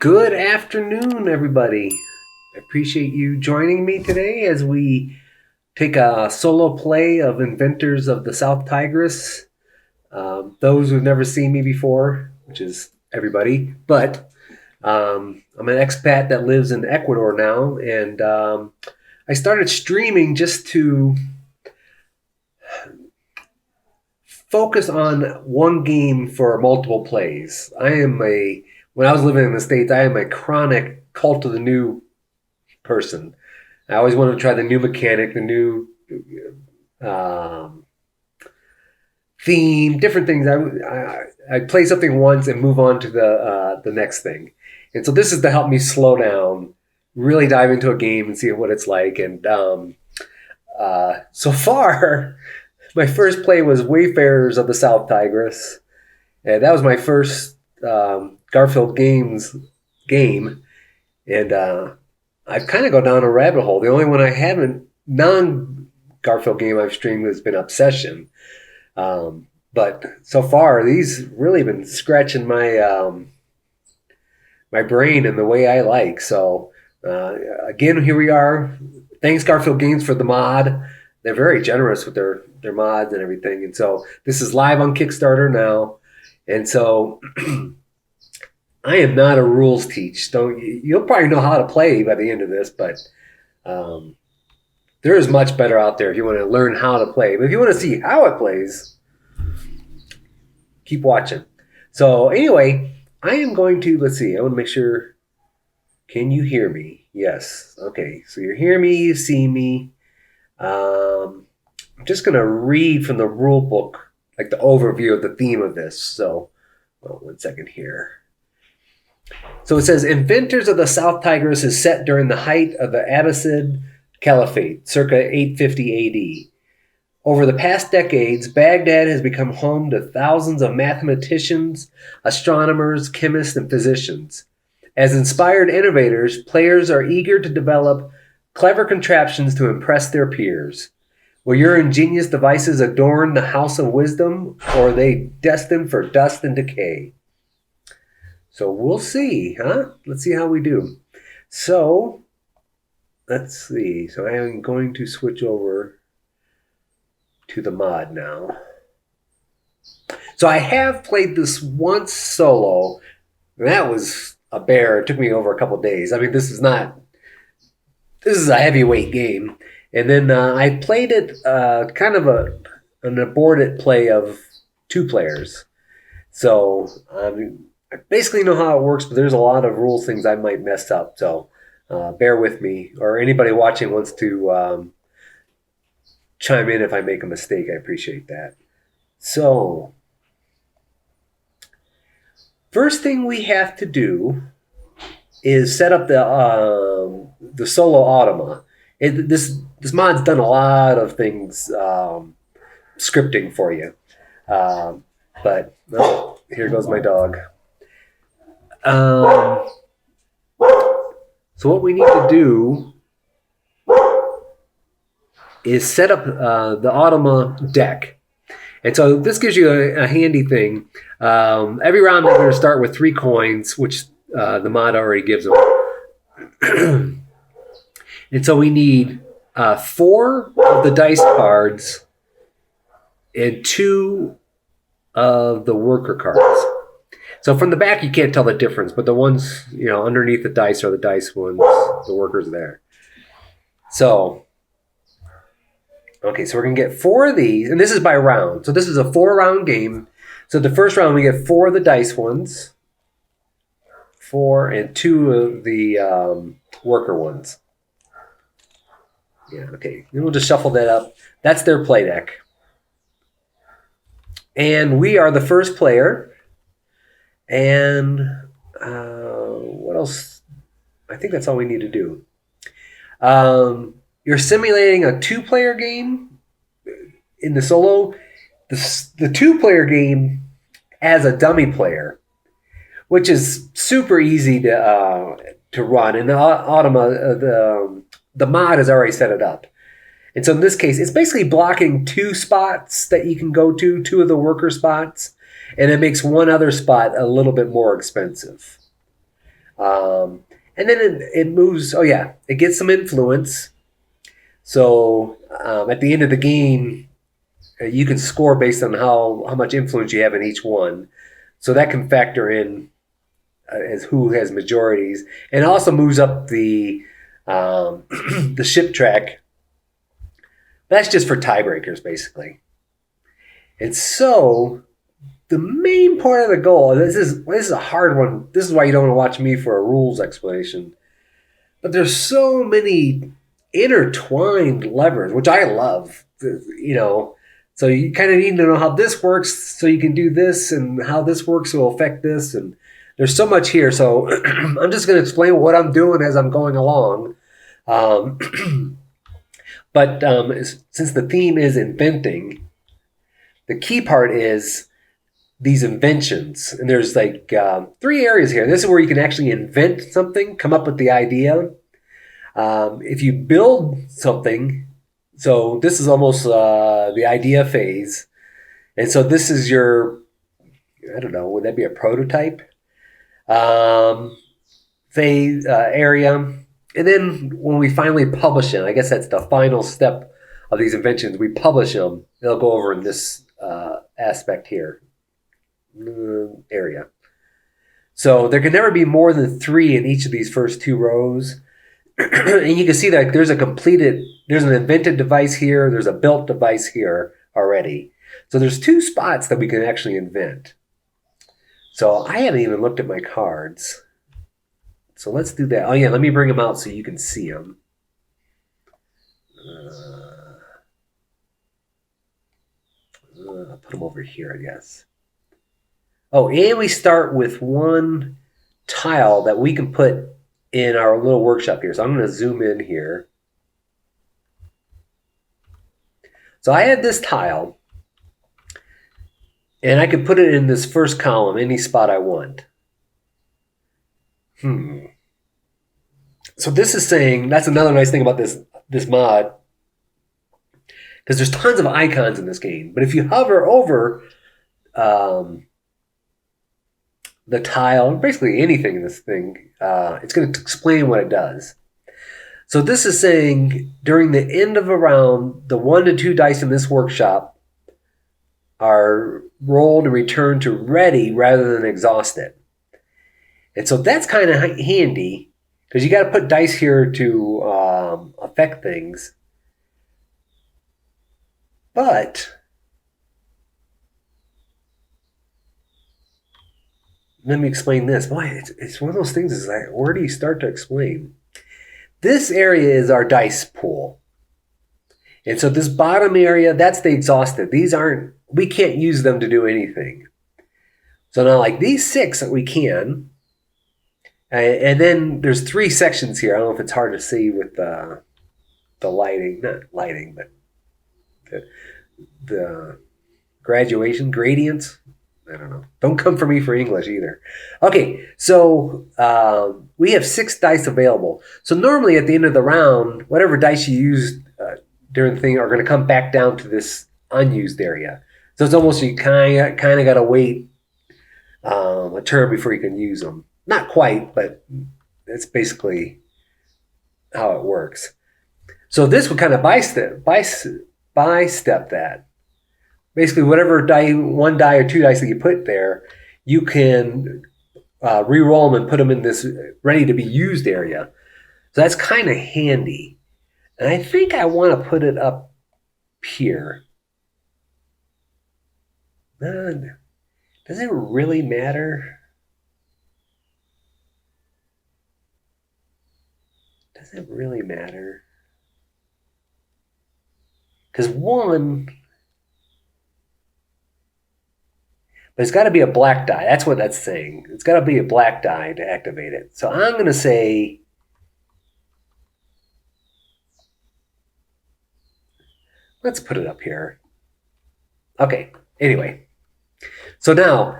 Good afternoon, everybody. I appreciate you joining me today as we take a solo play of Inventors of the South Tigris. Those who've never seen me before, which is everybody, but I'm an expat that lives in Ecuador now, and I started streaming just to focus on one game for multiple plays. When I was living in the States, I am a chronic cult of the new person. I always wanted to try the new mechanic, the new theme, different things. I play something once and move on to the next thing. And so this is to help me slow down, really dive into a game and see what it's like. And so far, my first play was Wayfarers of the South Tigris. And that was my first Garphill game. And I've kind of gone down a rabbit hole. The only one I haven't, non-Garphill game I've streamed has been Obsession. But so far, these really been scratching my my brain in the way I like. So again, here we are. Thanks, Garphill Games, for the mod. They're very generous with their mods and everything. And so this is live on Kickstarter now. And so I am not a rules teach. You'll probably know how to play by the end of this, but there is much better out there if you want to learn how to play. But if you want to see how it plays, keep watching. So anyway, I am going to, let's see, I want to make sure, can you hear me? Yes. Okay, so you hear me, you see me. I'm just going to read from the rule book, like the overview of the theme of this. So, one second here. So it says, Inventors of the South Tigris is set during the height of the Abbasid Caliphate, circa 850 AD. Over the past decades, Baghdad has become home to thousands of mathematicians, astronomers, chemists, and physicians. As inspired innovators, players are eager to develop clever contraptions to impress their peers. Will your ingenious devices adorn the house of wisdom, or are they destined for dust and decay? So we'll see, huh? Let's see how we do. So, let's see. So I am going to switch over to the mod now. So I have played this once solo, and that was a bear. It took me over a couple days. I mean, this is a heavyweight game. And then I played it kind of an aborted play of 2 players. So I basically know how it works, but there's a lot of rules things I might mess up. So bear with me, or anybody watching wants to chime in if I make a mistake. I appreciate that. So first thing we have to do is set up the solo automa. This mod's done a lot of things scripting for you. But here goes my dog. So what we need to do is set up the automa deck. And so this gives you a handy thing. Every round they're going to start with 3 coins, which the mod already gives them. And so we need 4 of the dice cards and 2 of the worker cards. So from the back, you can't tell the difference, but the ones, underneath the dice are the dice ones, the workers there. So, okay, so we're going to get 4 of these, and this is by round. So this is a 4-round game. So the first round, we get 4 of the dice ones, 4 and 2 of the worker ones. Yeah, okay. Then we'll just shuffle that up. That's their play deck. And we are the first player. And what else? I think that's all we need to do. You're simulating a 2-player game in the solo. The 2-player game as a dummy player, which is super easy to run. And the automa, the mod has already set it up. And so in this case, it's basically blocking 2 spots that you can go to, 2 of the worker spots, and it makes one other spot a little bit more expensive. And then it moves. Oh yeah, it gets some influence. So at the end of the game, you can score based on how much influence you have in each one. So that can factor in as who has majorities, and also moves up the the ship track. That's just for tiebreakers, basically. And so the main part of the goal. This is a hard one. This is why you don't want to watch me for a rules explanation. But there's so many intertwined levers, which I love. You know, so you kind of need to know how this works, so you can do this, and how this works will affect this. And there's so much here. So I'm just going to explain what I'm doing as I'm going along. But since the theme is inventing, the key part is these inventions. And there's like 3 areas here. This is where you can actually invent something, come up with the idea. If you build something, so this is almost the idea phase. And so this is your, I don't know, would that be a prototype phase area? And then when we finally publish them, I guess that's the final step of these inventions. We publish them. They'll go over in this aspect here, area. So there can never be more than 3 in each of these first 2 rows. And you can see that there's an invented device here. There's a built device here already. So there's 2 spots that we can actually invent. So I haven't even looked at my cards. So let's do that. Oh yeah, let me bring them out so you can see them. I'll put them over here, I guess. Oh, and we start with 1 tile that we can put in our little workshop here. So I'm going to zoom in here. So I have this tile, and I can put it in this first column, any spot I want. So this is saying, that's another nice thing about this mod, because there's tons of icons in this game. But if you hover over the tile, basically anything in this thing, it's going to explain what it does. So this is saying during the end of a round, the 1 to 2 dice in this workshop are rolled and returned to ready rather than exhausted. And so that's kind of handy, because you got to put dice here to affect things. But let me explain this. Boy, it's one of those things, is like, where do you start to explain? This area is our dice pool. And so this bottom area, that's the exhausted. We can't use them to do anything. So now like these 6 that we can, and then there's 3 sections here. I don't know if it's hard to see with the lighting, not lighting, but the gradients. I don't know. Don't come for me for English either. Okay, so we have 6 dice available. So normally at the end of the round, whatever dice you used during the thing are going to come back down to this unused area. So it's almost, you kind of got to wait a turn before you can use them. Not quite, but that's basically how it works. So this would kind of bystep that. Basically, whatever 1 die or 2 dice that you put there, you can re-roll them and put them in this ready to be used area. So that's kind of handy. And I think I want to put it up here. Does it really matter? Does it really matter? Because 1... But it's got to be a black die. That's what that's saying. It's got to be a black die to activate it. So I'm going to say, let's put it up here. Okay, anyway. So now,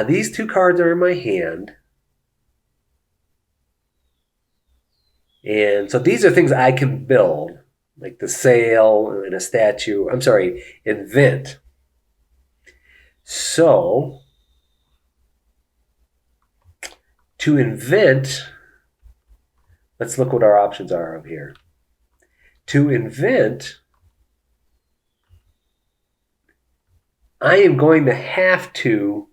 these 2 cards are in my hand. And so these are things I can build, like the sail and a statue. I'm sorry, invent. So To invent, let's look what our options are up here. To invent, I am going to have to,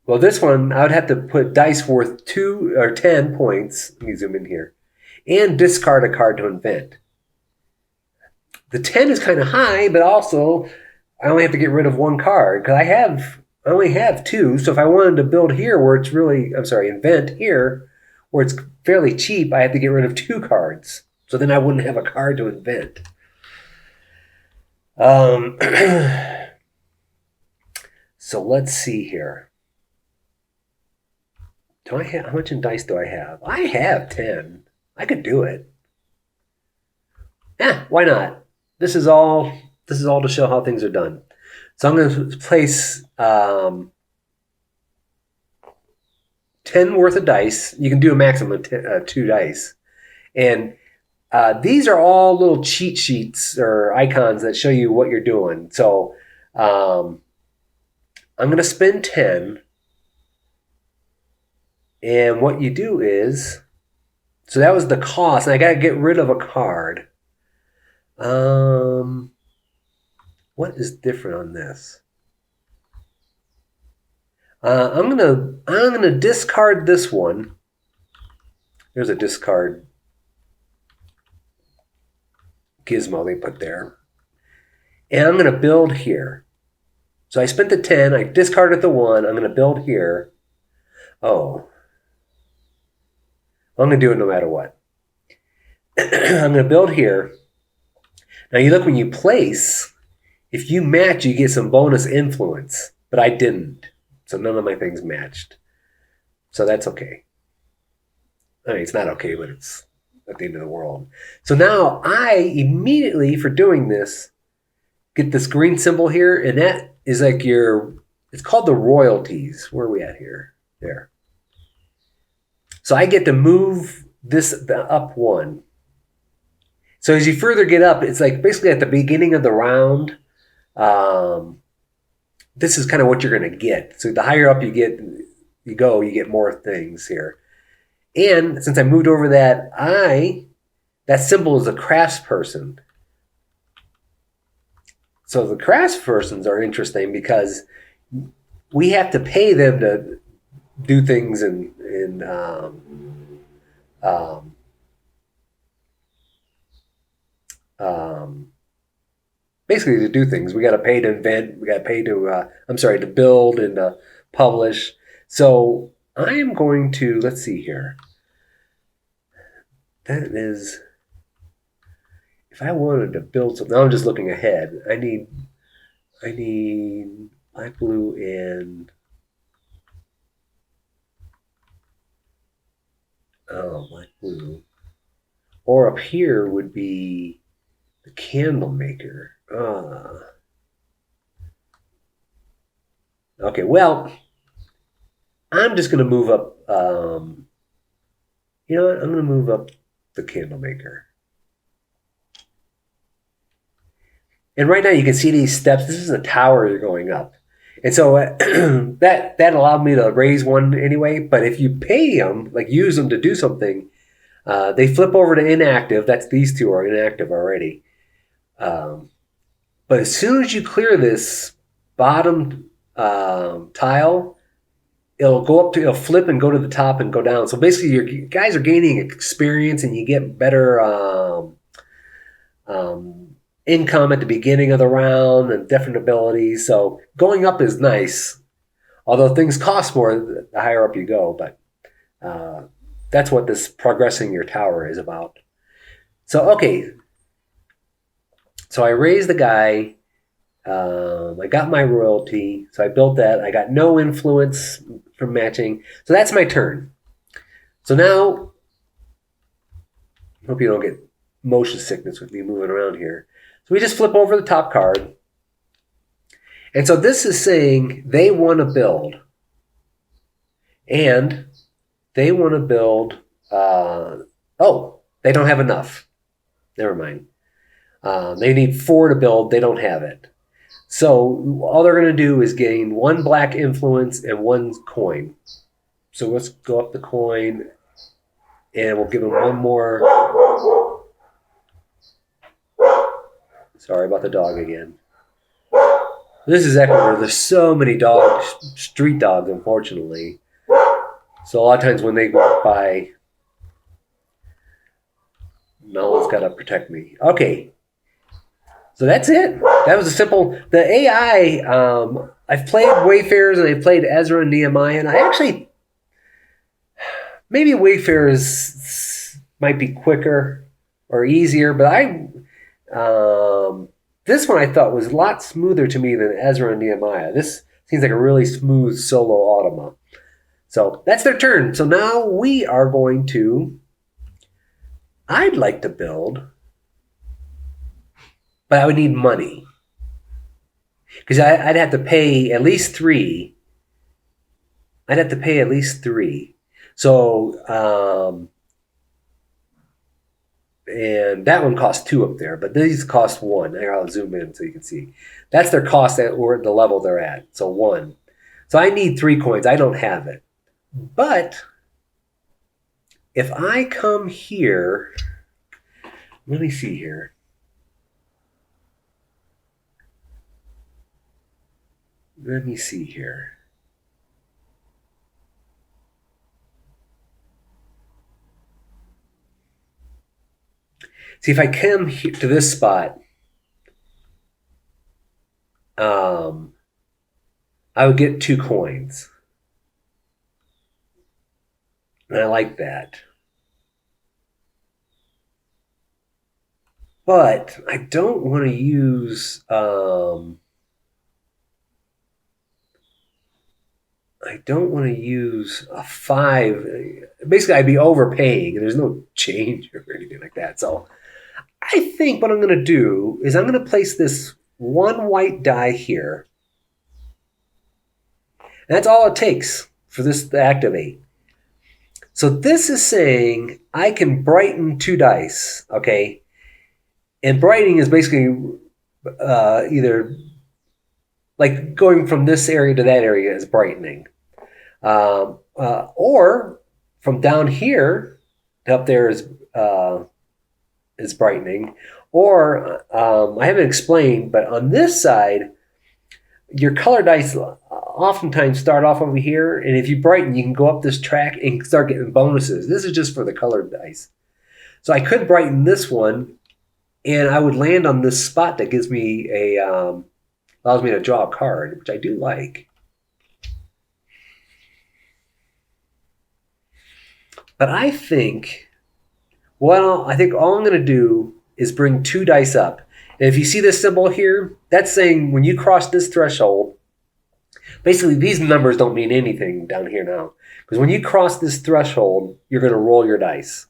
well, this one, I would have to put dice worth 2 or 10 points. Let me zoom in here. And discard a card to invent. The 10 is kind of high, but also I only have to get rid of 1 card because I only have 2. So if I wanted to build here where it's really, invent here where it's fairly cheap, I have to get rid of 2 cards. So then I wouldn't have a card to invent. So let's see here. How much in dice do I have? I have 10. I could do it. Why not? This is all to show how things are done. So I'm going to place 10 worth of dice. You can do a maximum of 2 dice. And these are all little cheat sheets or icons that show you what you're doing. So I'm going to spend 10. And what you do is, so that was the cost. And I got to get rid of a card. What is different on this? I'm gonna discard this one. There's a discard gizmo they put there, and I'm gonna build here. So I spent the 10. I discarded the 1. I'm gonna build here. Oh, I'm gonna do it no matter what. I'm gonna build here. Now you look when you place. If you match, you get some bonus influence, but I didn't. So none of my things matched. So that's okay. I mean, it's not okay, but it's at the end of the world. So now I immediately, for doing this, get this green symbol here, and that is like it's called the royalties. Where are we at here? There. So I get to move this up 1. So as you further get up, it's like basically at the beginning of the round, this is kind of what you're going to get. So the higher up you get more things here. And since I moved over that symbol is a craftsperson. So the craftspersons are interesting because we have to pay them to do things basically to do things. We got to pay to invent. We got to pay to build and publish. So I am going to, let's see here. That is, if I wanted to build something, now I'm just looking ahead. I need black, blue, and black, blue. Or up here would be the candle maker. Okay, well, I'm just going to move up. You know what? I'm going to move up the candle maker. And right now you can see these steps. This is a tower you're going up. And so that allowed me to raise 1 anyway. But if you pay them, like use them to do something, they flip over to inactive. That's these 2 are inactive already. But as soon as you clear this bottom tile, it'll flip and go to the top and go down. So basically, you guys are gaining experience and you get better income at the beginning of the round and different abilities. So going up is nice, although things cost more the higher up you go. But that's what this progressing your tower is about. So okay. So I raised the guy. I got my royalty. So I built that. I got no influence from matching. So that's my turn. So now, hope you don't get motion sickness with me moving around here. So we just flip over the top card. And so this is saying they want to build. And they want to build. They don't have enough. Never mind. They need 4 to build. They don't have it. So all they're going to do is gain 1 black influence and 1 coin. So let's go up the coin, and we'll give them 1 more. Sorry about the dog again. This is Ecuador. There's so many dogs, street dogs, unfortunately. So a lot of times when they walk by, Melon's got to protect me. Okay. So that's it. That was a simple. The AI. I've played Wayfarers and I've played Ezra and Nehemiah, and I actually maybe Wayfarers might be quicker or easier, but this one I thought was a lot smoother to me than Ezra and Nehemiah. This seems like a really smooth solo automa. So that's their turn. So now we are going to. I'd like to build. But I would need money. Because I'd have to pay at least 3. I'd have to pay at least 3. So, and that one costs 2 up there. But these cost 1. I'll zoom in so you can see. That's their cost or the level they're at. So 1. So I need 3 coins. I don't have it. But if I come here, let me see here. Let me see here. See, if I come to this spot, I would get 2 coins. And I like that. But I don't want to use... I don't want to use a 5. Basically, I'd be overpaying, and there's no change or anything like that. So I think what I'm going to do is I'm going to place this 1 white die here. And that's all it takes for this to activate. So this is saying I can brighten 2 dice, okay? And brightening is basically either like going from this area to that area is brightening. Or from down here to up there is brightening. Or I haven't explained, but on this side, your color dice oftentimes start off over here, and if you brighten, you can go up this track and start getting bonuses. This is just for the colored dice. So I could brighten this one, and I would land on this spot that gives me allows me to draw a card, which I do like. But I think all I'm going to do is bring 2 dice up. And if you see this symbol here, that's saying when you cross this threshold, basically these numbers don't mean anything down here now. Because when you cross this threshold, you're going to roll your dice.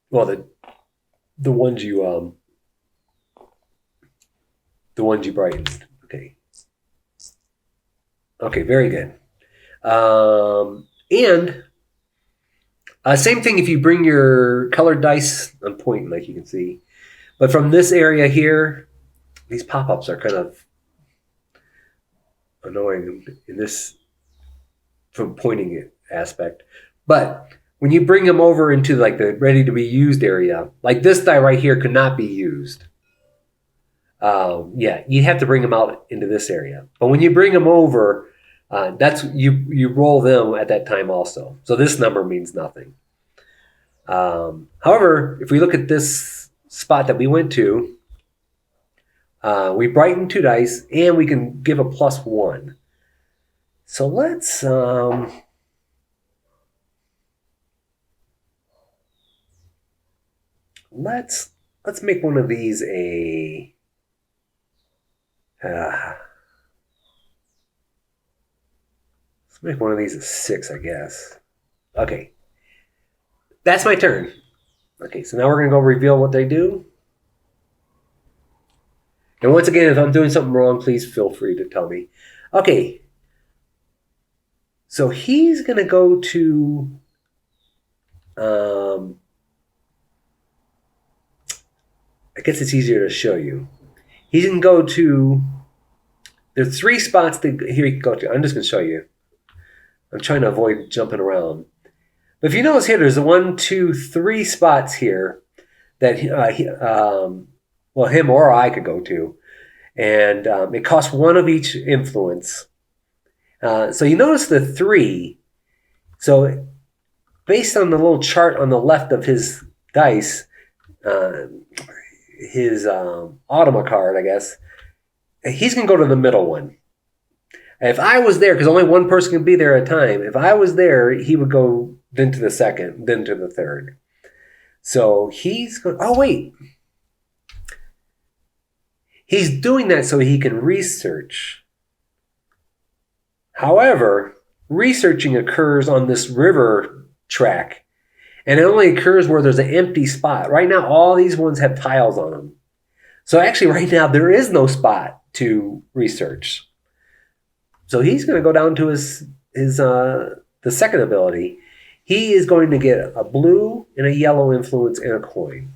Well, the ones you brightened. Okay. Okay, very good. And same thing if you bring your colored dice on point, like you can see. But from this area here, these pop-ups are kind of annoying in this from pointing aspect. But when you bring them over into like the ready to be used area, like this die right here could not be used. Yeah, you have to bring them out into this area. But when you bring them over, that's you roll them at that time also. So this number means nothing. However, if we look at this spot that we went to, we brighten 2 dice and we can give a +1. So let's make one of these a make one of these a 6, I guess. Okay. That's my turn. Okay, so now we're going to go reveal what they do. And once again, if I'm doing something wrong, please feel free to tell me. Okay. So he's going to go to... I guess it's easier to show you. he can go to. There's 3 spots that here he can go to. I'm just going to show you. I'm trying to avoid jumping around. But if you notice here, there's 1, 2, 3 spots here that him or I could go to, and it costs 1 of each influence. So you notice the 3. So based on the little chart on the left of his dice, his Automa card, I guess, he's going to go to the middle one. If I was there, because only one person can be there at a time, if I was there, he would go then to the second, then to the third. So he's going, oh wait. He's doing that so he can research. However, researching occurs on this river track, and it only occurs where there's an empty spot. Right now, all these ones have tiles on them. So actually, right now, there is no spot to research. So he's going to go down to the second ability. He is going to get a blue and a yellow influence and a coin.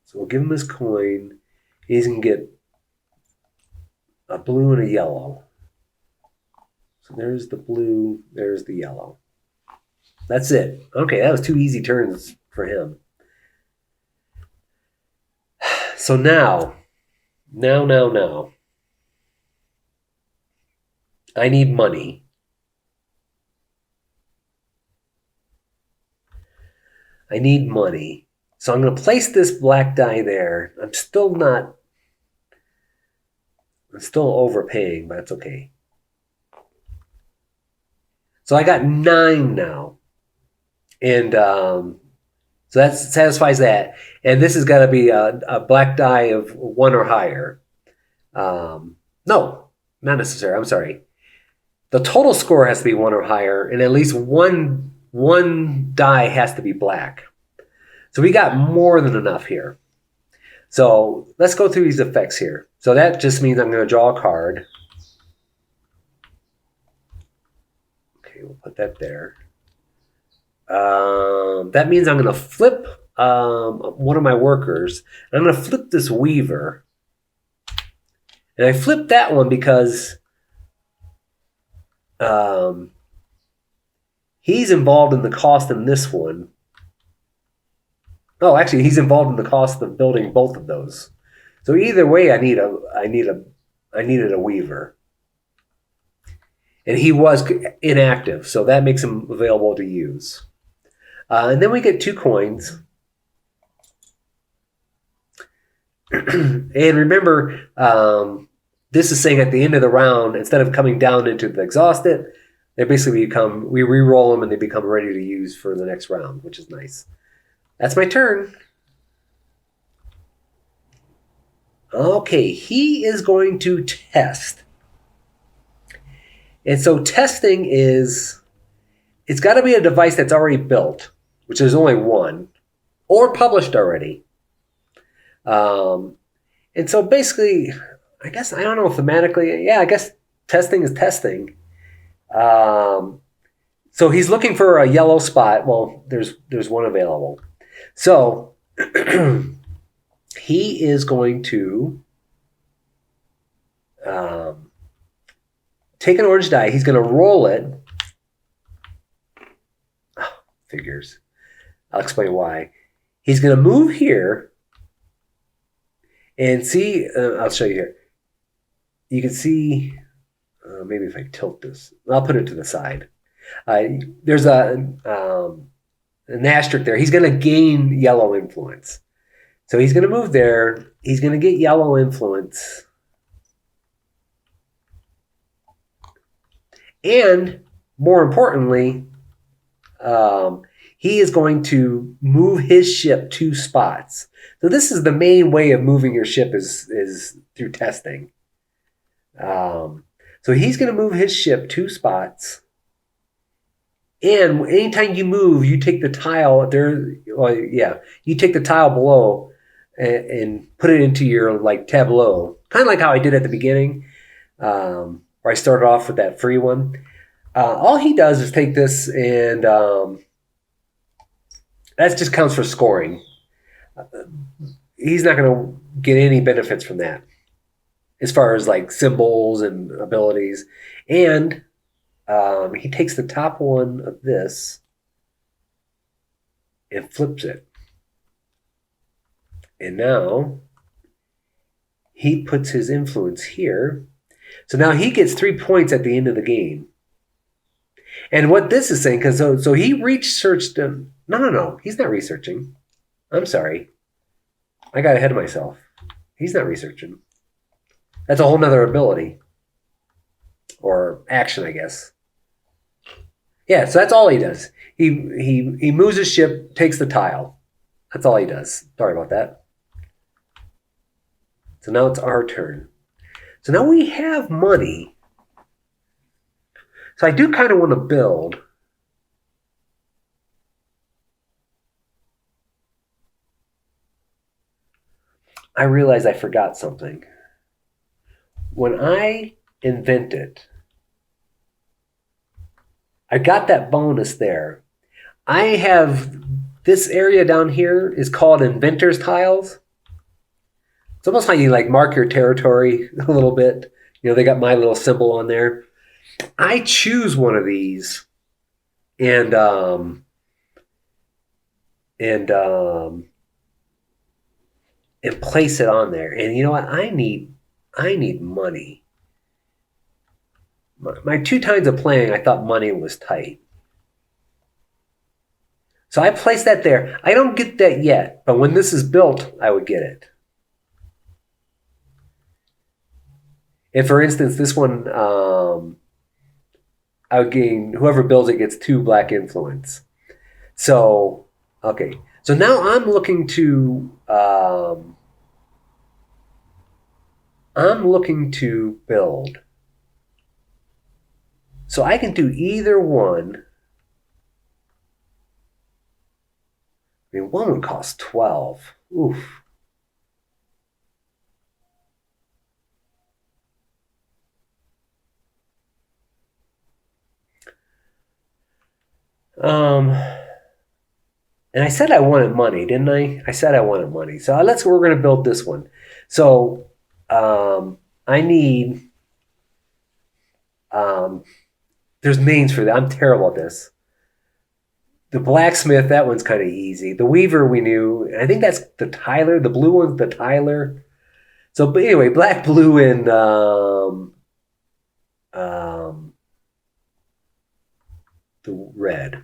So we'll give him his coin. He's going to get a blue and a yellow. So there's the blue, there's the yellow. That's it. Okay, that was 2 easy turns for him. So now. I need money. I need money. So I'm going to place this black die there. I'm still overpaying, but that's okay. So I got 9 now. And so that satisfies that. And this has got to be a black die of 1 or higher. No, not necessary. I'm sorry. The total score has to be 1 or higher, and at least one die has to be black. So we got more than enough here. So let's go through these effects here. So that just means I'm going to draw a card. Okay, we'll put that there. That means I'm going to flip one of my workers. I'm going to flip this weaver. And I flipped that one because he's involved in the cost in this one. Oh, actually, he's involved in the cost of building both of those. So either way, I needed a weaver, and he was inactive, so that makes him available to use. And then we get 2 coins. And remember, this is saying at the end of the round, instead of coming down into the exhausted, they basically we re-roll them and they become ready to use for the next round, which is nice. That's my turn. Okay, he is going to test. And so testing it's got to be a device that's already built, which is only 1, or published already. And so basically, I guess, I don't know, thematically, yeah, I guess testing is testing. So he's looking for a yellow spot. Well, there's one available. So he is going to take an orange die. He's going to roll it. Oh, figures. I'll explain why. He's going to move here and see. I'll show you here. You can see, maybe if I tilt this, I'll put it to the side. There's an asterisk there. He's going to gain yellow influence. So he's going to move there. He's going to get yellow influence. And more importantly, he is going to move his ship 2 spots. So this is the main way of moving your ship is through testing. So he's going to move his ship 2 spots. And anytime you move, you take the tile there. Well, yeah, you take the tile below and put it into your tableau, kind of like how I did at the beginning, where I started off with that free one. All he does is take this, and that just counts for scoring. He's not going to get any benefits from that. as far as like symbols and abilities. And he takes the top one of this and flips it. And now he puts his influence here. So now he gets 3 points at the end of the game. And what this is saying, because so he researched. No, he's not researching. I'm sorry. I got ahead of myself. He's not researching. That's a whole nother ability. Or action, I guess. Yeah, so that's all he does. He moves his ship, takes the tile. That's all he does. Sorry about that. So now it's our turn. So now we have money. So I do kind of want to build. I realized I forgot something. When I invented, I got that bonus there. I have this area down here is called Inventors tiles. It's almost like you like mark your territory a little bit. You know, they got my little symbol on there. I choose one of these and place it on there. And you know what? I need money. My 2 times of playing, I thought money was tight. So I place that there. I don't get that yet, but when this is built, I would get it. If, for instance, this one, I would gain, whoever builds it gets 2 black influence. So, okay. So now I'm looking to build. So I can do either one. I mean, one would cost 12. Oof. And I said I wanted money, didn't I? I said I wanted money. So we're going to build this one. So I need, there's names for that. I'm terrible at this. The blacksmith, that one's kind of easy. The weaver we knew. I think that's the Tyler. The blue one's the Tyler. So, but anyway, black, blue, and the red.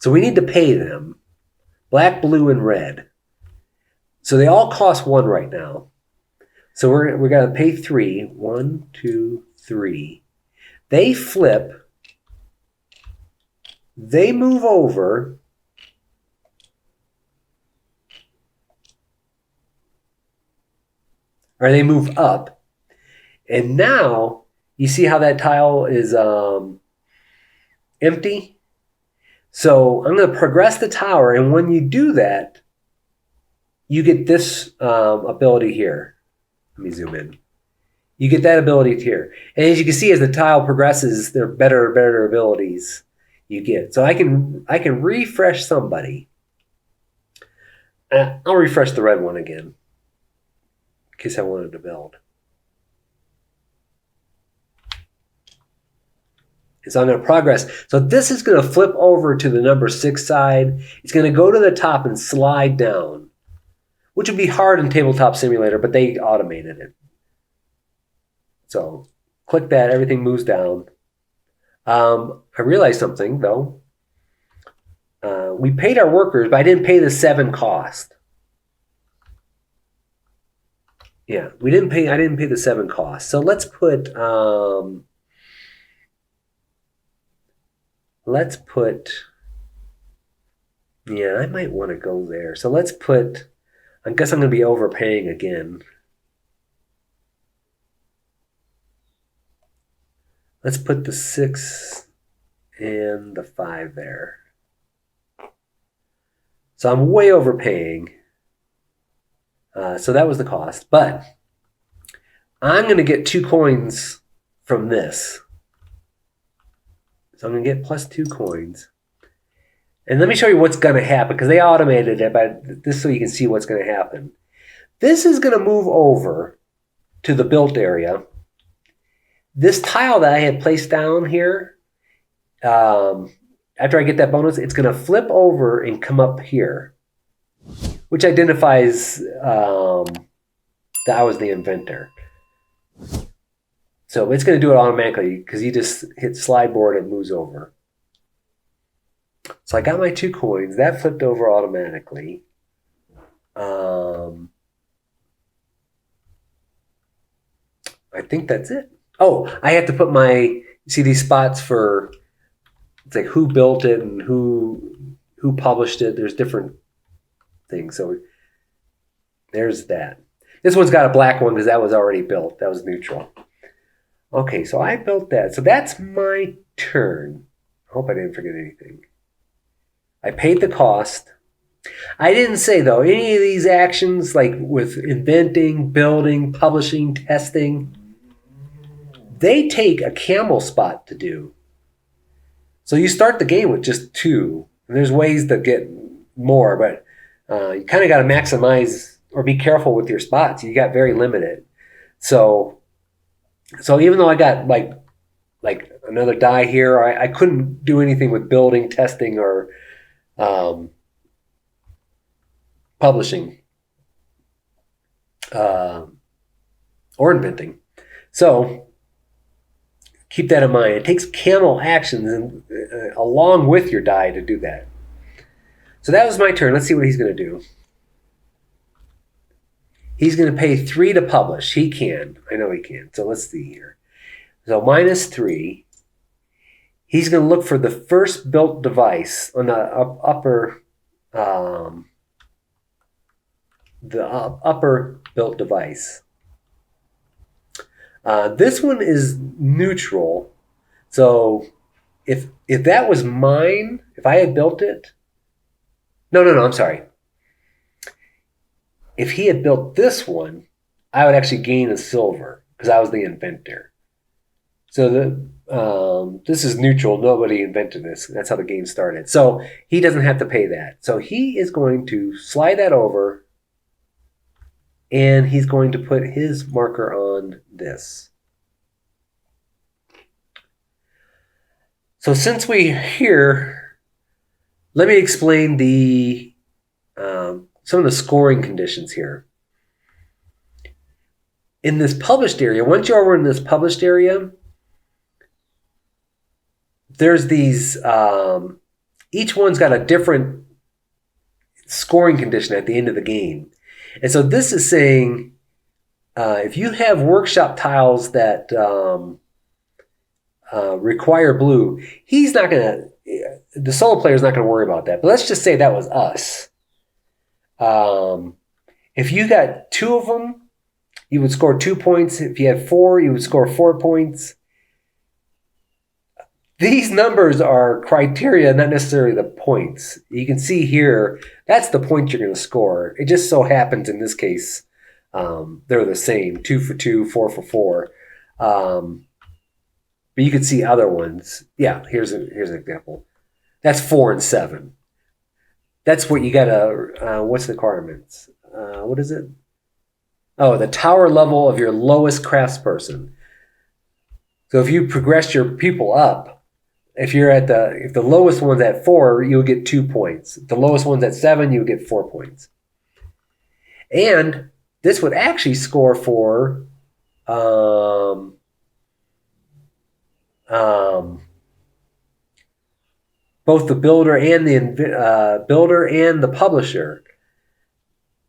So we need to pay them. Black, blue, and red. So they all cost 1 right now. So we're going to pay 3. 1, 2, 3. They flip. They move over. Or they move up. And now, you see how that tile is empty? So I'm going to progress the tower. And when you do that, you get this ability here. Let me zoom in. You get that ability here. And as you can see, as the tile progresses, there are better and better abilities you get. So I can refresh somebody. I'll refresh the red one again in case I wanted to build. So I'm going to progress. So this is going to flip over to the number 6 side. It's going to go to the top and slide down, which would be hard in Tabletop Simulator, but they automated it. So click that, everything moves down. I realized something, though. We paid our workers, but I didn't pay the 7 cost. Yeah, I didn't pay the 7 cost. So let's put, yeah, I might want to go there. So let's put, I guess I'm going to be overpaying again. Let's put the 6 and the 5 there. So I'm way overpaying. So that was the cost. But I'm going to get 2 coins from this. So I'm going to get plus 2 coins. And let me show you what's going to happen, because they automated it, but this so you can see what's going to happen. This is going to move over to the built area. This tile that I had placed down here, after I get that bonus, it's going to flip over and come up here, which identifies that I was the inventor. So it's going to do it automatically because you just hit slide board and it moves over. So I got my 2 coins. That flipped over automatically. I think that's it. Oh, I have to put my, see these spots for, it's like who built it and who published it. There's different things. So there's that. This one's got a black one because that was already built. That was neutral. Okay, so I built that. So that's my turn. I hope I didn't forget anything. I paid the cost. I didn't say, though, any of these actions, like with inventing, building, publishing, testing, they take a camel spot to do. So you start the game with just 2. And there's ways to get more, but you kind of got to maximize or be careful with your spots. You got very limited. So even though I got like another die here, I couldn't do anything with building, testing, or publishing or inventing. So keep that in mind. It takes camel actions and, along with your die to do that. So that was my turn. Let's see what he's going to do. He's going to pay 3 to publish. He can. I know he can. So let's see here. So -3. He's going to look for the first built device on the upper built device. This one is neutral. So if that was mine, if I had built it, no, I'm sorry. If he had built this one, I would actually gain a silver because I was the inventor. So this is neutral. Nobody invented this. That's how the game started. So he doesn't have to pay that. So he is going to slide that over, and he's going to put his marker on this. So since we're here, let me explain some of the scoring conditions here. In this published area, once you're over in this published area, there's these, each one's got a different scoring condition at the end of the game. And so this is saying, if you have workshop tiles that require blue, he's not going to, the solo player is not going to worry about that. But let's just say that was us. If you got 2 of them, you would score 2 points. If you had 4, you would score 4 points. These numbers are criteria, not necessarily the points. You can see here, that's the point you're going to score. It just so happens in this case, they're the same, 2 for 2, 4 for 4. But you can see other ones. Yeah, here's an example. That's 4 and 7. That's what you got to, what's the requirements? What is it? Oh, the tower level of your lowest craftsperson. So if you progress your people up, if the lowest one's at 4, you'll get 2 points. If the lowest one's at 7, you'll get 4 points. And this would actually score for both the builder and the publisher.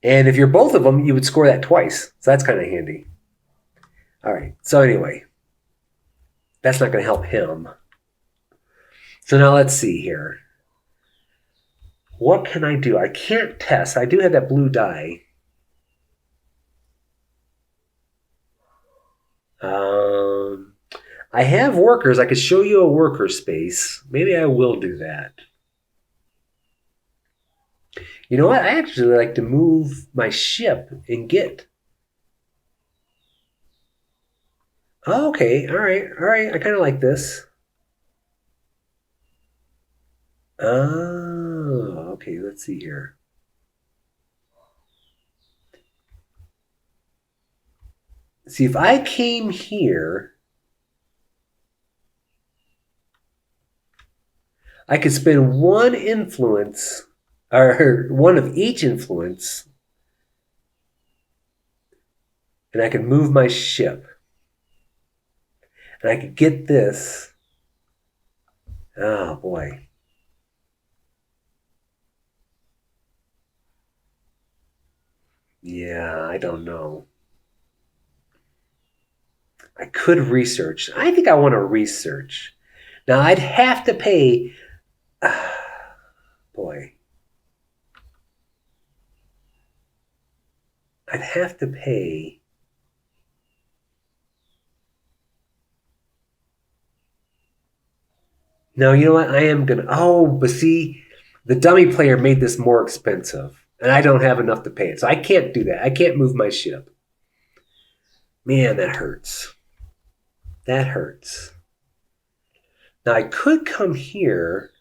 And if you're both of them, you would score that twice. So that's kind of handy. All right. So anyway, that's not going to help him. So now let's see here. What can I do? I can't test. I do have that blue die. I have workers. I could show you a worker space. Maybe I will do that. You know what? I actually like to move my ship and get. Oh, okay. All right. I kind of like this. Oh, okay. Let's see here. see, if I came here, I could spend one influence, or one of each influence, and I could move my ship. And I could get this. Oh, boy. Yeah, I don't know. I could research. I think I want to research. Now, I'd have to pay... boy. I'd have to pay... No, you know what? I am going to... Oh, but see, the dummy player made this more expensive. And I don't have enough to pay it. So I can't do that. I can't move my ship. Man, that hurts. That hurts. Now, I could come here.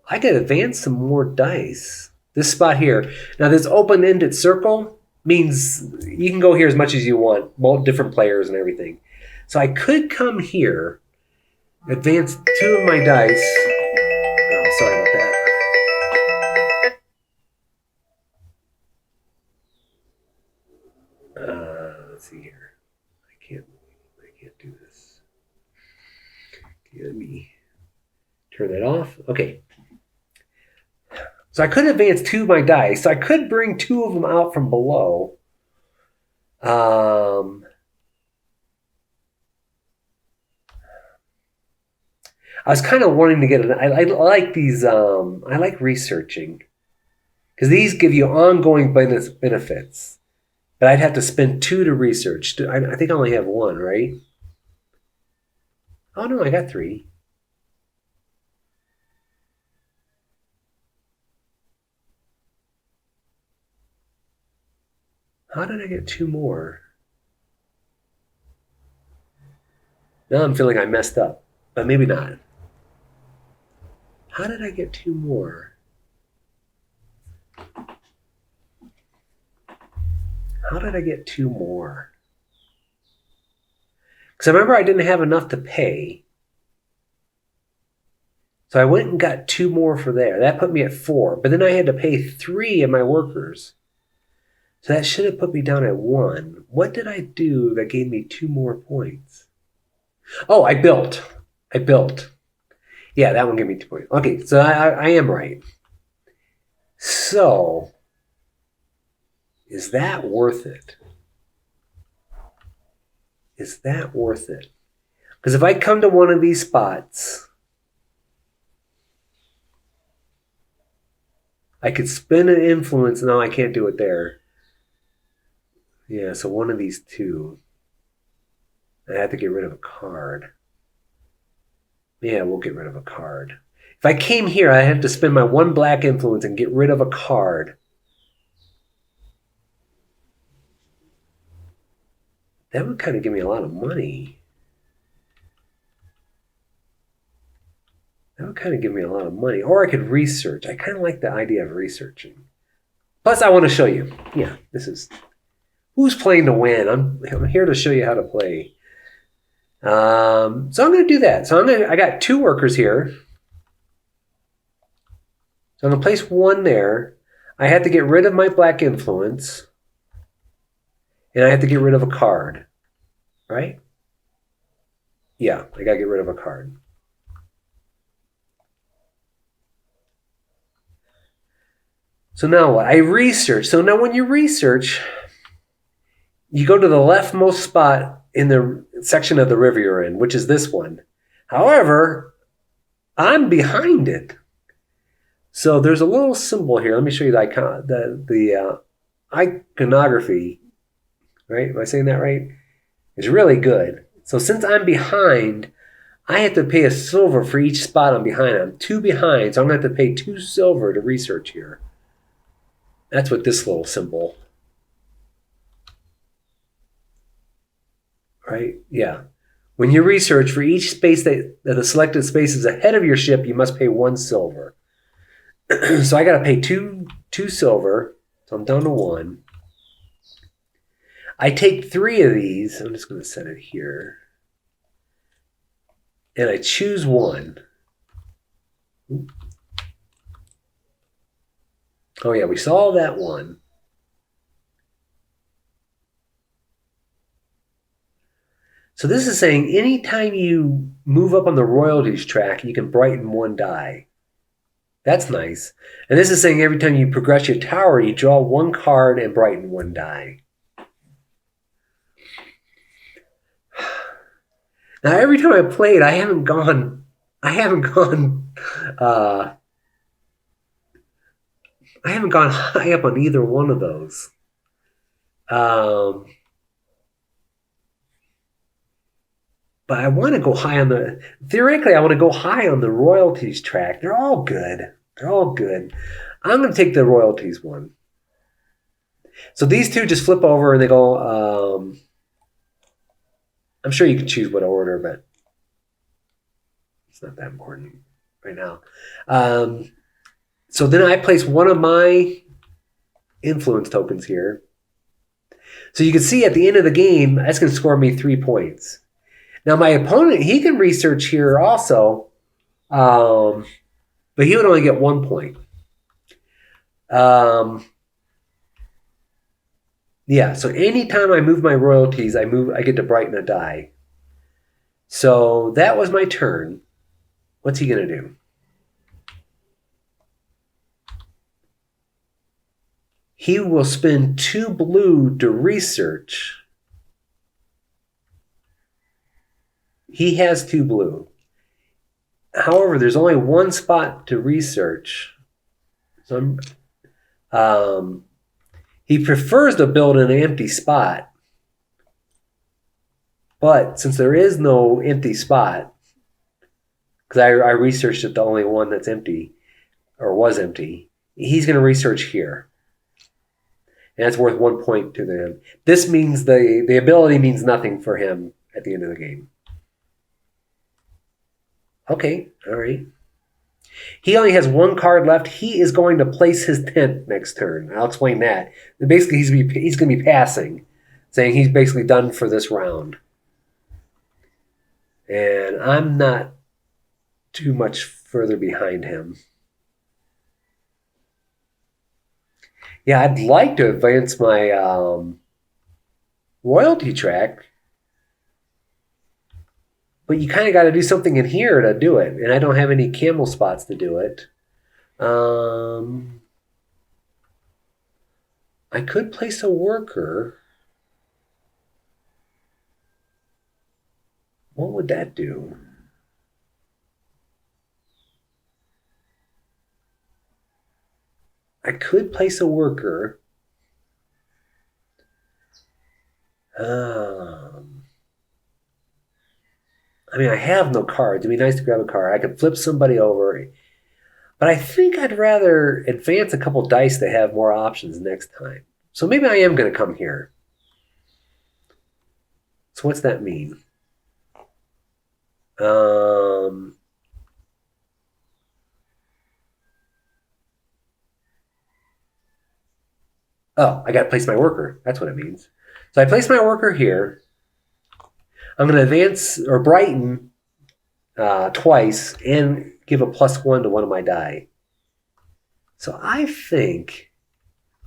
I could advance some more dice. This spot here. Now, this open-ended circle means you can go here as much as you want. Both different players and everything. So I could come here. Advance 2 of my dice. Oh, sorry about that. Let's see here. I can't do this. Okay, let me turn that off. Okay. So I could advance 2 of my dice. So I could bring 2 of them out from below. I was kind of wanting to get it. I like these. I like researching because these give you ongoing benefits. But I'd have to spend 2 to research. I think I only have 1, right? Oh no, I got 3. How did I get 2 more? Now I'm feeling I messed up, but maybe not. How did I get 2 more? How did I get 2 more? Because I remember I didn't have enough to pay. So I went and got 2 more for there. That put me at 4. But then I had to pay 3 of my workers. So that should have put me down at 1. What did I do that gave me 2 more points? Oh, I built. Yeah, that one gave me 2 points. Okay, so I am right. So, is that worth it? Is that worth it? Because if I come to one of these spots, I could spin an influence. No, I can't do it there. Yeah, so one of these 2. I have to get rid of a card. Yeah, we'll get rid of a card. If I came here, I have to spend my 1 black influence and get rid of a card. That would kind of give me a lot of money. Or I could research. I kind of like the idea of researching. Plus, I want to show you. Yeah, this is... Who's playing to win? I'm here to show you how to play. So I'm going to do that. So I got 2 workers here. So I'm going to place 1 there. I have to get rid of my black influence. And I have to get rid of a card. Right? Yeah, I got to get rid of a card. So now what? I research. So now when you research, you go to the leftmost spot in the section of the river you're in, which is this one. However, I'm behind it. So there's a little symbol here. Let me show you the iconography. Right? Am I saying that right? It's really good. So since I'm behind, I have to pay a silver for each spot I'm behind. I'm 2 behind, so I'm going to have to pay 2 silver to research here. That's what this little symbol. Right? Yeah. When you research for each space that the selected space is ahead of your ship, you must pay 1 silver. So I got to pay two silver. So I'm down to 1. I take 3 of these. I'm just going to set it here. And I choose one. Oh yeah, we saw that one. So this is saying anytime you move up on the royalties track, you can brighten 1 die. That's nice. And this is saying every time you progress your tower, you draw 1 card and brighten 1 die. Now every time I played, I haven't gone high up on either one of those. But I want to go high on theoretically, I want to go high on the royalties track. They're all good. They're all good. I'm going to take the royalties one. So these 2 just flip over and they go, I'm sure you can choose what order, but it's not that important right now. So then I place one of my influence tokens here. So you can see at the end of the game, that's going to score me 3 points. Now my opponent, he can research here also, but he would only get 1 point. Yeah, so anytime I move my royalties, I get to brighten a die. So that was my turn. What's he going to do? He will spend 2 blue to research. He has 2 blue. However, there's only 1 spot to research. So he prefers to build an empty spot. But since there is no empty spot, because I researched it, the only one that's empty, or was empty, he's going to research here. And that's worth 1 point to them. This means the ability means nothing for him at the end of the game. Okay, all right. He only has 1 card left. He is going to place his tent next turn. I'll explain that. Basically, he's going to be passing, saying he's basically done for this round. And I'm not too much further behind him. Yeah, I'd like to advance my royalty track. But you kind of got to do something in here to do it. And I don't have any camel spots to do it. I could place a worker. What would that do? I could place a worker. I mean, I have no cards. It'd be nice to grab a card. I could flip somebody over. But I think I'd rather advance a couple dice to have more options next time. So maybe I am going to come here. So what's that mean? Oh, I got to place my worker. That's what it means. So I place my worker here. I'm going to advance or brighten twice and give a +1 to one of my die. So I think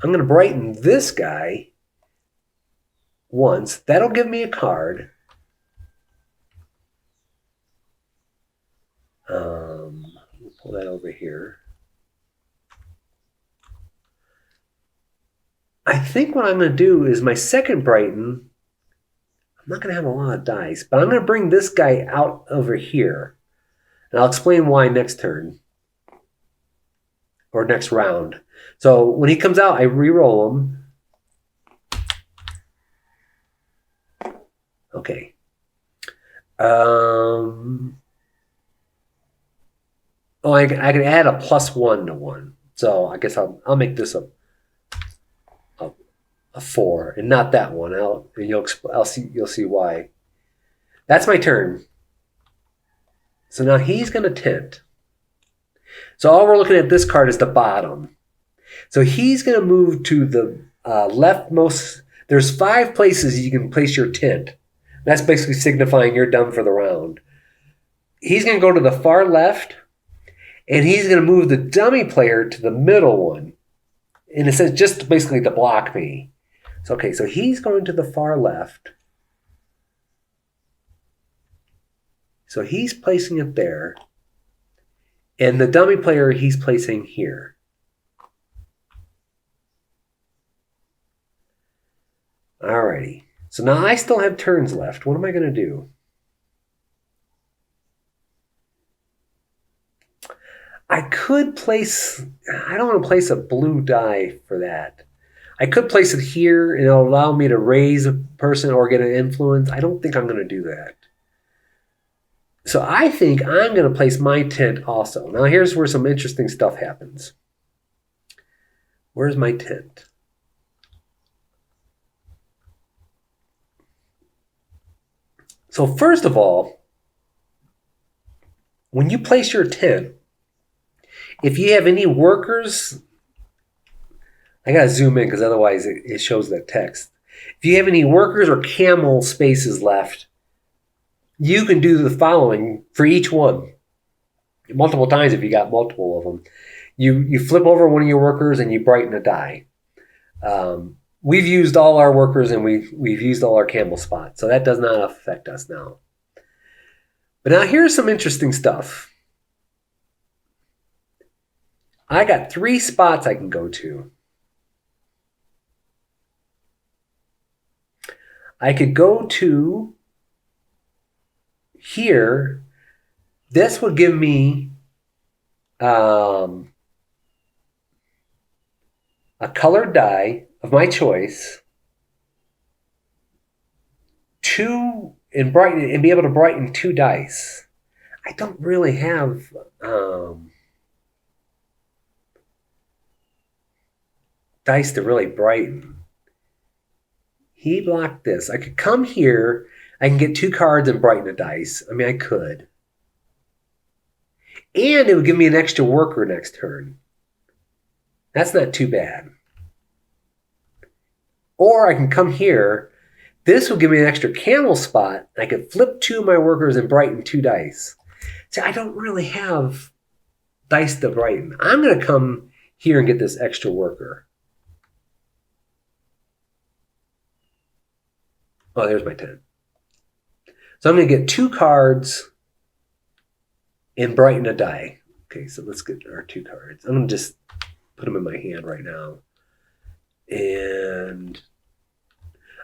I'm going to brighten this guy once. That'll give me a card. We'll pull that over here. I think what I'm going to do is my second brighten, I'm not going to have a lot of dice, but I'm going to bring this guy out over here. And I'll explain why next turn. Or next round. So when he comes out, I re-roll him. Okay. Oh, I can add a +1 to one. So I guess I'll make this a 4, and not that one. You'll see why. That's my turn. So now he's going to tent. So all we're looking at this card is the bottom. So he's going to move to the leftmost. There's 5 places you can place your tent. That's basically signifying you're done for the round. He's going to go to the far left, and he's going to move the dummy player to the middle one. And it says just basically to block me. So, okay, so he's going to the far left. So he's placing it there. And the dummy player he's placing here. Alrighty. So now I still have turns left. What am I going to do? I could place... I don't want to place a blue die for that. I could place it here and it'll allow me to raise a person or get an influence. I don't think I'm going to do that. So I think I'm going to place my tent also. Now here's where some interesting stuff happens. Where's my tent? So first of all, when you place your tent, if you have any workers, I got to zoom in because otherwise it shows that text. If you have any workers or camel spaces left, you can do the following for each one. Multiple times if you got multiple of them. You flip over one of your workers and you brighten a die. We've used all our workers and we've used all our camel spots. So that does not affect us now. But now here's some interesting stuff. I got 3 spots I can go to. I could go to here. This would give me a colored die of my choice, 2 and brighten and be able to brighten 2 dice. I don't really have dice to really brighten. He blocked this. I could come here. I can get 2 cards and brighten a dice. I mean, I could. And it would give me an extra worker next turn. That's not too bad. Or I can come here. This will give me an extra camel spot. I could flip 2 of my workers and brighten 2 dice. See, I don't really have dice to brighten. I'm going to come here and get this extra worker. Oh, there's my 10. So I'm going to get 2 cards and brighten a die. Okay, so let's get our 2 cards. I'm going to just put them in my hand right now. And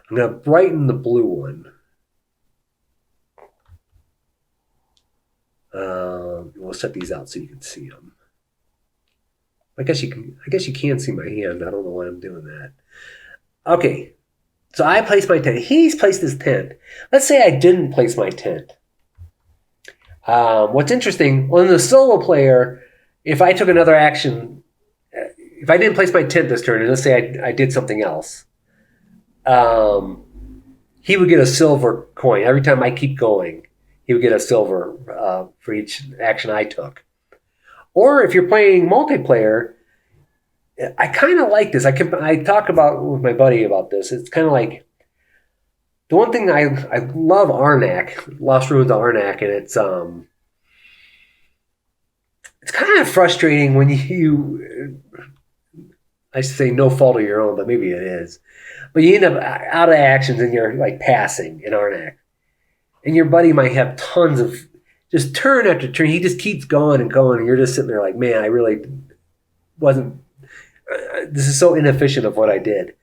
I'm going to brighten the blue one. We'll set these out so you can see them. I guess you can see my hand. I don't know why I'm doing that. Okay. So I placed my tent. He's placed his tent. Let's say I didn't place my tent. What's interesting, on the solo player, if I took another action, if I didn't place my tent this turn, and let's say I did something else, he would get a silver coin. Every time I keep going, he would get a silver for each action I took. Or if you're playing multiplayer, I kind of like this. I talk about with my buddy about this. It's kind of like the one thing I love Arnak, Lost Ruins of Arnak, and it's kind of frustrating when I should say no fault of your own, but maybe it is. But you end up out of actions and you're like passing in Arnak, and your buddy might have tons of just turn after turn. He just keeps going and going, and you're just sitting there like, man, I really wasn't. This is so inefficient of what I did.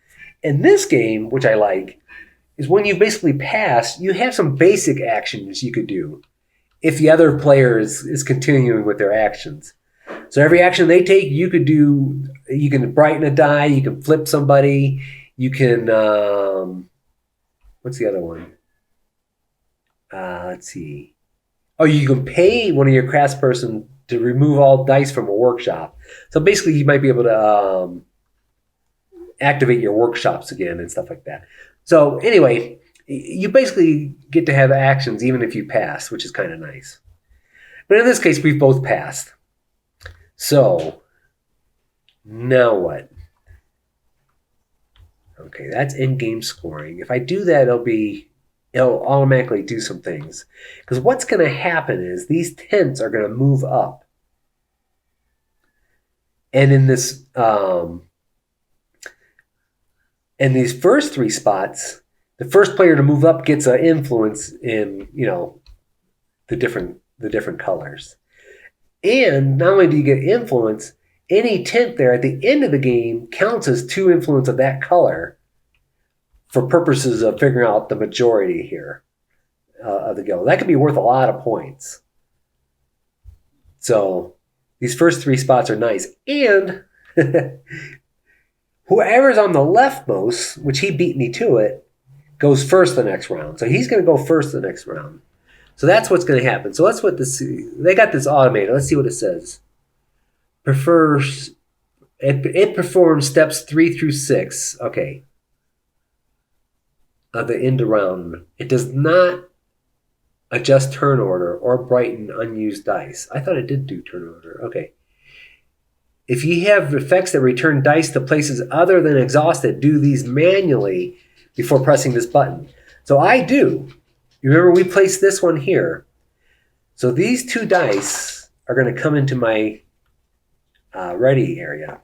In this game, which I like, is when you basically pass, you have some basic actions you could do if the other player is continuing with their actions. So every action they take, you could do. You can brighten a die, you can flip somebody, you can, what's the other one? Let's see. Oh, you can pay one of your craftsperson to remove all dice from a workshop. So basically, you might be able to activate your workshops again and stuff like that. So anyway, you basically get to have actions even if you pass, which is kind of nice. But in this case, we've both passed. So now what? Okay, that's in-game scoring. If I do that, it'll automatically do some things. Because what's going to happen is these tents are going to move up. And in these first three spots, the first player to move up gets an influence in, the different colors. And not only do you get influence, any tent there at the end of the game counts as 2 influence of that color for purposes of figuring out the majority here of the guild. That could be worth a lot of points. So these first 3 spots are nice. And whoever's on the leftmost, which he beat me to it, goes first the next round. So he's going to go first the next round. So that's what's going to happen. So that's what they got this automated. Let's see what it says. It performs steps 3 through 6. Okay. Of the end round. It does not adjust turn order or brighten unused dice. I thought it did do turn order. Okay. If you have effects that return dice to places other than exhausted, do these manually before pressing this button. So I do. You remember we placed this one here. So these 2 dice are going to come into my ready area.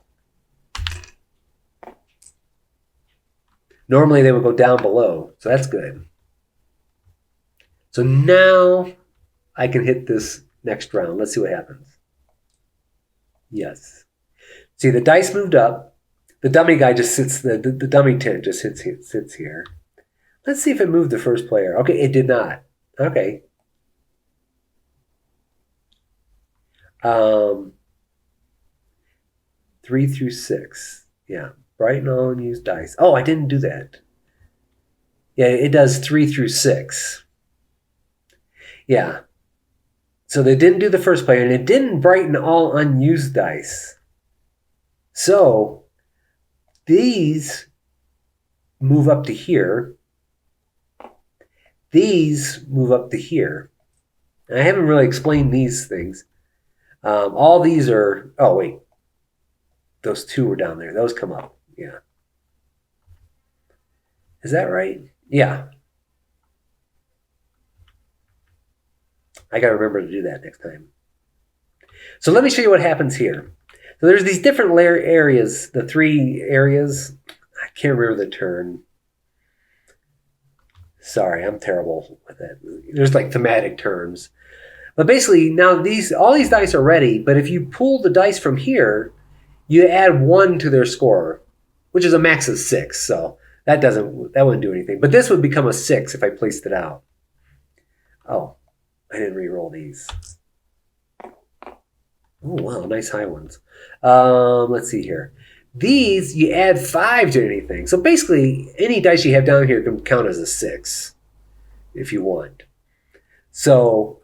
Normally they would go down below, so that's good. So now I can hit this next round. Let's see what happens. Yes. See, the dice moved up. The dummy guy just sits, the dummy tent just sits here. Let's see if it moved the first player. Okay, it did not. Okay. 3 through 6. Yeah. Brighten all unused dice. Oh, I didn't do that. Yeah, it does 3 through 6. Yeah. So they didn't do the first player, and it didn't brighten all unused dice. So these move up to here. These move up to here. And I haven't really explained these things. All these are... Oh, wait. Those 2 were down there. Those come up. Yeah. Is that right? Yeah. I got to remember to do that next time. So let me show you what happens here. So there's these different areas, the 3 areas. I can't remember the turn. Sorry, I'm terrible with that. There's like thematic terms. But basically, now all these dice are ready, but if you pull the dice from here, you add 1 to their score, which is a max of 6. So that wouldn't do anything. But this would become a 6 if I placed it out. Oh, I didn't re-roll these. Oh, wow, nice high ones. Let's see here. These, you add 5 to anything. So basically, any dice you have down here can count as a 6 if you want. So,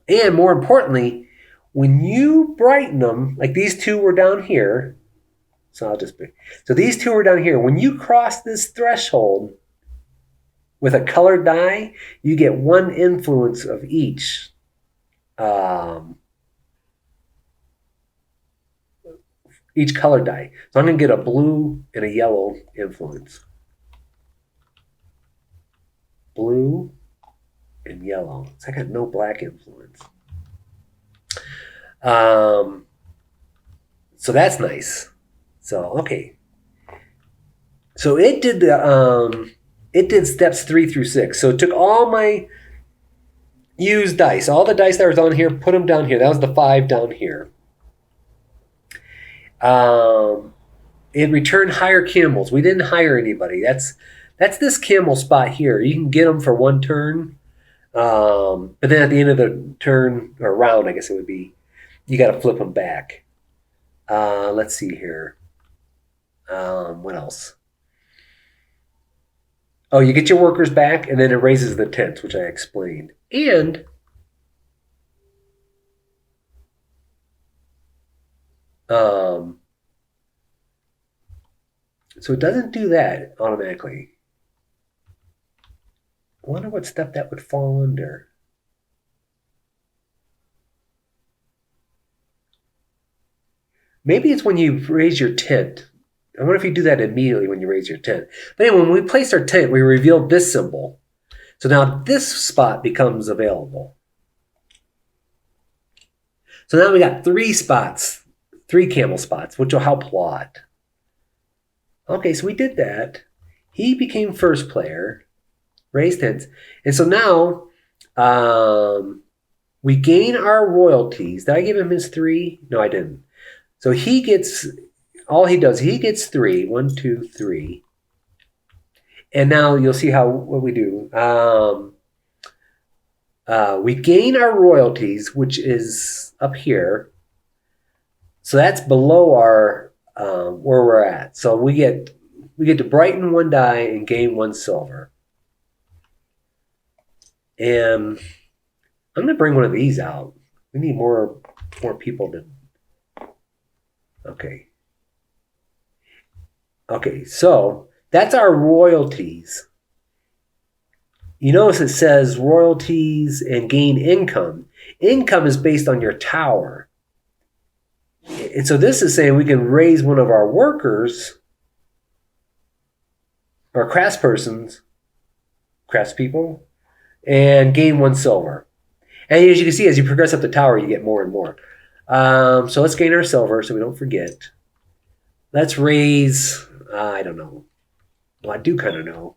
and more importantly, when you brighten them, like these 2 were down here, so these 2 were down here. When you cross this threshold with a colored die, you get 1 influence of each. Each colored die. So I'm going to get a blue and a yellow influence. Blue and yellow. So I got no black influence. So that's nice. So, okay. So it did steps 3 through 6. So it took all my used dice, all the dice that was on here, put them down here. That was the 5 down here. It returned hire camels. We didn't hire anybody. That's this camel spot here. You can get them for 1 turn. But then at the end of the turn, or round, I guess it would be, you got to flip them back. Let's see here. What else? Oh, you get your workers back, and then it raises the tents, which I explained. And so it doesn't do that automatically. I wonder what step that would fall under. Maybe it's when you raise your tent. I wonder if you do that immediately when you raise your tent. But anyway, when we placed our tent, we revealed this symbol. So now this spot becomes available. So now we got 3 spots, 3 camel spots, which will help a lot. Okay, so we did that. He became first player, raised tents. And so now we gain our royalties. Did I give him his 3? No, I didn't. So he gets, all he does, he gets 3. 1, 2, 3. And now you'll see what we do. We gain our royalties, which is up here. So that's below our where we're at. So we get to brighten 1 die and gain 1 silver. And I'm going to bring one of these out. We need more people to. Okay. Okay, so that's our royalties. You notice it says royalties and gain income. Income is based on your tower. And so this is saying we can raise one of our workers or craftspersons, craftspeople, and gain 1 silver. And as you can see, as you progress up the tower, you get more and more. So let's gain our silver so we don't forget. Let's raise, I don't know. Well, I do kind of know.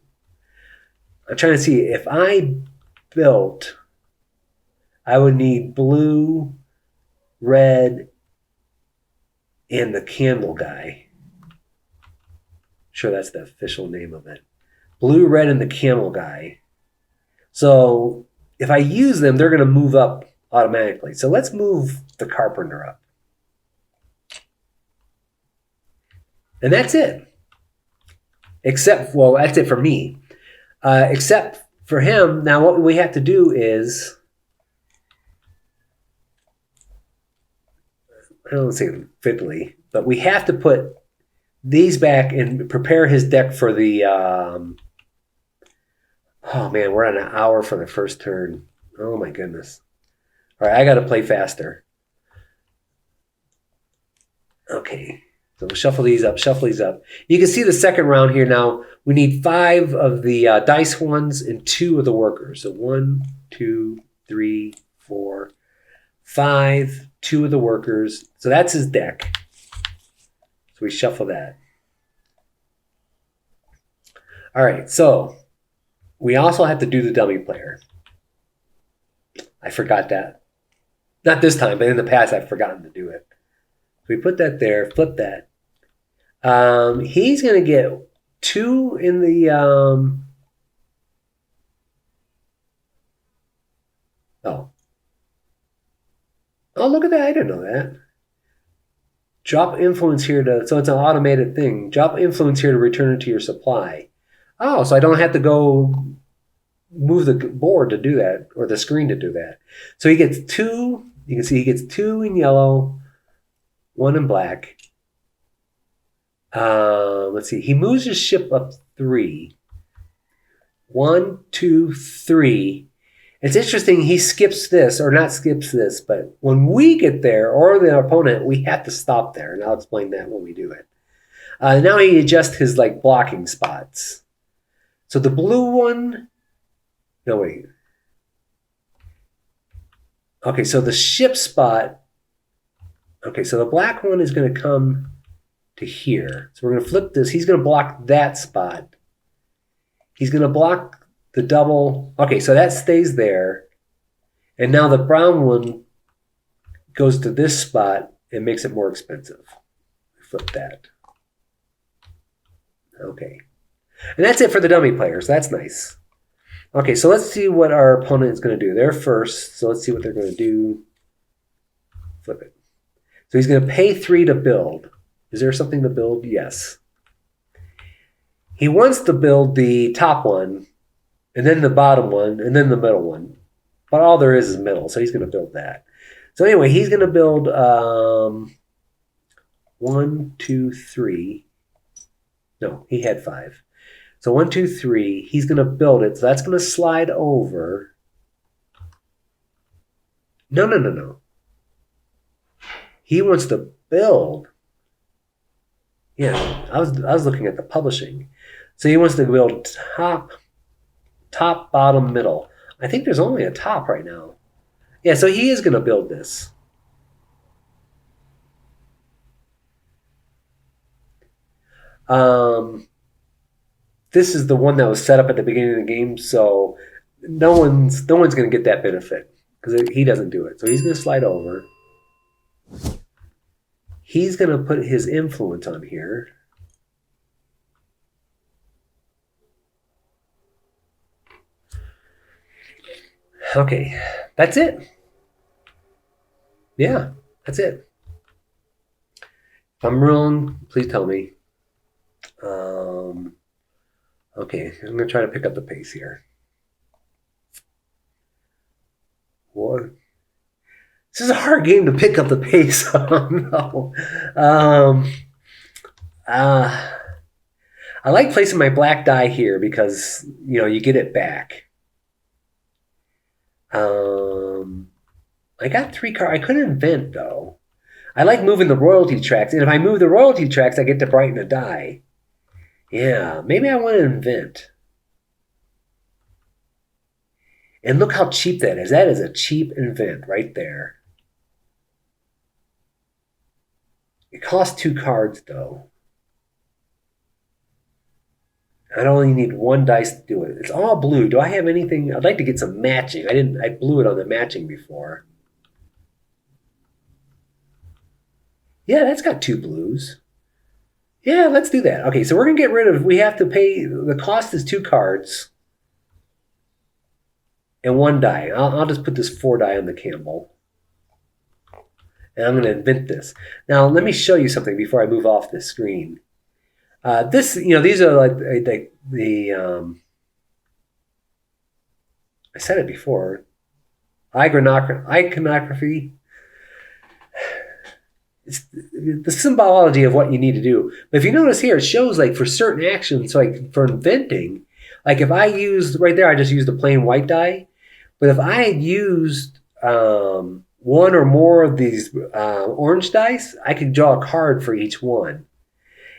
I'm trying to see if I built, I would need blue, red, and the candle guy. Sure, that's the official name of it. Blue, red, and the camel guy. So if I use them, they're going to move up automatically. So let's move the carpenter up. And that's it. Except, well, that's it for me. Except for him, now what we have to do is, I don't say fiddly, but we have to put these back and prepare his deck for the, oh man, we're on an hour for the first turn. Oh my goodness. All right, I got to play faster. Okay, so we'll shuffle these up, shuffle these up. You can see the second round here now. We need 5 of the dice ones and 2 of the workers. So 1, 2, 3, 4, 5, 2 of the workers. So that's his deck. So we shuffle that. All right, so we also have to do the dummy player. I forgot that. Not this time, but in the past I've forgotten to do it. So we put that there, flip that. He's going to get 2 in the... Oh, look at that. I didn't know that. Drop influence here to... So it's an automated thing. Drop influence here to return it to your supply. Oh, so I don't have to go move the board to do that, or the screen to do that. So he gets 2... You can see he gets 2 in yellow, 1 in black. Let's see. He moves his ship up 3. 1, 2, 3. It's interesting. He skips this, or not skips this, but when we get there, or the opponent, we have to stop there, and I'll explain that when we do it. Now he adjusts his blocking spots. So the blue one. No wait. Okay, so the ship spot. Okay, so the black one is going to come to here. So we're going to flip this. He's going to block that spot. He's going to block the double. Okay, so that stays there. And now the brown one goes to this spot and makes it more expensive. Flip that. Okay. And that's it for the dummy players. That's nice. Okay, so let's see what our opponent is going to do. They're first, so let's see what they're going to do. Flip it. So he's going to pay 3 to build. Is there something to build? Yes. He wants to build the top one, and then the bottom one, and then the middle one. But all there is middle, so he's going to build that. So anyway, he's going to build 1, 2, 3. No, he had 5. So 1, 2, 3. He's going to build it. So that's going to slide over. No. He wants to build. Yeah, I was looking at the publishing. So he wants to build top, bottom, middle. I think there's only a top right now. Yeah, so he is going to build this. This is the one that was set up at the beginning of the game, so no one's going to get that benefit because he doesn't do it. So he's going to slide over. He's going to put his influence on here. Okay, that's it. Yeah, that's it. If I'm wrong, please tell me. Okay, I'm going to try to pick up the pace here. What? This is a hard game to pick up the pace on. No. I like placing my black die here because, you get it back. I got 3 cards. I couldn't invent, though. I like moving the royalty tracks. And if I move the royalty tracks, I get to brighten a die. Yeah, maybe I want to invent. And look how cheap that is. That is a cheap invent right there. It costs 2 cards, though. I only need 1 dice to do it. It's all blue. Do I have anything? I'd like to get some matching. I blew it on the matching before. Yeah, that's got 2 blues. Yeah, let's do that. Okay, so we're going to get rid of, we have to pay, the cost is 2 cards and 1 die. I'll just put this 4 die on the Campbell. And I'm going to invent this. Now, let me show you something before I move off the screen. These are like the I said it before, iconography. It's the symbology of what you need to do. But if you notice here, it shows like for certain actions, like for inventing, like if I used, right there, I just used a plain white die. But if I had used 1 or more of these orange dice, I could draw a card for each one.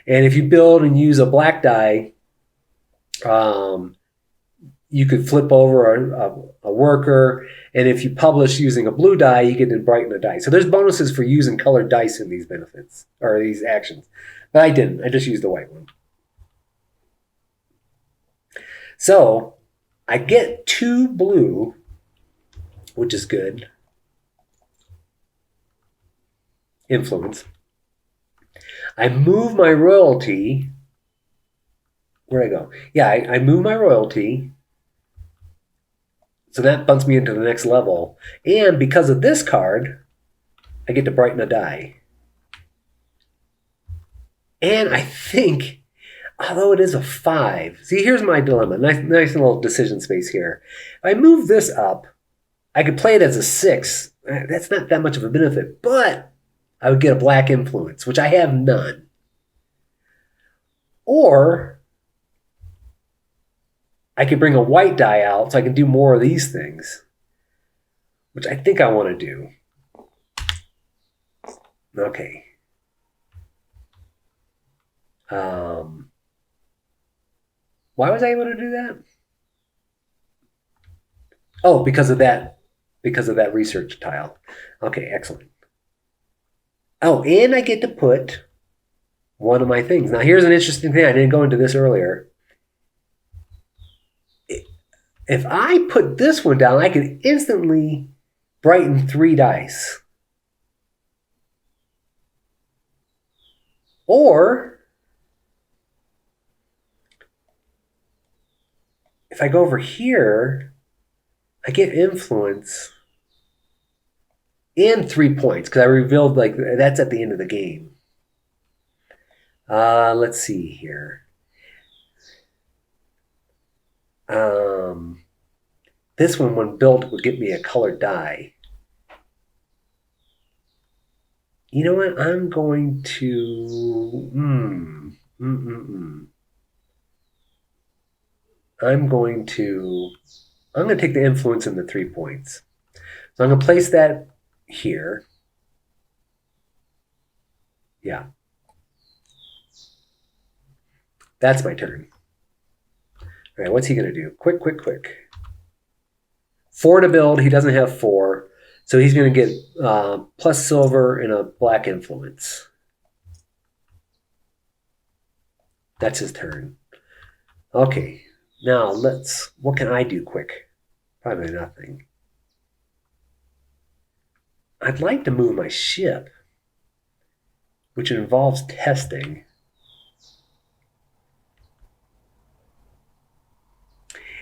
And if you build and use a black die, you could flip over a worker. And if you publish using a blue die, you get to brighten a die. So there's bonuses for using colored dice in these benefits, or these actions. But I didn't. I just used the white one. So I get 2 blue, which is good. Influence. I move my royalty. Where'd I go? Yeah, I move my royalty. So that bumps me into the next level. And because of this card, I get to brighten a die. And I think, although it is a 5, see, here's my dilemma. Nice little decision space here. If I move this up, I could play it as a 6. That's not that much of a benefit, but I would get a black influence, which I have none. Or I could bring a white die out so I can do more of these things, which I think I want to do. Okay. Why was I able to do that? Oh, because of that research tile. Okay, excellent. Oh, and I get to put one of my things. Now, here's an interesting thing. I didn't go into this earlier. If I put this one down, I can instantly brighten 3 dice. Or if I go over here, I get influence and 3 points because I revealed like that's at the end of the game. Let's see here. This one, when built, would get me a colored die. You know what? I'm going to... I'm going to take the influence and the 3 points. So I'm going to place that here. Yeah. That's my turn. All right, what's he going to do? Quick. 4 to build. He doesn't have 4. So he's going to get plus silver and a black influence. That's his turn. Okay, now what can I do quick? Probably nothing. I'd like to move my ship, which involves testing.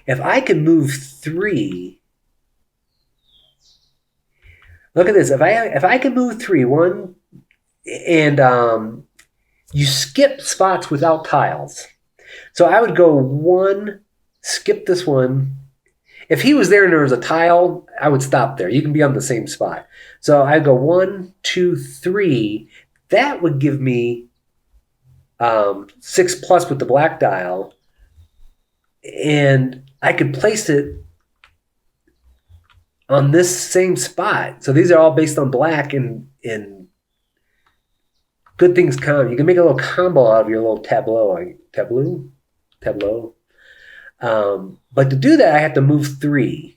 If I can move 3, look at this. If I can move 3, 1, and you skip spots without tiles. So I would go 1, skip this one. If he was there and there was a tile, I would stop there. You can be on the same spot. So I'd go 1, 2, 3. That would give me 6 plus with the black dial. And I could place it on this same spot. So these are all based on black, and good things come. You can make a little combo out of your little tableau. But to do that, I have to move 3.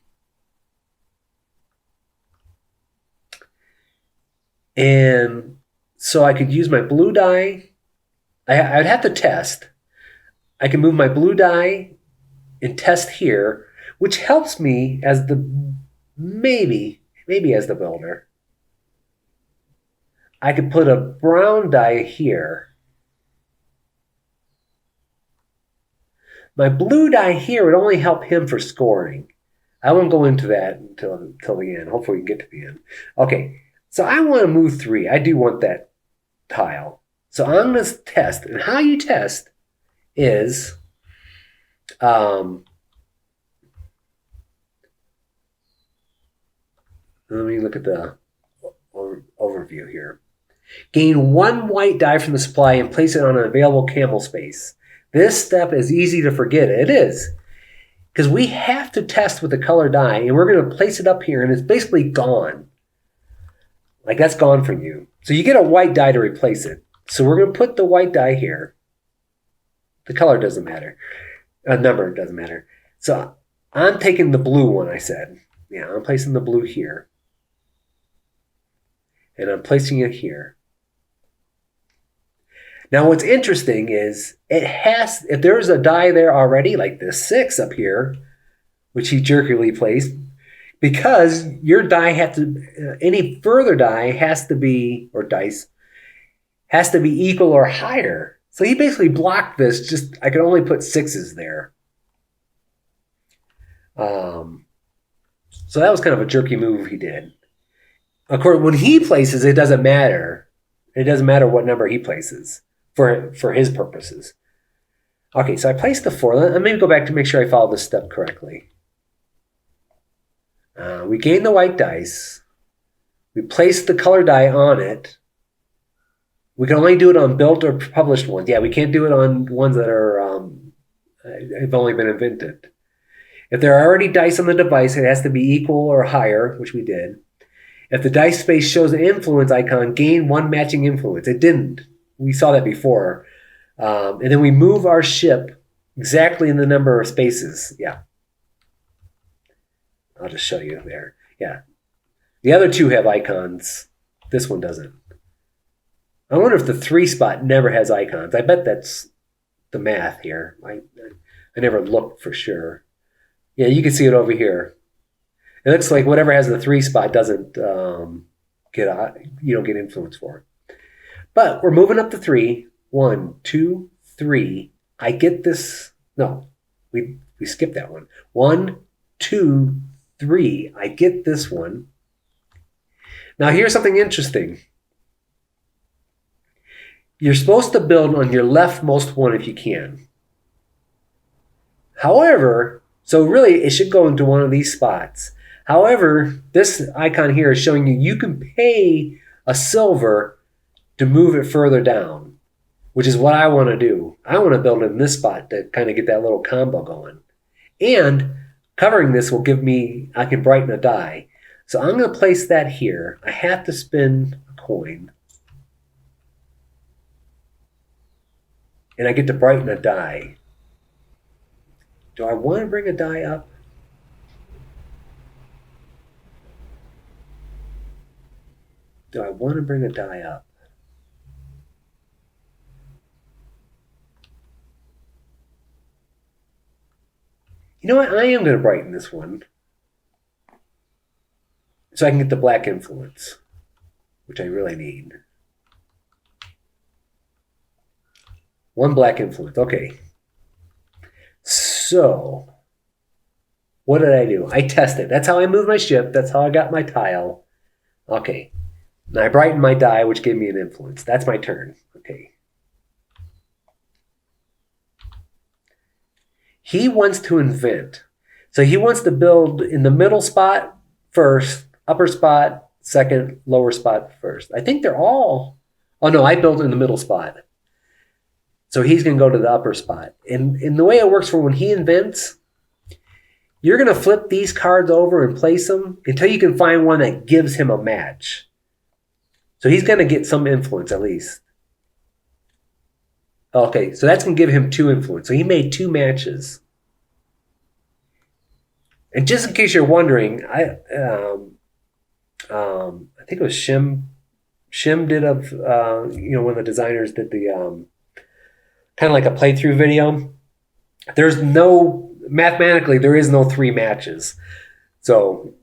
And so I could use my blue die. I'd have to test. I can move my blue die and test here, which helps me as the maybe as the builder. I could put a brown die here. My blue die here would only help him for scoring. I won't go into that until the end. Hopefully we can get to the end. Okay, so I want to move 3. I do want that tile. So I'm going to test. And how you test is let me look at the overview here. Gain 1 white die from the supply and place it on an available camel space. This step is easy to forget. It is. Because we have to test with the color die, and we're going to place it up here, and it's basically gone. Like, that's gone from you. So you get a white die to replace it. So we're going to put the white die here. The color doesn't matter. A number doesn't matter. So I'm taking the blue one, I said. Yeah, I'm placing the blue here. And I'm placing it here. Now what's interesting is if there's a die there already, like this 6 up here, which he jerkily placed, because your die any further die has to be, or dice, has to be equal or higher. So he basically blocked this, I could only put 6s there. So that was kind of a jerky move he did. Of course, when he places, it doesn't matter. It doesn't matter what number he places for his purposes. Okay, so I placed the 4. Let me go back to make sure I followed this step correctly. We gain the white dice. We place the color die on it. We can only do it on built or published ones. Yeah, we can't do it on ones that have only been invented. If there are already dice on the device, it has to be equal or higher, which we did. If the dice space shows an influence icon, gain 1 matching influence. It didn't. We saw that before. And then we move our ship exactly in the number of spaces. Yeah. I'll just show you there. Yeah. The other 2 have icons. This one doesn't. I wonder if the 3 spot never has icons. I bet that's the math here. I never looked for sure. Yeah, you can see it over here. It looks like whatever has the 3 spot doesn't you don't get influence for it. But we're moving up to 3. 1, 2, 3. I get this. No, we skipped that one. 1, 2, 3. I get this one. Now here's something interesting. You're supposed to build on your leftmost one if you can. However, so really it should go into one of these spots. However, this icon here is showing you can pay a silver to move it further down, which is what I want to do. I want to build in this spot to kind of get that little combo going. And covering this will give me, I can brighten a die. So I'm going to place that here. I have to spin a coin. and I get to brighten a die. Do I want to bring a die up? Do I want to bring a die up? You know what? I am going to brighten this one. So I can get the black influence, which I really need. One black influence. Okay. So, what did I do? I tested. That's how I moved my ship. That's how I got my tile. Okay. Now I brightened my die, which gave me an influence. That's my turn. Okay. He wants to invent. So he wants to build in the middle spot first, upper spot second, lower spot first. I think they're all... Oh, no, I built in the middle spot. So he's going to go to the upper spot. And the way it works for when he invents, you're going to flip these cards over and place them until you can find one that gives him a match. So he's going to get some influence at least. Okay, so that's going to give him 2 influence. So he made 2 matches. And just in case you're wondering, I think it was Shim. Shim did one of the designers did the kind of like a playthrough video. Mathematically, there is no 3 matches. So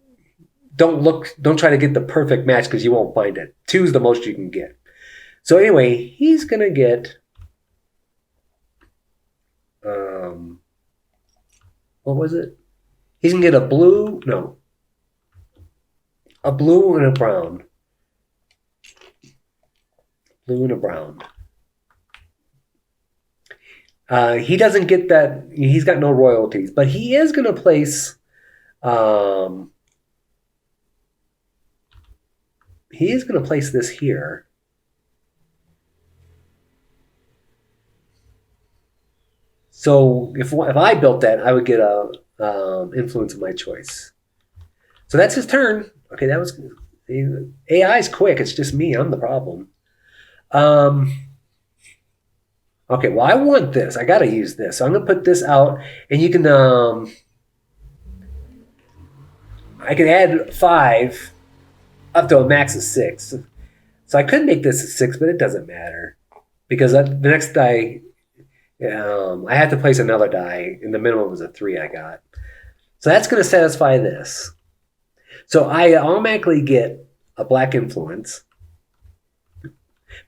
don't try to get the perfect match because you won't find it. 2 is the most you can get. So anyway, he's going to get, what was it? He's going to get a blue and a brown. Blue and a brown. He doesn't get that. He's got no royalties, but he is going to place. He is going to place this here. So if I built that, I would get a influence of my choice. So that's his turn. Okay, that was AI is quick. It's just me. I'm the problem. Okay, well, I want this. I got to use this. So I'm going to put this out, and you can, I can add 5 up to a max of 6. So I could make this a 6, but it doesn't matter because the next die, I had to place another die, and the minimum was a 3 I got. So that's going to satisfy this. So I automatically get a black influence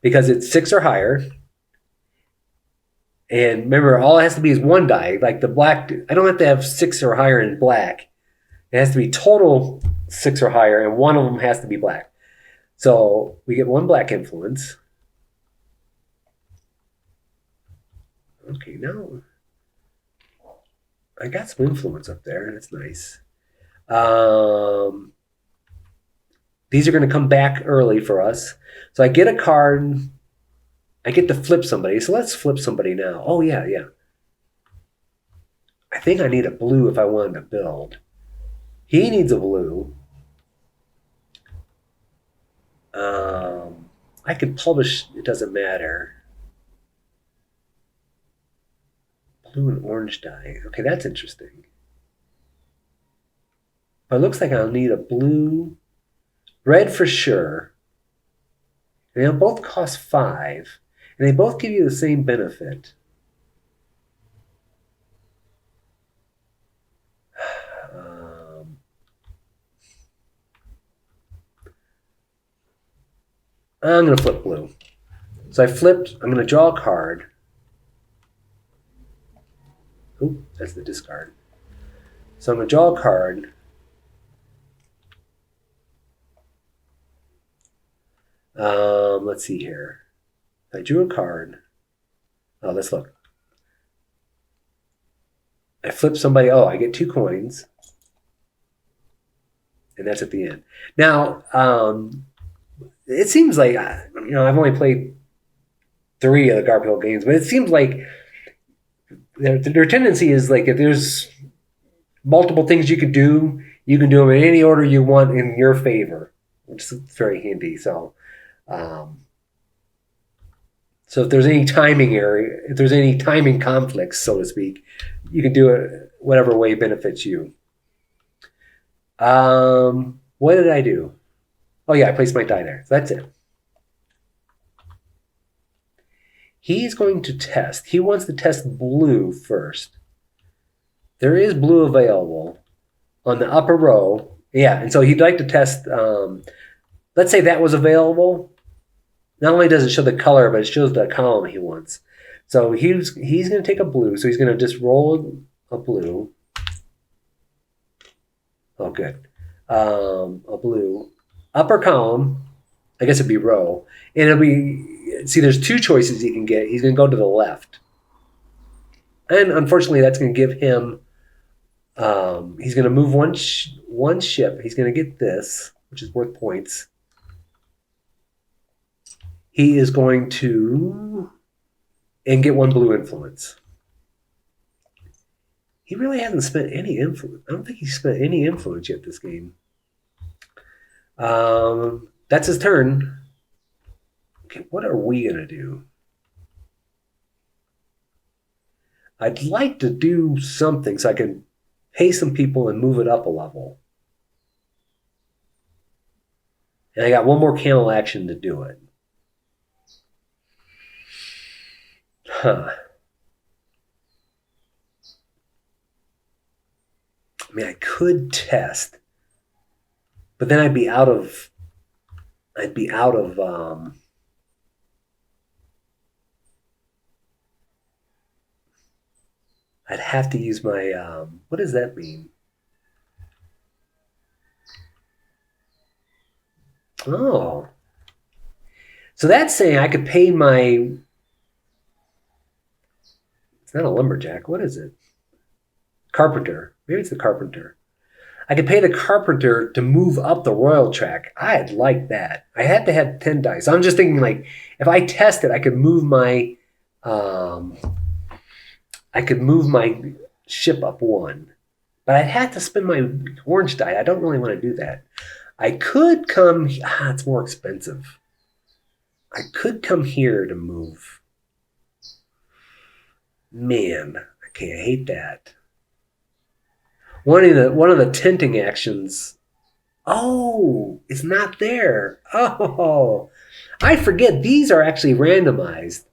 because it's 6 or higher. And remember, all it has to be is 1 die. Like the black, I don't have to have 6 or higher in black. It has to be total 6 or higher, and one of them has to be black. So we get 1 black influence. Okay, now I got some influence up there, and it's nice. These are going to come back early for us. So I get a card. I get to flip somebody. So let's flip somebody now. Oh, yeah. I think I need a blue if I wanted to build. He needs a blue. I can publish. It doesn't matter. Blue and orange die. Okay, that's interesting. But it looks like I'll need a blue. Red for sure. And they'll both cost 5. And they both give you the same benefit. I'm going to flip blue. So I flipped. I'm going to draw a card. Ooh, that's the discard. So I'm going to draw a card. Let's see here. I drew a card. Oh, let's look. I flip somebody. Oh, I get 2 coins. And that's at the end. Now, it seems like, I've only played 3 of the Garphill games, but it seems like their tendency is like if there's multiple things you can do them in any order you want in your favor, which is very handy. So So if there's any timing area, if there's any timing conflicts, so to speak, you can do it whatever way benefits you. What did I do? Oh yeah, I placed my die there. So that's it. He's going to test. He wants to test blue first. There is blue available on the upper row. Yeah, and so he'd like to test, let's say that was available. Not only does it show the color, but it shows the column he wants. So he's going to take a blue. So he's going to just roll a blue. Oh, good. A blue. Upper column, I guess it'd be row. And it'll be, see, there's two choices he can get. He's going to go to the left. And unfortunately, that's going to give him, he's going to move one ship. He's going to get this, which is worth points. He is going to, and get one blue influence. He really hasn't spent any influence. I don't think he's spent any influence yet this game. That's his turn. Okay, what are we going to do? I'd like to do something so I can pay some people and move it up a level. And I got one more camel action to do it. Huh. I mean, I could test, but then I'd be out of I'd have to use my, what does that mean? Oh. So that's saying I could pay my, it's not a lumberjack, what is it? Carpenter. Maybe it's the carpenter. I could pay the carpenter to move up the royal track. I'd like that. I had to have 10 dice. I'm just thinking, like, if I test it, I could move my ship up one. But I'd have to spend my orange die. I don't really want to do that. I could come, it's more expensive. I could come here to move. Man, okay, I hate that. One of the tinting actions. Oh, it's not there. Oh, I forget. These are actually randomized.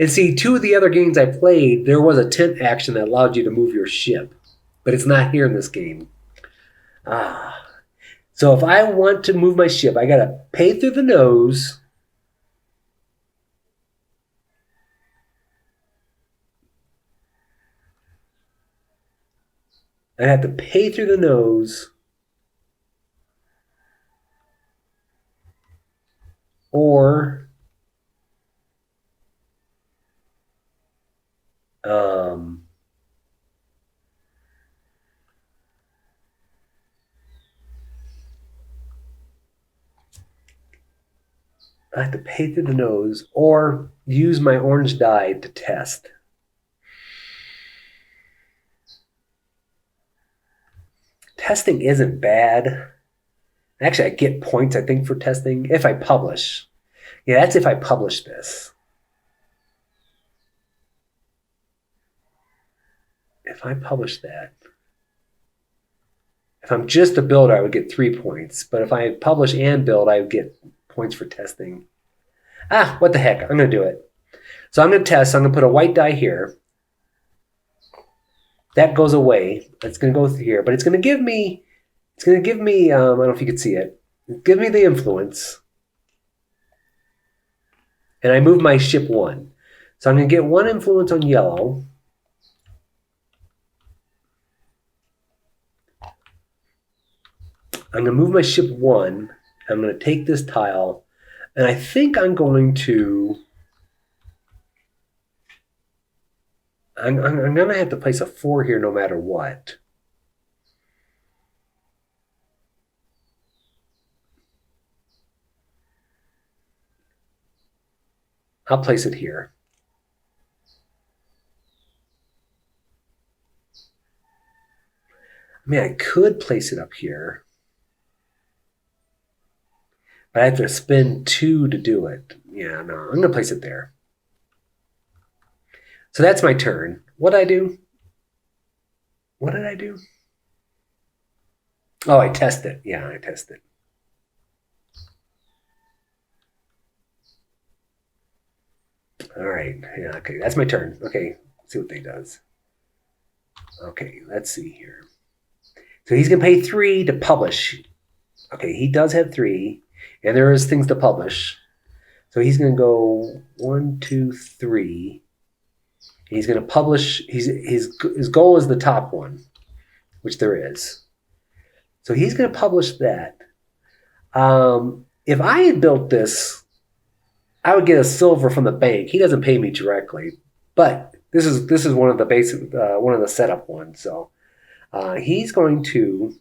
And see, two of the other games I played, there was a tint action that allowed you to move your ship. But it's not here in this game. So if I want to move my ship, I got to pay through the nose. I have to pay through the nose, or I have to pay through the nose, or use my orange die to test. Testing isn't bad. Actually, I get points, I think, for testing if I publish. Yeah, that's if I publish this. If I publish that. If I'm just a builder, I would get 3 points. But if I publish and build, I would get points for testing. What the heck? I'm going to do it. So I'm going to test. I'm going to put a white die here. That goes away. It's going to go through here. But it's going to give me, I don't know if you can see it. Give me the influence. And I move my ship one. So I'm going to get one influence on yellow. I'm going to move my ship one. I'm going to take this tile. And I think I'm going to... I'm going to have to place a 4 here no matter what. I'll place it here. I mean, I could place it up here. But I have to spend 2 to do it. Yeah, no, I'm going to place it there. So that's my turn. What did I do? What did I do? Oh, I test it. Yeah, I test it. All right. Yeah, okay. That's my turn. Okay. Let's see what they does. Okay, let's see here. So he's going to pay 3 to publish. Okay, he does have 3, and there is things to publish. So he's going to go 1, 2, 3. He's going to publish. His goal is the top one, which there is. So he's going to publish that. If I had built this, I would get a silver from the bank. He doesn't pay me directly, but this is one of the basic one of the setup ones. So he's going to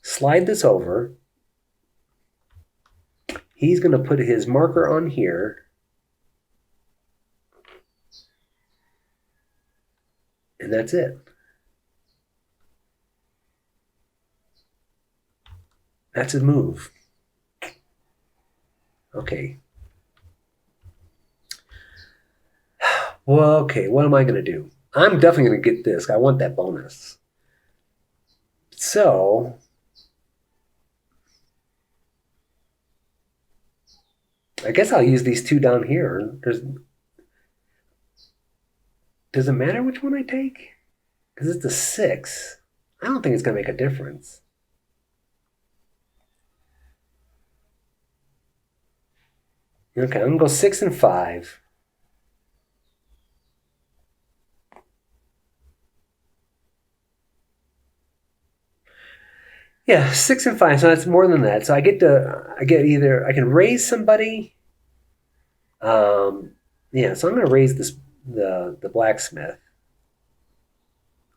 slide this over. He's going to put his marker on here. And that's it. That's his move. Okay. Well, okay, what am I going to do? I'm definitely going to get this. I want that bonus. So I guess I'll use these 2 down here. Does it matter which one I take? Because it's a 6. I don't think it's going to make a difference. Okay, I'm going to go 6 and 5. Yeah, 6 and 5, so that's more than that. So I get either I can raise somebody. Yeah, so I'm going to raise the blacksmith,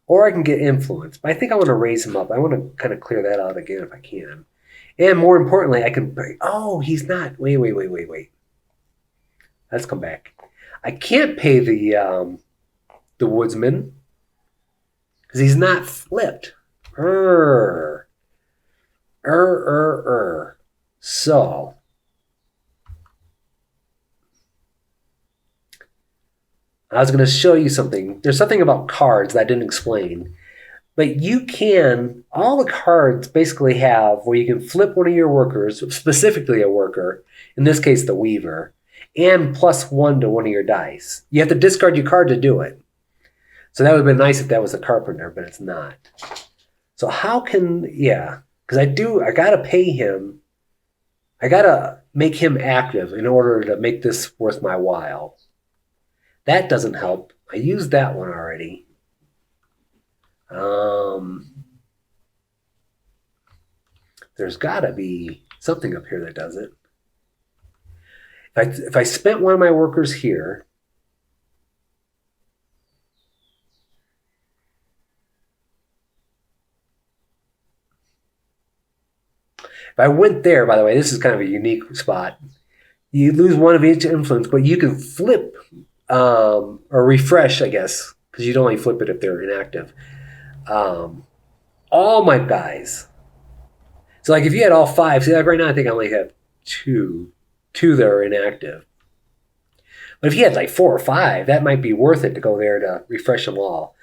or I can get influence. But I think I want to raise him up. I want to kind of clear that out again if I can. And more importantly, I can. Oh, he's not. Wait. Let's come back. I can't pay the woodsman because he's not flipped. So I was going to show you something. There's something about cards that I didn't explain. But you can, all the cards basically have where you can flip one of your workers, specifically a worker, in this case the weaver, and +1 to one of your dice. You have to discard your card to do it. So that would have been nice if that was a carpenter, but it's not. So how can, yeah, because I got to pay him. I got to make him active in order to make this worth my while. That doesn't help. I used that one already. There's got to be something up here that does it. If I spent one of my workers here, if I went there, by the way, this is kind of a unique spot. You lose 1 of each influence, but you can flip or refresh, I guess, because you'd only flip it if they're inactive. All my guys. So like if you had all 5, see like right now I think I only have 2 that are inactive. But if you had like 4 or 5, that might be worth it to go there to refresh them all.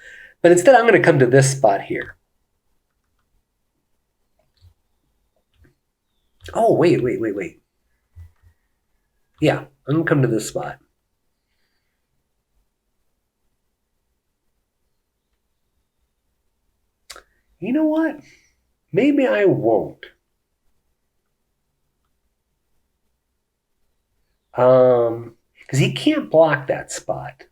But instead I'm going to come to this spot here. Oh, wait. Yeah, I'm going to come to this spot. You know what? Maybe I won't. Because he can't block that spot.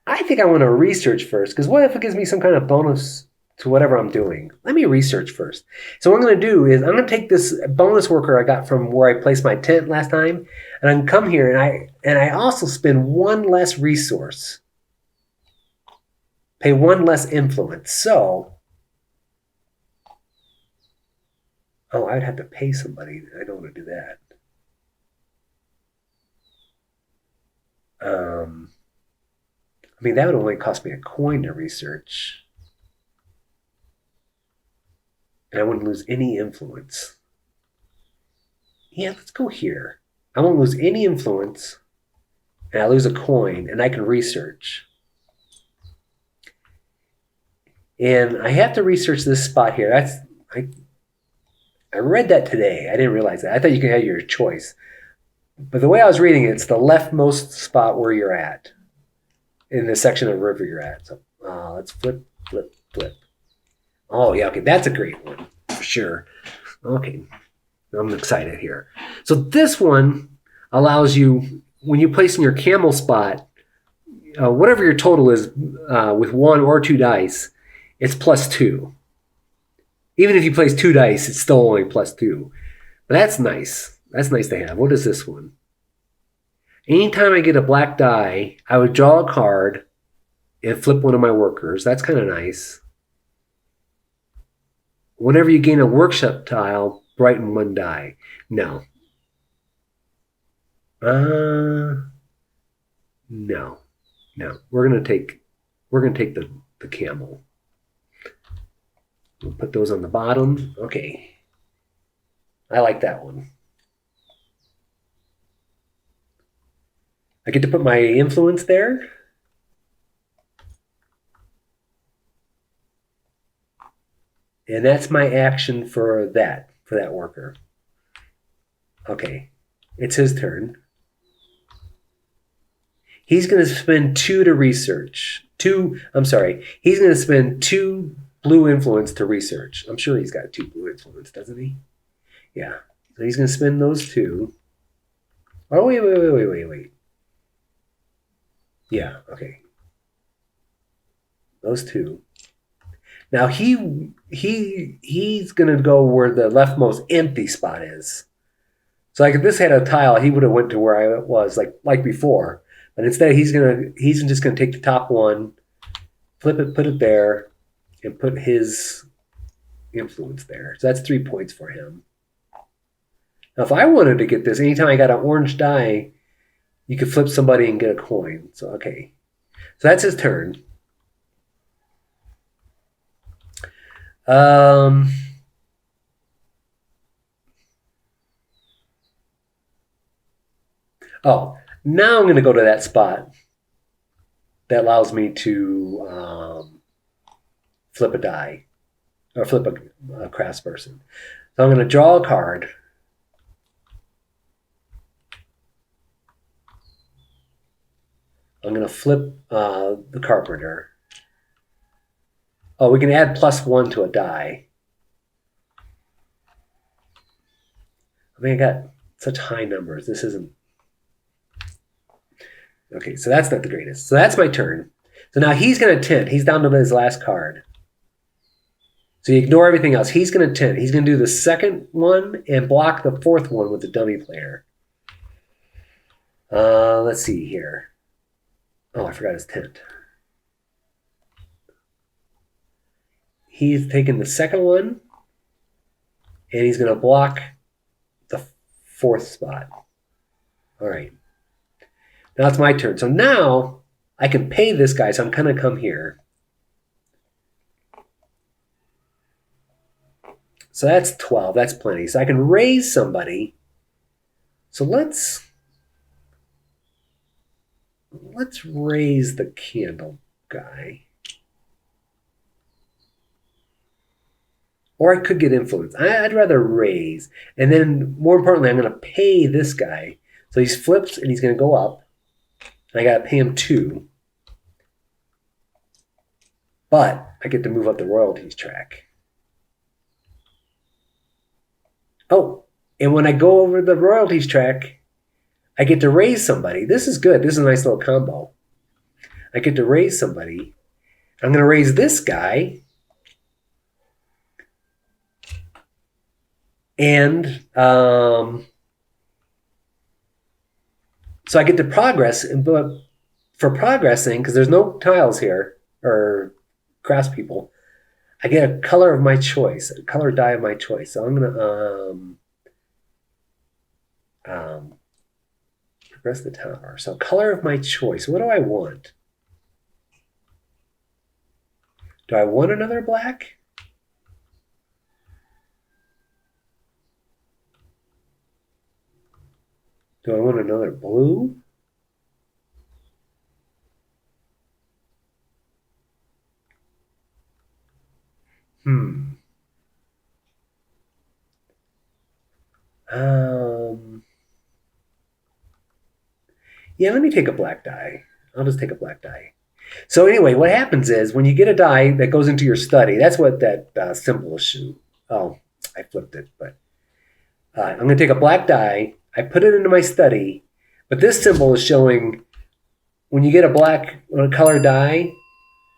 I think I want to research first, because what if it gives me some kind of bonus to whatever I'm doing? Let me research first. So what I'm going to do is I'm going to take this bonus worker I got from where I placed my tent last time, and I can come here and I also spend 1 less resource. Pay 1 less influence. So, oh, I'd have to pay somebody. I don't want to do that. I mean, that would only cost me a coin to research. And I wouldn't lose any influence. Yeah, let's go here. I won't lose any influence. and I lose a coin, and I can research. And I have to research this spot here. I read that today. I didn't realize that. I thought you could have your choice. But the way I was reading it, it's the leftmost spot where you're at in the section of the river you're at. So let's flip, flip, flip. Oh, yeah, okay. That's a great one for sure. Okay. I'm excited here. So this one allows you, when you place in your camel spot, whatever your total is with 1 or 2 dice, it's +2. Even if you place 2 dice, it's still only +2. But that's nice. That's nice to have. What is this one? Anytime I get a black die, I would draw a card and flip one of my workers. That's kind of nice. Whenever you gain a workshop tile, brighten 1 die. No. No. We're gonna take the camel. We'll put those on the bottom. Okay. I like that one. I get to put my influence there. And that's my action for that worker. Okay. It's his turn. He's going to spend 2 to research. He's going to spend 2 blue influence to research. I'm sure he's got 2 blue influence, doesn't he? Yeah. So he's going to spend those 2. Oh, wait. Yeah, okay. Those 2. Now he's going to go where the leftmost empty spot is. So like if this had a tile, he would have went to where I was like before. But instead he's just going to take the top one, flip it, put it there, and put his influence there. So that's 3 points for him. Now if I wanted to get this, anytime I got an orange die, you could flip somebody and get a coin. So okay. So that's his turn. Oh, now I'm going to go to that spot that allows me to flip a die or flip a craftsperson. So I'm going to draw a card. I'm going to flip the carpenter. Oh, we can add +1 to a die. I mean, I got such high numbers. This isn't... Okay, so that's not the greatest. So that's my turn. So now he's going to tint. He's down to his last card. So you ignore everything else. He's going to tint. He's going to do the second one and block the 4th one with the dummy player. Let's see here. Oh, I forgot his tint. He's taking the second one, and he's going to block the 4th spot. All right. Now it's my turn. So now I can pay this guy, so I'm going to come here. So that's 12. That's plenty. So I can raise somebody. So let's raise the candle guy. Or I could get influence. I'd rather raise. And then, more importantly, I'm going to pay this guy. So he's flipped, and he's going to go up. And I got to pay him 2. But I get to move up the royalties track. Oh, and when I go over the royalties track, I get to raise somebody. This is good. This is a nice little combo. I get to raise somebody. I'm going to raise this guy. And so I get to progress, but for progressing, because there's no tiles here, or craftspeople, I get a color of my choice, a color die of my choice. So I'm going to progress the tower. So color of my choice. What do I want? Do I want another black? Do I want another blue? Yeah, let me take a black die. I'll just take a black die. So anyway, what happens is when you get a die that goes into your study, that's what that symbol is showing. Oh, I flipped it, but I'm going to take a black die. I put it into my study, but this symbol is showing when you get a black color die,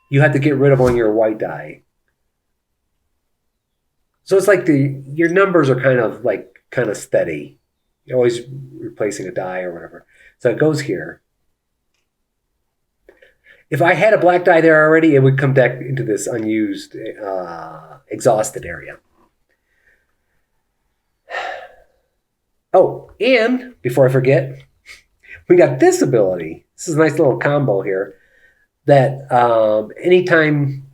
you have to get rid of on your white die. So it's like your numbers are kind of steady. You're always replacing a die or whatever. So it goes here. If I had a black die there already, it would come back into this unused, exhausted area. Oh, and before I forget, we got this ability. This is a nice little combo here. That anytime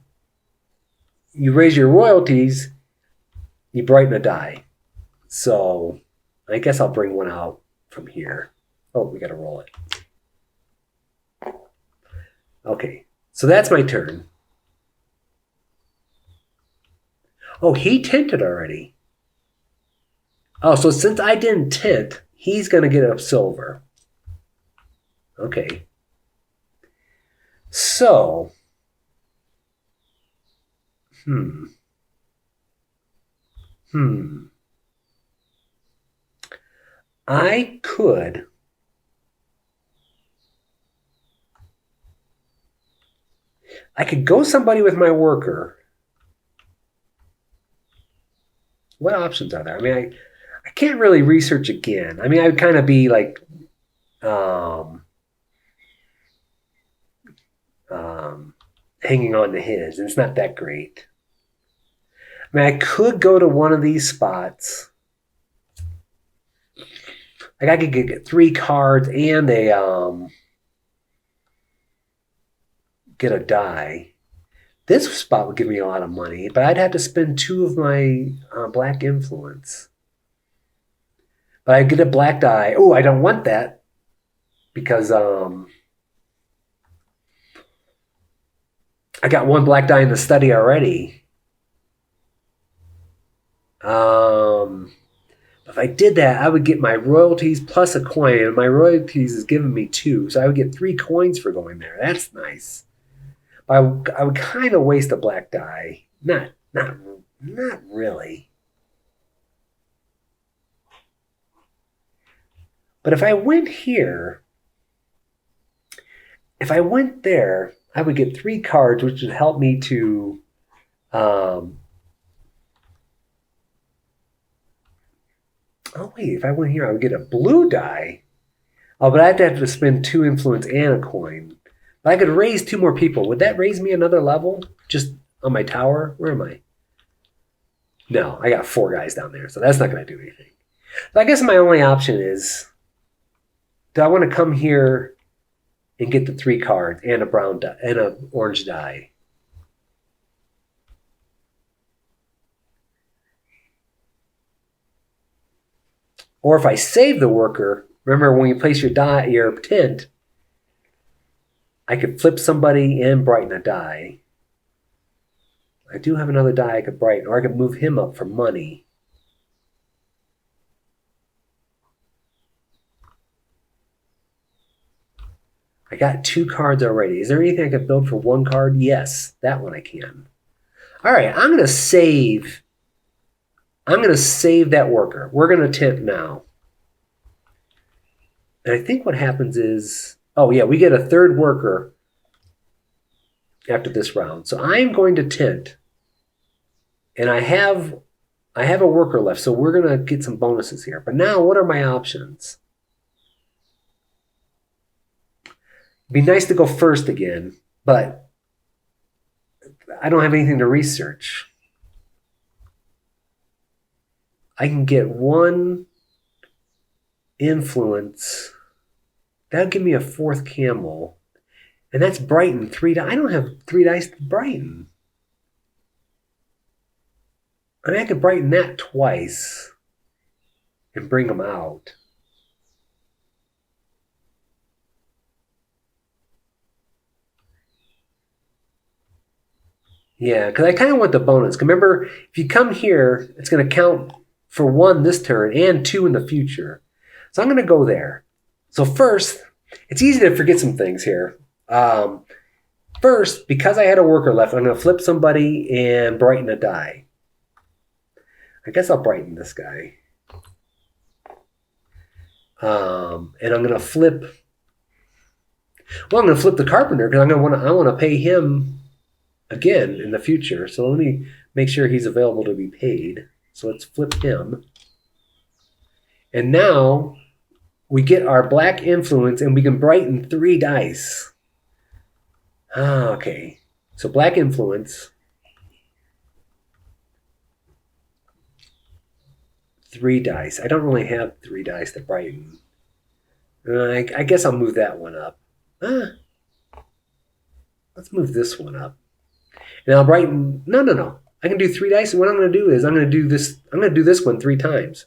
you raise your royalties, you brighten a die. So I guess I'll bring one out from here. Oh, we got to roll it. Okay, so that's my turn. Oh, he tinted already. Oh, so since I didn't tint, he's going to get a silver. Okay. So, I could go somebody with my worker. What options are there? I mean, I can't really research again. I mean, I would kind of be like, hanging on to his. It's not that great. I mean, I could go to one of these spots. Like I could get 3 cards and get a die. This spot would give me a lot of money, but I'd have to spend 2 of my black influence. But I get a black die. Oh, I don't want that because I got 1 black die in the study already. If I did that, I would get my royalties plus a coin, and my royalties is giving me 2, so I would get 3 coins for going there. That's nice. But I would kind of waste a black die. Not really. But if I went here, if I went there, I would get 3 cards, which would help me to oh, wait, if I went here, I would get a blue die. Oh, but I'd have to spend 2 influence and a coin. But I could raise 2 more people. Would that raise me another level? Just on my tower? Where am I? No, I got 4 guys down there, so that's not going to do anything. So I guess my only option is, do I want to come here and get the 3 cards and a brown die and an orange die? Or if I save the worker, remember when you place your die, your tint, I could flip somebody and brighten a die. I do have another die I could brighten, or I could move him up for money. I got 2 cards already. Is there anything I could build for 1 card? Yes, that one I can. All right, I'm going to save that worker. We're going to tint now. And I think what happens is, oh yeah, we get a 3rd worker after this round. So I'm going to tint. And I have a worker left, so we're going to get some bonuses here. But now, what are my options? It'd be nice to go first again, but I don't have anything to research. I can get 1 influence. That'll give me a 4th camel. And that's brighten 3 dice. I don't have 3 dice to brighten. I mean, I could brighten that twice and bring them out. Yeah, because I kind of want the bonus. Remember, if you come here, it's going to count for 1 this turn and 2 in the future. So I'm going to go there. So first, it's easy to forget some things here. First, because I had a worker left, I'm going to flip somebody and brighten a die. I guess I'll brighten this guy. And I'm going to flip. Well, I'm going to flip the carpenter because I want to pay him again in the future. So let me make sure he's available to be paid. So let's flip him. And now we get our black influence and we can brighten 3 dice. Okay. So black influence. 3 dice. I don't really have 3 dice to brighten. I guess I'll move that one up. Let's move this one up. And I'll brighten. No. I can do 3 dice. And what I'm going to do is I'm going to do this one 3 times.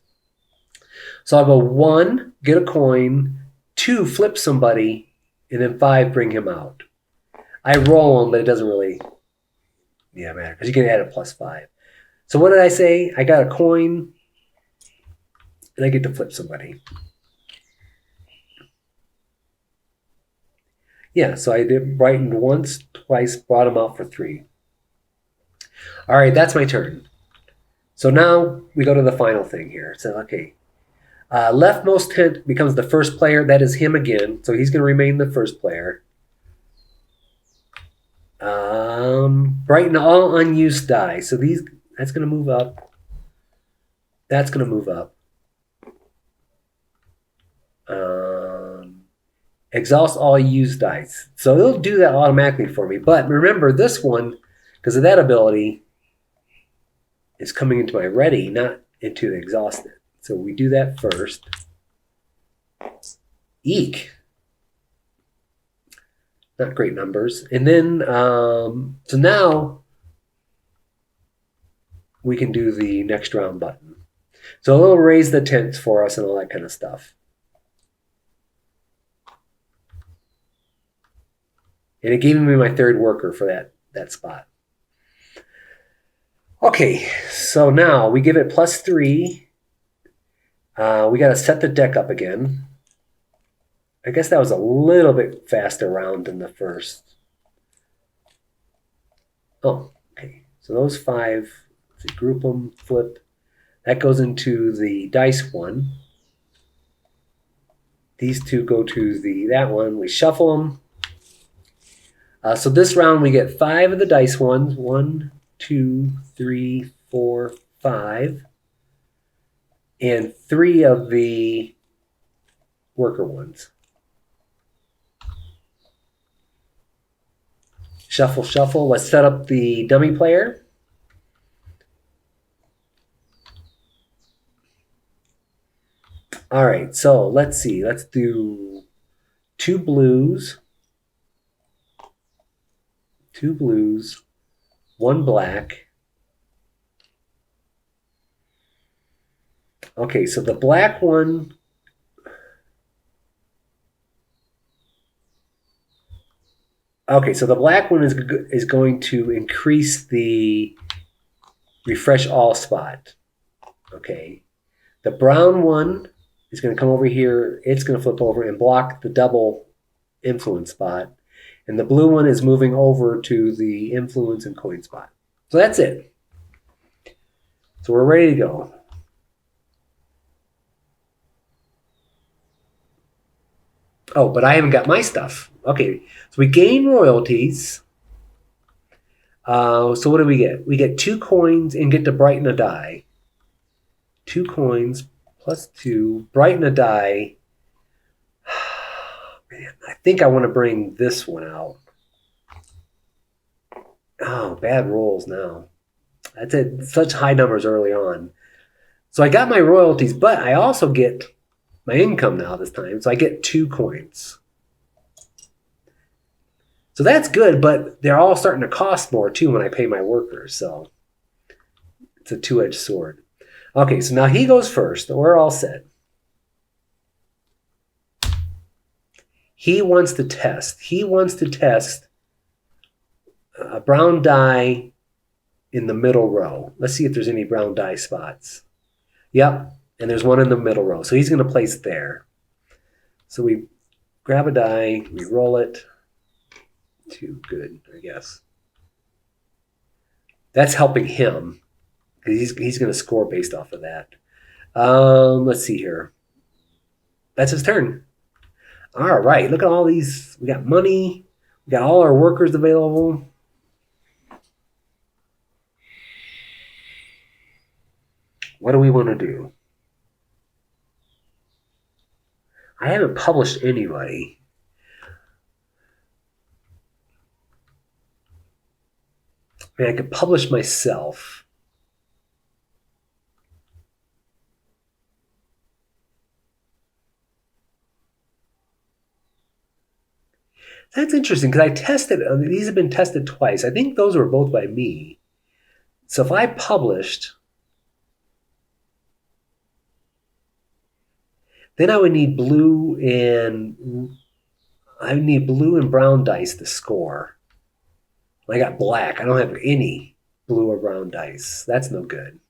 So I'll go 1, get a coin, 2, flip somebody, and then 5, bring him out. I roll them, but it doesn't really matter because you can add a +5. So what did I say? I got a coin, and I get to flip somebody. Yeah, so I did brightened once, twice, brought him out for 3. All right, that's my turn. So now we go to the final thing here. So, okay. Leftmost tent becomes the first player. That is him again. So he's going to remain the first player. Brighten all unused die. So that's going to move up. That's going to move up. Exhaust all used dice. So it'll do that automatically for me. But remember, this one, because of that ability, is coming into my ready, not into the exhausted. So we do that first. Eek. Not great numbers. And then, so now we can do the next round button. So it'll raise the tents for us and all that kind of stuff. And it gave me my 3rd worker for that spot. Okay, so now we give it +3. We got to set the deck up again. I guess that was a little bit faster round than the first. Oh, okay. So those 5, let's group them, flip. That goes into the dice one. These 2 go to that one. We shuffle them. So this round we get 5 of the dice ones. 1, 2, 3, 4, 5. And 3 of the worker ones. Shuffle, shuffle. Let's set up the dummy player. All right, so let's see. Let's do 2 blues. 2 blues, 1 black. Okay, so the black one. Okay, so the black one is going to increase the refresh all spot. Okay. The brown one is going to come over here. It's going to flip over and block the double influence spot. And the blue one is moving over to the influence and coin spot. So that's it. So we're ready to go. Oh, but I haven't got my stuff. Okay, so we gain royalties. So what do we get? We get 2 coins and get to brighten a die. 2 coins plus 2. Brighten a die. Man, I think I want to bring this one out. Oh, bad rolls now. That's it. Such high numbers early on. So I got my royalties, but I also get my income now this time. So I get 2 coins. So that's good, but they're all starting to cost more too when I pay my workers. So it's a 2-edged sword. Okay, so now he goes first. We're all set. He wants to test. He wants to test a brown die in the middle row. Let's see if there's any brown die spots. Yep. And there's one in the middle row. So he's going to place there. So we grab a die, we roll it. 2, good, I guess. That's helping him. He's going to score based off of that. Let's see here. That's his turn. All right, look at all these. We got money. We got all our workers available. What do we want to do? I haven't published anybody. I mean, I could publish myself. That's interesting because I tested, these have been tested twice. I think those were both by me. So if I published, then I would need blue and brown dice to score. I got black. I don't have any blue or brown dice. That's no good.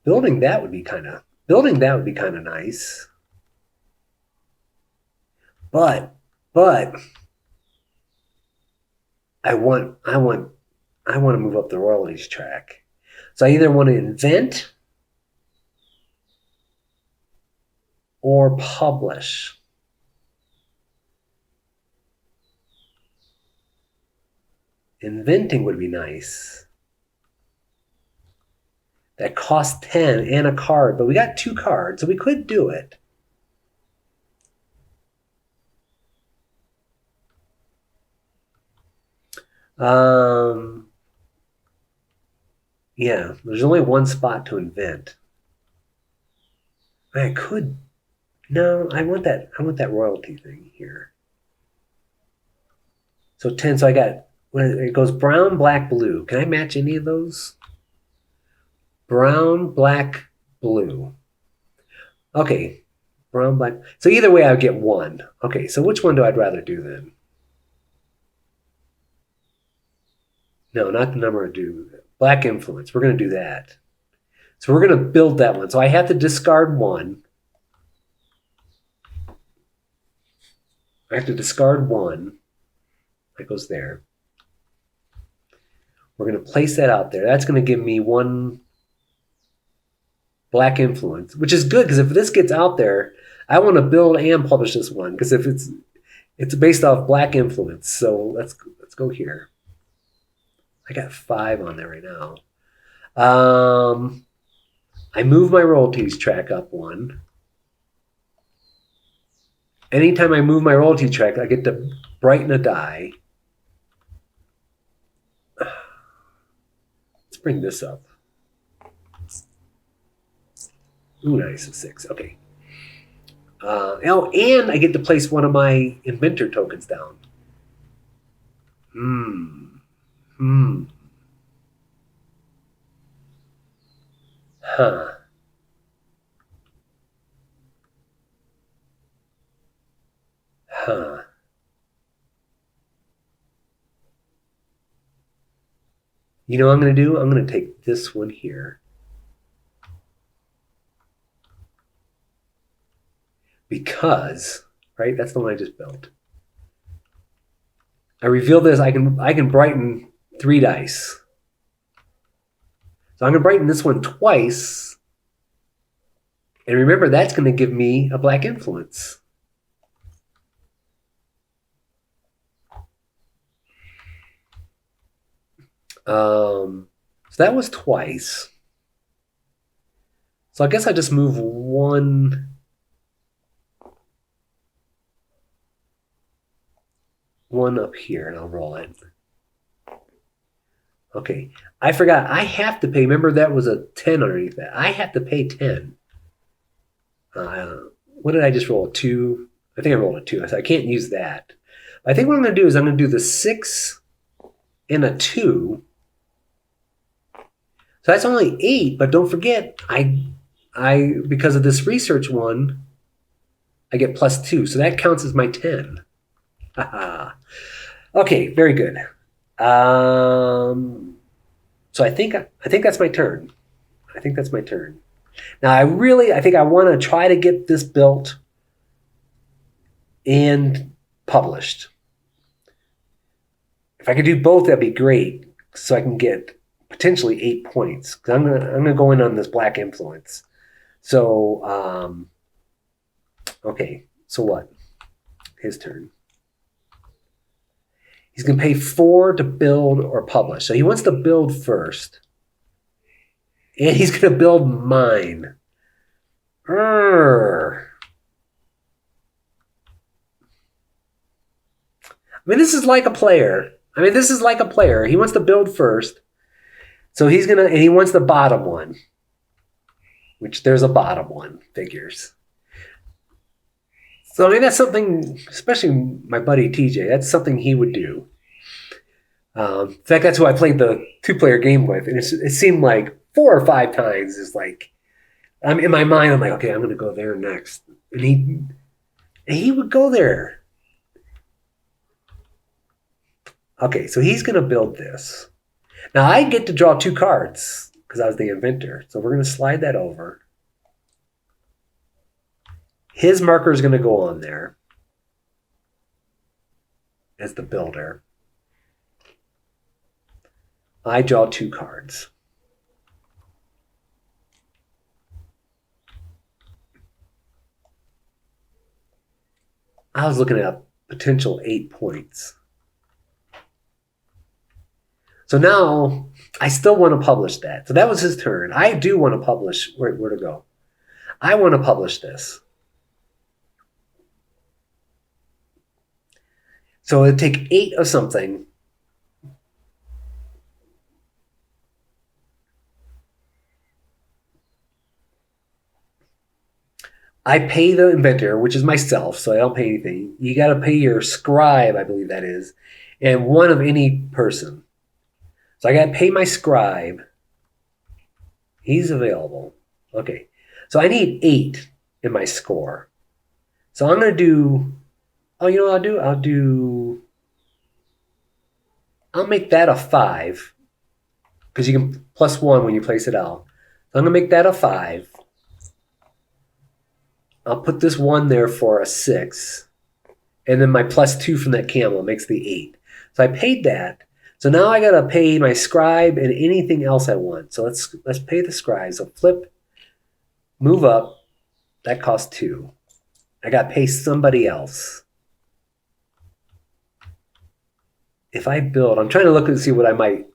Building that would be kind of nice. But I want to move up the royalties track. So I either want to invent or publish. Inventing would be nice. That costs 10 and a card, but we got 2 cards, so we could do it. Yeah, there's only one spot to invent. I could. No, I want that royalty thing here. So 10. So I got. It goes brown, black, blue. Can I match any of those? Brown, black, blue. Okay, brown, black. So either way, I would get 1. Okay, so which one do I'd rather do then? No, not the number of do. Black influence. We're going to do that. So we're going to build that one. So I have to discard 1. I have to discard 1. That goes there. We're going to place that out there. That's going to give me 1 black influence, which is good because if this gets out there, I want to build and publish this one because if it's based off black influence. So let's go here. I got 5 on there right now. I move my royalties track up 1. Anytime I move my royalty track, I get to brighten a die. Let's bring this up. Ooh, nice, a 6. Okay. And I get to place one of my inventor tokens down. Huh. You know what I'm going to do? I'm going to take this one here. Because, right, that's the one I just built. I reveal this, I can brighten 3 dice. So I'm going to brighten this one twice. And remember, that's going to give me a black influence. So that was twice. So I guess I just move 1 up here and I'll roll it. Okay. I forgot. I have to pay. Remember that was a 10 underneath that. I have to pay 10. What did I just roll? A 2? I think I rolled a 2. So I can't use that. I think what I'm going to do is I'm going to do the 6 and a 2. So that's only 8, but don't forget, I because of this research one, I get +2. So that counts as my 10. Haha. Okay, very good. So I think that's my turn. I think that's my turn. Now I think I want to try to get this built and published. If I could do both, that'd be great. So I can get potentially 8 points. Because I'm gonna go in on this black influence. So okay. So what? His turn. He's gonna pay 4 to build or publish. So he wants to build first. And he's gonna build mine. I mean, this is like a player. He wants to build first. So and he wants the bottom one. Which there's a bottom one, figures. So I mean, that's something, especially my buddy TJ, that's something he would do. In fact, that's who I played the 2-player game with. And it seemed like 4 or 5 times is like, in my mind, I'm like, okay, I'm going to go there next. And he would go there. Okay, so he's going to build this. Now, I get to draw 2 cards because I was the inventor. So we're going to slide that over. His marker is going to go on there as the builder. I draw 2 cards. I was looking at potential 8 points. So now I still want to publish that. So that was his turn. I do want to publish. Where to go? I want to publish this. So it'd take 8 of something. I pay the inventor, which is myself, so I don't pay anything. You got to pay your scribe, I believe that is, and one of any person. So I got to pay my scribe. He's available. Okay. So I need 8 in my score. So I'm going to do, you know what I'll make that a 5, because you can +1 when you place it out. So I'm going to make that a 5. I'll put this 1 there for a 6. And then my +2 from that camel makes the 8. So I paid that. So now I got to pay my scribe and anything else I want. So let's pay the scribe. So flip, move up. That costs 2. I got to pay somebody else. If I build, I'm trying to look and see what I might,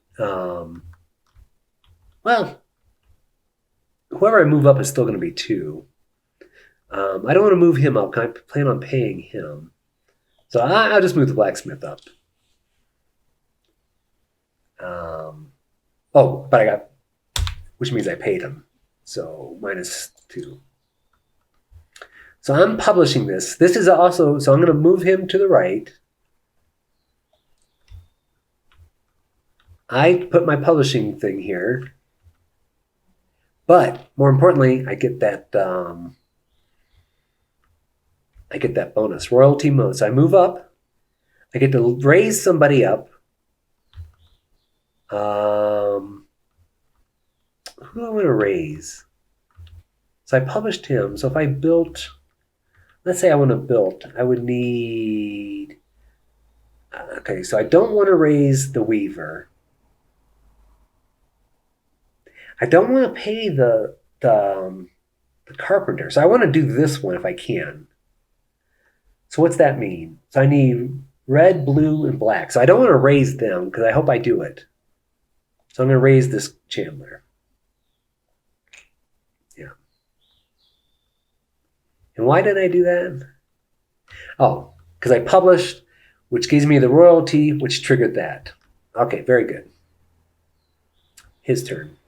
well, whoever I move up is still going to be 2. I don't want to move him up. I plan on paying him. So I'll just move the blacksmith up. But I got, which means I paid him. So -2. So I'm publishing this. This is also, so I'm going to move him to the right. I put my publishing thing here. But more importantly, I get that bonus, royalty mode. So I move up. I get to raise somebody up. Who do I want to raise? So I published him. So if I built, let's say I want to build, I would need, okay, so I don't want to raise the weaver. I don't want to pay the carpenter. So I want to do this one if I can. So what's that mean? So I need red, blue, and black. So I don't want to raise them because I hope I do it. So I'm going to raise this Chandler. Yeah. And why did I do that? Oh, because I published, which gives me the royalty, which triggered that. Okay, very good. His turn.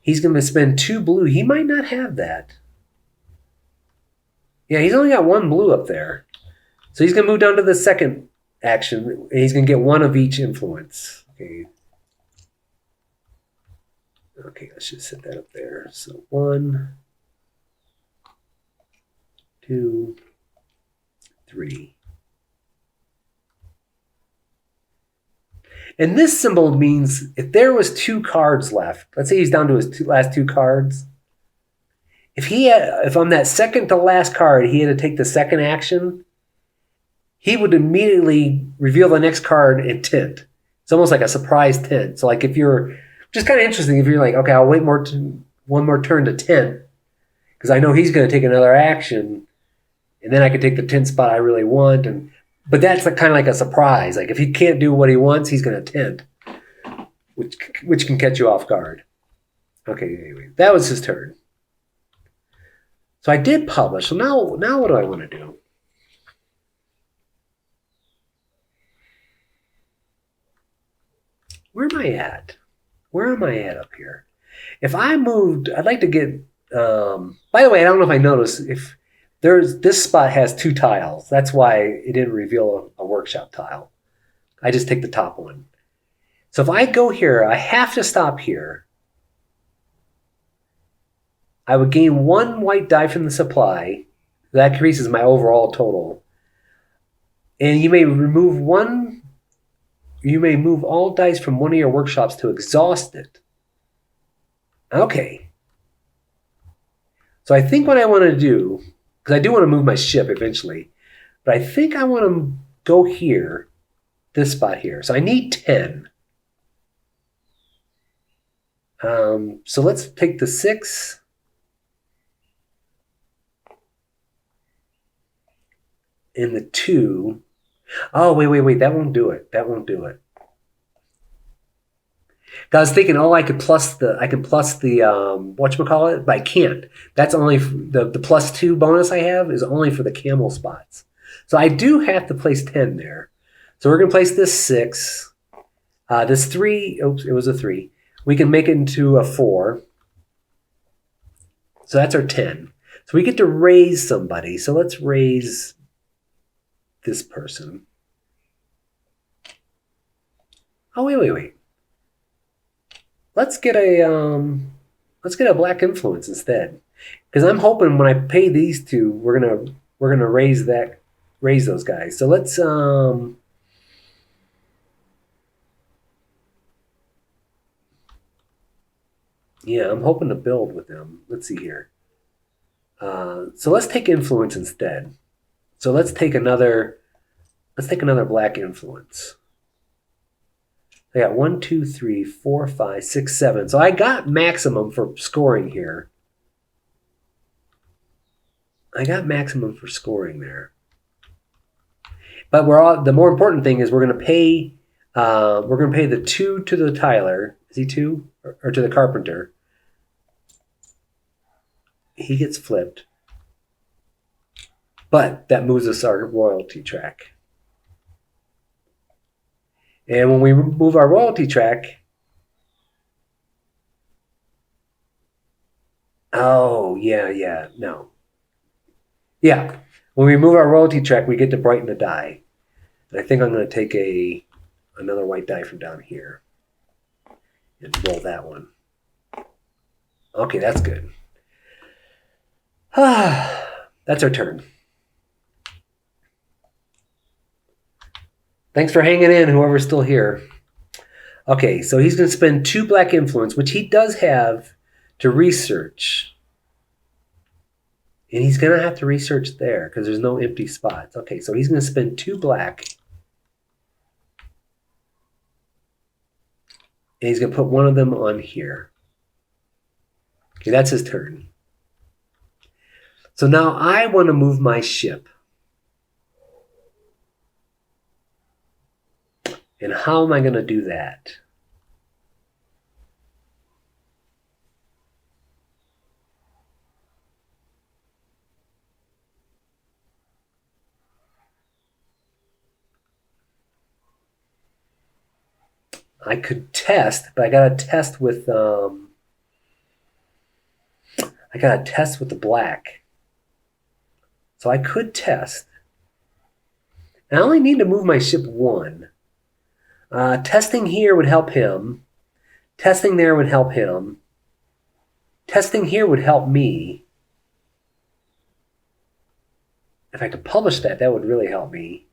He's going to spend 2 blue. He might not have that. Yeah, he's only got 1 blue up there. So he's going to move down to the second action. And he's going to get 1 of each influence. Okay. Okay, let's just set that up there. So 1. 2, 3. And this symbol means if there was 2 cards left, let's say he's down to his last 2 cards. If on that second to last card he had to take the second action, he would immediately reveal the next card and tint. It's almost like a surprise tint. So like if you're, just kind of interesting, if you're like, okay, I'll wait one more turn to tint, because I know he's going to take another action, and then I can take the tint spot I really want. But that's kind of like a surprise. Like if he can't do what he wants, he's going to tint, which can catch you off guard. Okay, anyway, that was his turn. So I did publish. So now what do I want to do? Where am I at? Where am I at up here? If I moved, I'd like to get, by the way, I don't know if I noticed, if this spot has 2 tiles. That's why it didn't reveal a workshop tile. I just take the top one. So if I go here, I have to stop here. I would gain 1 white die from the supply. That increases my overall total. And you may remove you may move all dice from one of your workshops to exhaust it. Okay. So I think what I want to do, because I do want to move my ship eventually, but I think I want to go here, this spot here. So I need 10. So let's take the 6. And the 2. Oh, wait. That won't do it. Because I was thinking, I can plus the whatchamacallit, but I can't. That's only the +2 bonus I have is only for the camel spots. So I do have to place 10 there. So we're going to place this 6. This 3, oops, it was a 3. We can make it into a 4. So that's our 10. So we get to raise somebody. So let's raise this person. Oh, wait. Let's get a black influence instead, because I'm hoping when I pay these 2, we're gonna raise those guys. So let's yeah, I'm hoping to build with them. Let's see here. So let's take influence instead. So let's take another black influence. I got 1, 2, 3, 4, 5, 6, 7. So I got maximum for scoring here. I got maximum for scoring there. But the more important thing is we're gonna pay the 2 to the tiler. Is he 2? Or to the carpenter. He gets flipped. But that moves us our royalty track. And when we move our royalty track, oh, yeah, no. Yeah, when we move our royalty track, we get to brighten the die. And I think I'm going to take another white die from down here and roll that one. Okay, that's good. That's our turn. Thanks for hanging in, whoever's still here. Okay, so he's going to spend 2 black influence, which he does have, to research. And he's going to have to research there because there's no empty spots. Okay, so he's going to spend 2 black. And he's going to put one of them on here. Okay, that's his turn. So now I want to move my ship. And how am I going to do that? I could test, but I got to test with the black. So I could test. And I only need to move my ship 1. Testing here would help him. Testing there would help him. Testing here would help me. if I could publish that, that would really help me.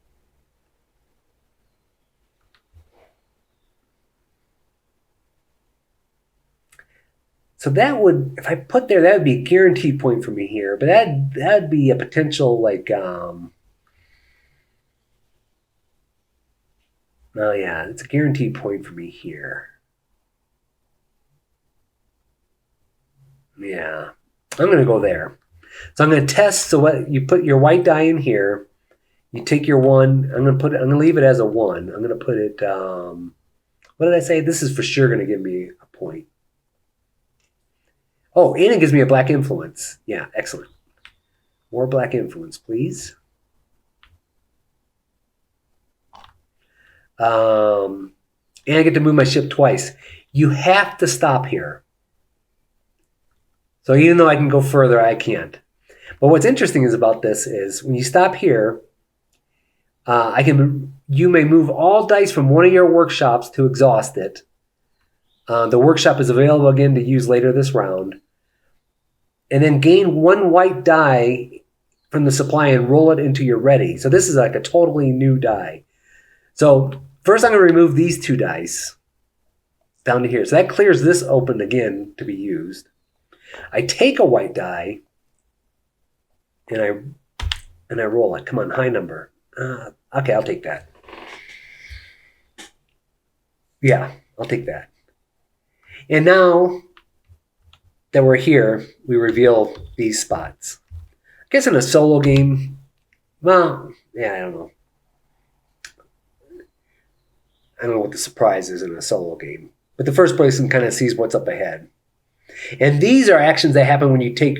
So that would, if I put there, that would be a guaranteed point for me here. But that'd be a potential like, oh yeah, it's a guaranteed point for me here. Yeah, I'm going to go there. So I'm going to test. So what you put your white die in here. You take your 1. I'm going to leave it as a 1. I'm going to put it. What did I say? This is for sure going to give me a point. Oh, and it gives me a black influence. Yeah, excellent. More black influence, please. And I get to move my ship twice. You have to stop here. So even though I can go further, I can't. But what's interesting is about this is when you stop here, you may move all dice from one of your workshops to exhaust it. The workshop is available again to use later this round. And then gain 1 white die from the supply and roll it into your ready. So this is like a totally new die. So first I'm going to remove these 2 dice down to here. So that clears this open again to be used. I take a white die and I roll it. Come on, high number. Okay, I'll take that. Yeah, I'll take that. And now that we're here, we reveal these spots. I guess in a solo game, well, yeah, I don't know. I don't know what the surprise is in a solo game. But the first person kind of sees what's up ahead. And these are actions that happen when you tint.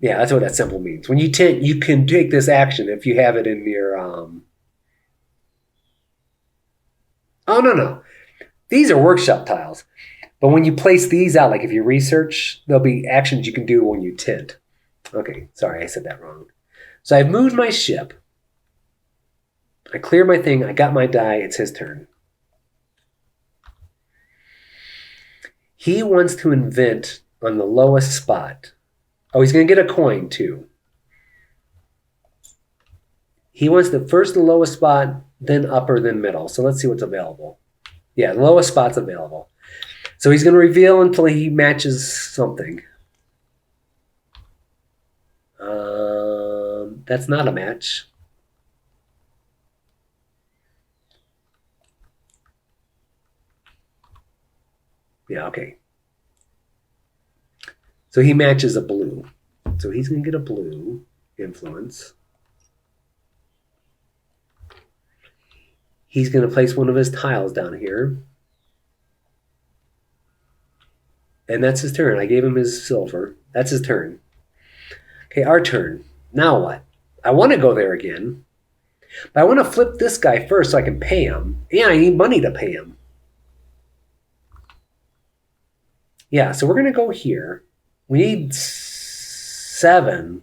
Yeah, that's what that symbol means. When you tint, you can take this action if you have it in your... Oh, no. These are workshop tiles. But when you place these out, like if you research, there'll be actions you can do when you tint. Okay, sorry, I said that wrong. So I've moved my ship. I clear my thing. I got my die. It's his turn. He wants to invent on the lowest spot. Oh, he's going to get a coin, too. He wants the first the lowest spot, then upper, then middle. So let's see what's available. Yeah, the lowest spot's available. So he's going to reveal until he matches something. That's not a match. Yeah, okay. So he matches a blue. So he's going to get a blue influence. He's going to place one of his tiles down here. And that's his turn. I gave him his silver. That's his turn. Okay, our turn. Now what? I want to go there again. But I want to flip this guy first so I can pay him. Yeah, I need money to pay him. Yeah, so we're going to go here. We need 7.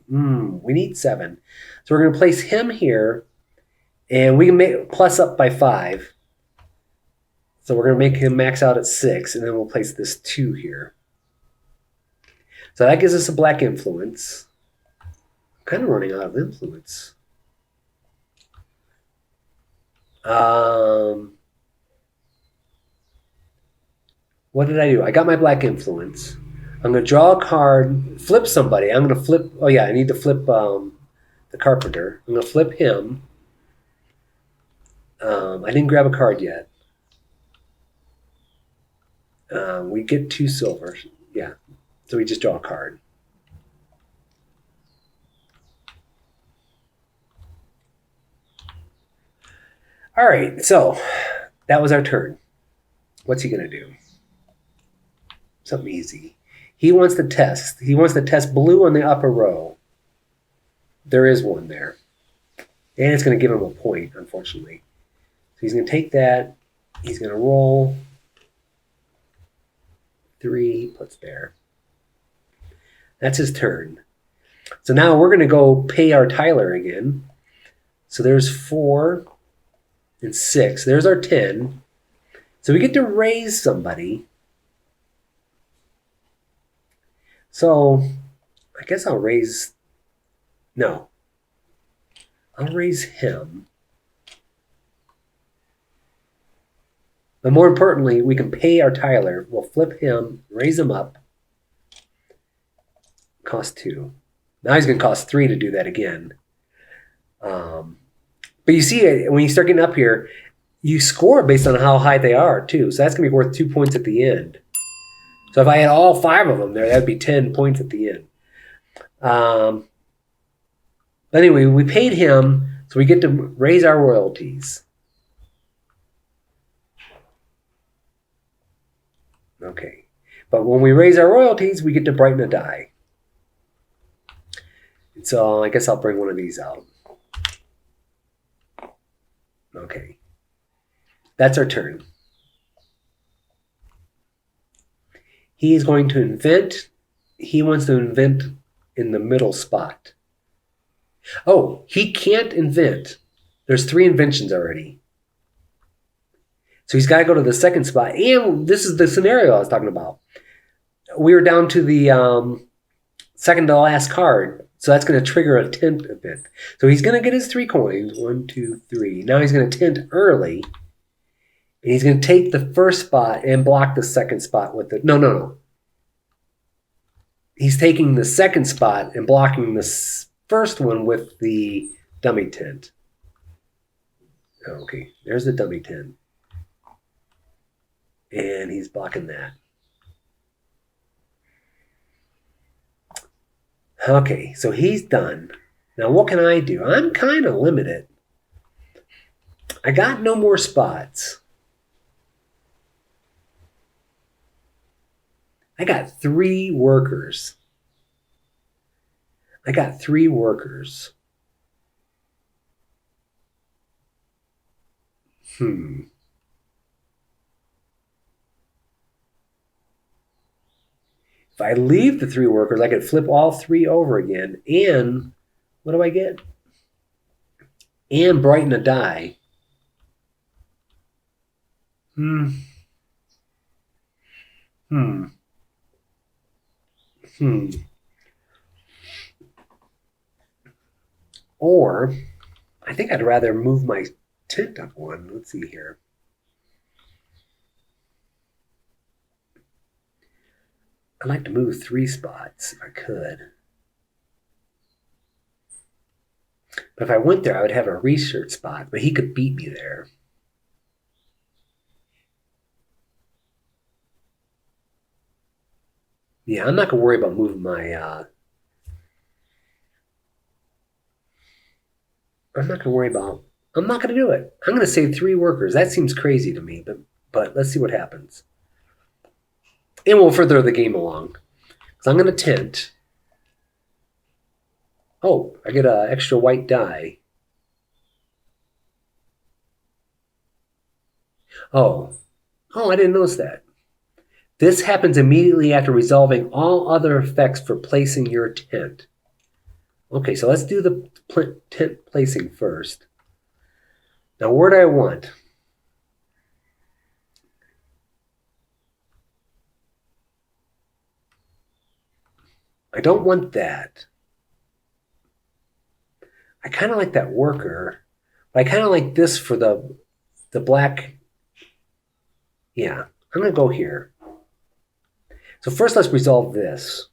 We need 7. So we're going to place him here. And we can make plus up by 5. So we're going to make him max out at 6. And then we'll place this 2 here. So that gives us a black influence. I'm kind of running out of influence. What did I do? I got my black influence. I'm going to draw a card, flip somebody. I'm going to flip... Oh, yeah, I need to flip the carpenter. I'm going to flip him. I didn't grab a card yet. We get 2 silver. Yeah. So we just draw a card. All right. So that was our turn. What's he going to do? Something easy. He wants to test. He wants to test blue on the upper row. There is one there. And it's going to give him a point, unfortunately. So he's going to take that. He's going to roll 3. He puts there. That's his turn. So now we're going to go pay our Tyler again. So there's 4 and 6. There's our 10. So we get to raise somebody. So I guess I'll raise... No. I'll raise him. But more importantly, we can pay our tiler. We'll flip him, raise him up. Cost 2. Now he's going to cost 3 to do that again. But you see, when you start getting up here, you score based on how high they are, too. So that's going to be worth 2 points at the end. So if I had all 5 of them there, that would be 10 points at the end. But anyway, we paid him, so we get to raise our royalties. Okay. But when we raise our royalties, we get to brighten a die. So I guess I'll bring one of these out. Okay. That's our turn. He is going to invent. He wants to invent in the middle spot. Oh, he can't invent. There's 3 inventions already. So he's got to go to the second spot. And this is the scenario I was talking about. We were down to the second to last card. So that's going to trigger a tent event. So he's going to get his 3 coins. 1, 2, 3. Now he's going to tent early. And he's going to take the first spot and block the second spot with the... No. He's taking the second spot and blocking the first one with the dummy tent. Okay, there's the dummy tent. And he's blocking that. Okay, so he's done. Now what can I do? I'm kind of limited. I got no more spots. I got 3 workers. If I leave the 3 workers, I could flip all 3 over again. And what do I get? And brighten a die. Or, I think I'd rather move my tent up 1. Let's see here. I'd like to move 3 spots if I could. But if I went there, I would have a research spot, but he could beat me there. Yeah, I'm not going to worry about moving my... I'm not going to do it. I'm going to save 3 workers. That seems crazy to me, but let's see what happens. And we'll further the game along. So I'm going to tent. Oh, I get an extra white die. Oh, I didn't notice that. This happens immediately after resolving all other effects for placing your tent. Okay, so let's do the tent placing first. Now, where do I want? I don't want that. I kind of like that worker, but I kind of like this for the black. Yeah, I'm going to go here. So first, let's resolve this.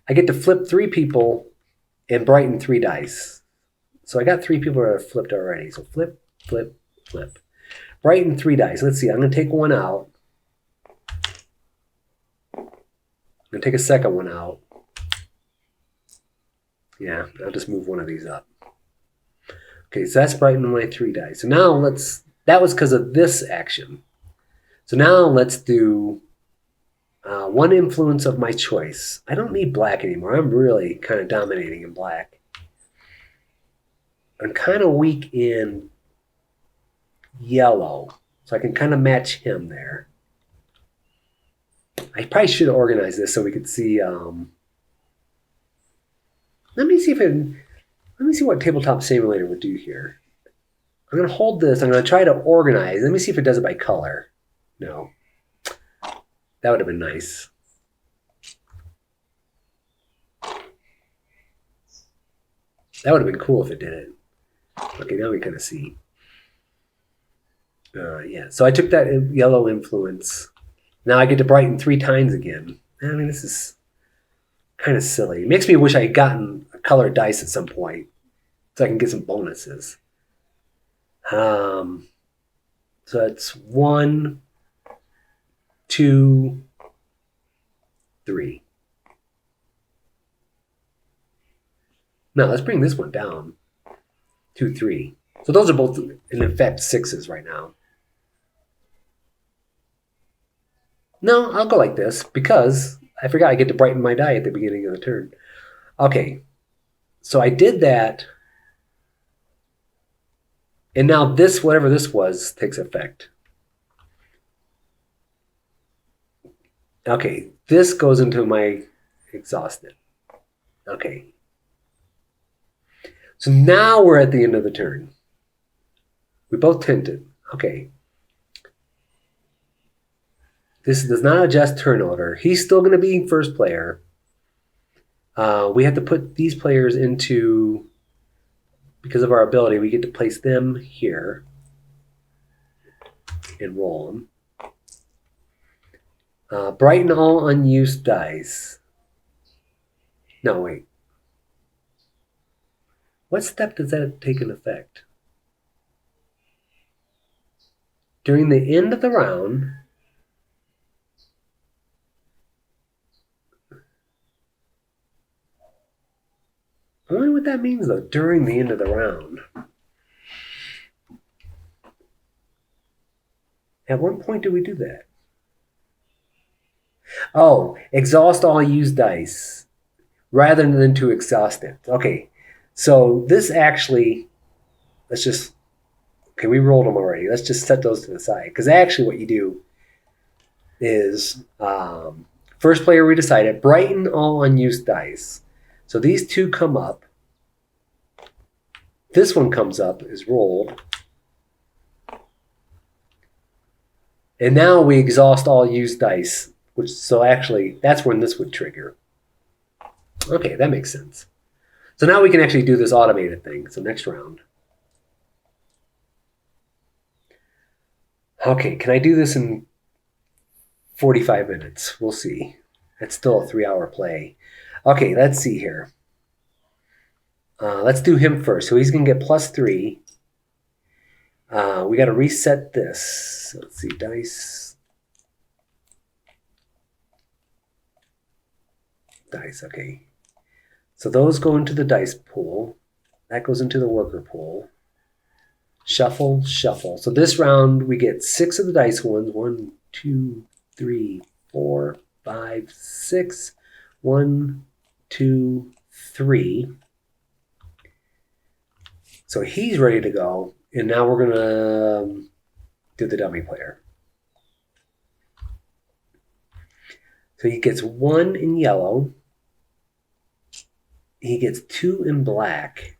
I get to flip 3 people and brighten 3 dice. So I got 3 people that are flipped already. So flip, flip, flip. Brighten 3 dice. Let's see. I'm going to take 1 out. I'm going to take a second one out. Yeah, I'll just move one of these up. Okay, so that's brightened my 3 dice. So now that was because of this action. So now let's do 1 influence of my choice. I don't need black anymore. I'm really kind of dominating in black. I'm kind of weak in yellow, so I can kind of match him there. I probably should organize this so we could see. Let me see what Tabletop Simulator would do here. I'm going to hold this. I'm going to try to organize. Let me see if it does it by color. No. That would have been nice. That would have been cool if it did it. Okay, now we kind of see. Yeah, so I took that yellow influence. Now I get to brighten 3 times again. I mean, this is kind of silly. It makes me wish I had gotten a colored dice at some point so I can get some bonuses. So it's 1, 2, 3. Now let's bring this one down. 2, 3. So those are both in effect 6s right now. No, I'll go like this because I forgot I get to brighten my die at the beginning of the turn. Okay, so I did that. And now this, whatever this was, takes effect. Okay, this goes into my exhausted. Okay. So now we're at the end of the turn. We both tinted. Okay. This does not adjust turn order. He's still going to be first player. We have to put these players into, because of our ability, we get to place them here and roll them. Brighten all unused dice. No, wait. What step does that take in effect? During the end of the round, I wonder what that means, though, during the end of the round. At what point do we do that? Oh, exhaust all used dice rather than to exhaust it. Okay, so this actually, okay, we rolled them already. Let's just set those to the side. Because actually what you do is, first player we decided, brighten all unused dice. So these 2 come up. This one comes up, is rolled. And now we exhaust all used dice. So actually, that's when this would trigger. Okay, that makes sense. So now we can actually do this automated thing. So next round. Okay, can I do this in 45 minutes? We'll see. It's still a 3-hour play. Okay, let's see here. Let's do him first. So he's going to get +3. We got to reset this. Let's see, dice. Dice, okay. So those go into the dice pool. That goes into the worker pool. Shuffle, shuffle. So this round we get 6 of the dice ones. 1, 2, 3, 4, 5, 6. 1, 2, 3. So he's ready to go. And now we're going to do the dummy player. So he gets 1 in yellow. He gets 2 in black.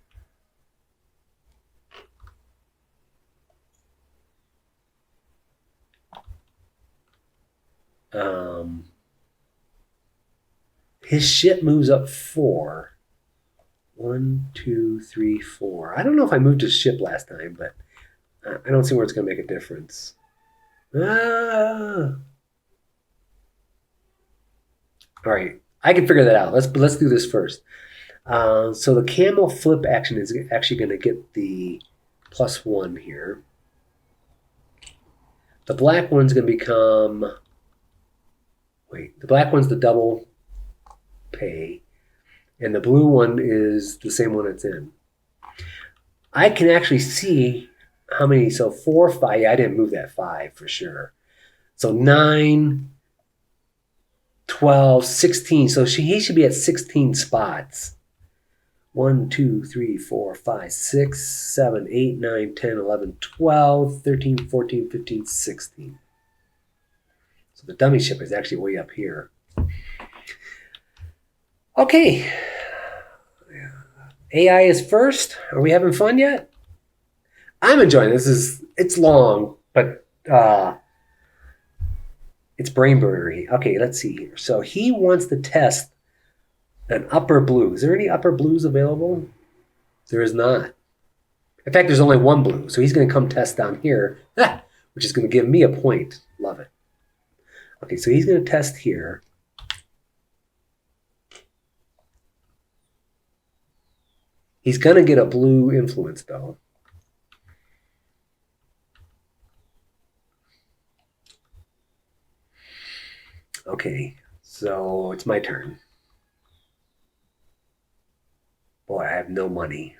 His ship moves up 4. 1, 2, 3, 4. I don't know if I moved his ship last time, but I don't see where it's going to make a difference. All right, I can figure that out. Let's do this first. So the camel flip action is actually going to get the +1 here. The black one's going to become... Wait, the black one's the double pay. And the blue one is the same one it's in. I can actually see how many. So 4, 5. Yeah, I didn't move that 5 for sure. So 9, 12, 16. So he should be at 16 spots. 1, 2, 3, 4, 5, 6, 7, 8, 9, 10, 11, 12, 13, 14, 15, 16. So the dummy ship is actually way up here. Okay. AI is first. Are we having fun yet? I'm enjoying this. It's long, but it's brain burnery. Okay, let's see here. So he wants to test an upper blue. Is there any upper blues available? There is not. In fact, there's only one blue, so he's going to come test down here, which is going to give me a point. Love it. Okay, so he's going to test here. He's going to get a blue influence, though. Okay, so it's my turn. Boy, I have no money.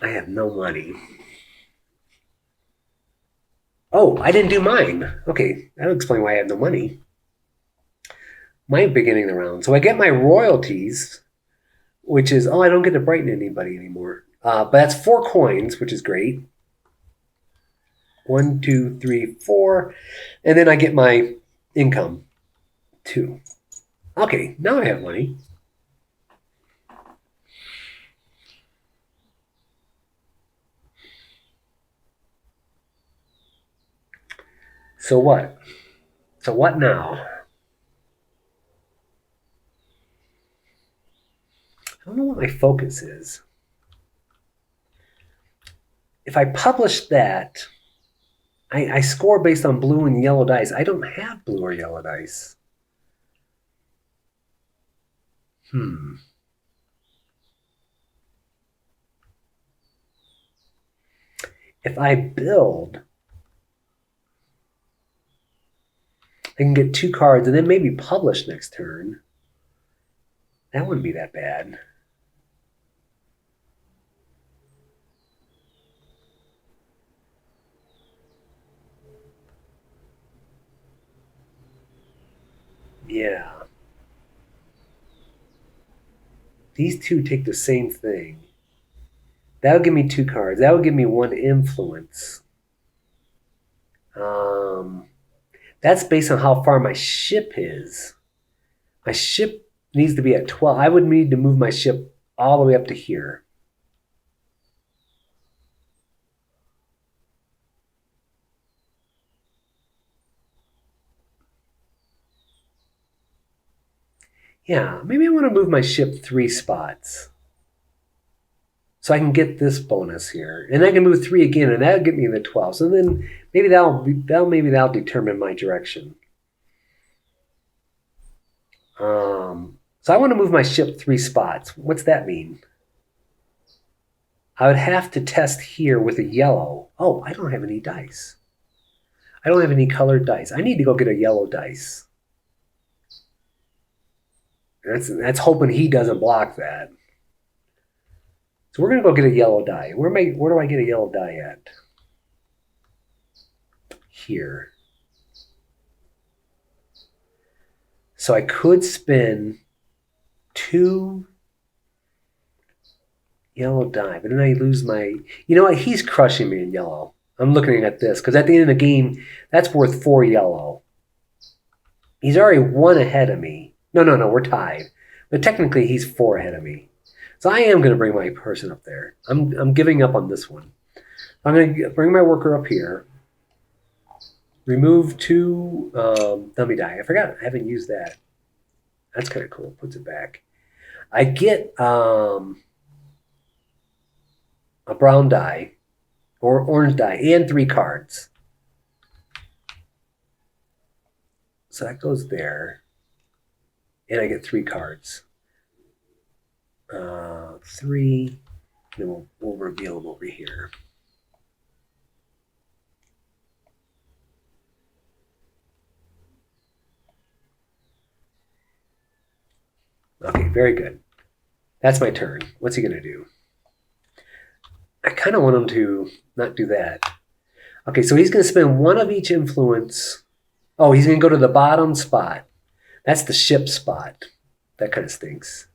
I have no money. Oh, I didn't do mine. Okay, that'll explain why I have no money. My beginning of the round. So I get my royalties, which is, I don't get to brighten anybody anymore. But that's 4 coins, which is great. 1, 2, 3, 4. And then I get my income, 2. Okay, now I have money. So what? So what now? I don't know what my focus is. If I publish that, I score based on blue and yellow dice. I don't have blue or yellow dice. If I build, I can get 2 cards and then maybe publish next turn. That wouldn't be that bad. Yeah. These 2 take the same thing. That would give me 2 cards. That would give me 1 influence. That's based on how far my ship is. My ship needs to be at 12. I would need to move my ship all the way up to here. Yeah, maybe I want to move my ship 3 spots. So I can get this bonus here. And I can move 3 again, and that'll get me the 12. So then maybe that'll determine my direction. So I want to move my ship 3 spots. What's that mean? I would have to test here with a yellow. Oh, I don't have any dice. I don't have any colored dice. I need to go get a yellow dice. That's hoping he doesn't block that. So we're going to go get a yellow die. Where do I get a yellow die at? Here. So I could spin 2 yellow die, but then I lose my... You know what? He's crushing me in yellow. I'm looking at this, because at the end of the game, that's worth 4 yellow. He's already 1 ahead of me. No, we're tied. But technically, he's 4 ahead of me. So I am going to bring my person up there. I'm giving up on this one. I'm going to bring my worker up here. Remove 2 dummy die. I forgot. I haven't used that. That's kind of cool. Puts it back. I get a brown die or orange die and 3 cards. So that goes there. And I get 3 cards. 3. Then we'll reveal them over here. Okay, very good. That's my turn. What's he going to do? I kind of want him to not do that. Okay, so he's going to spend 1 of each influence. Oh, he's going to go to the bottom spot. That's the ship spot. That kind of stinks.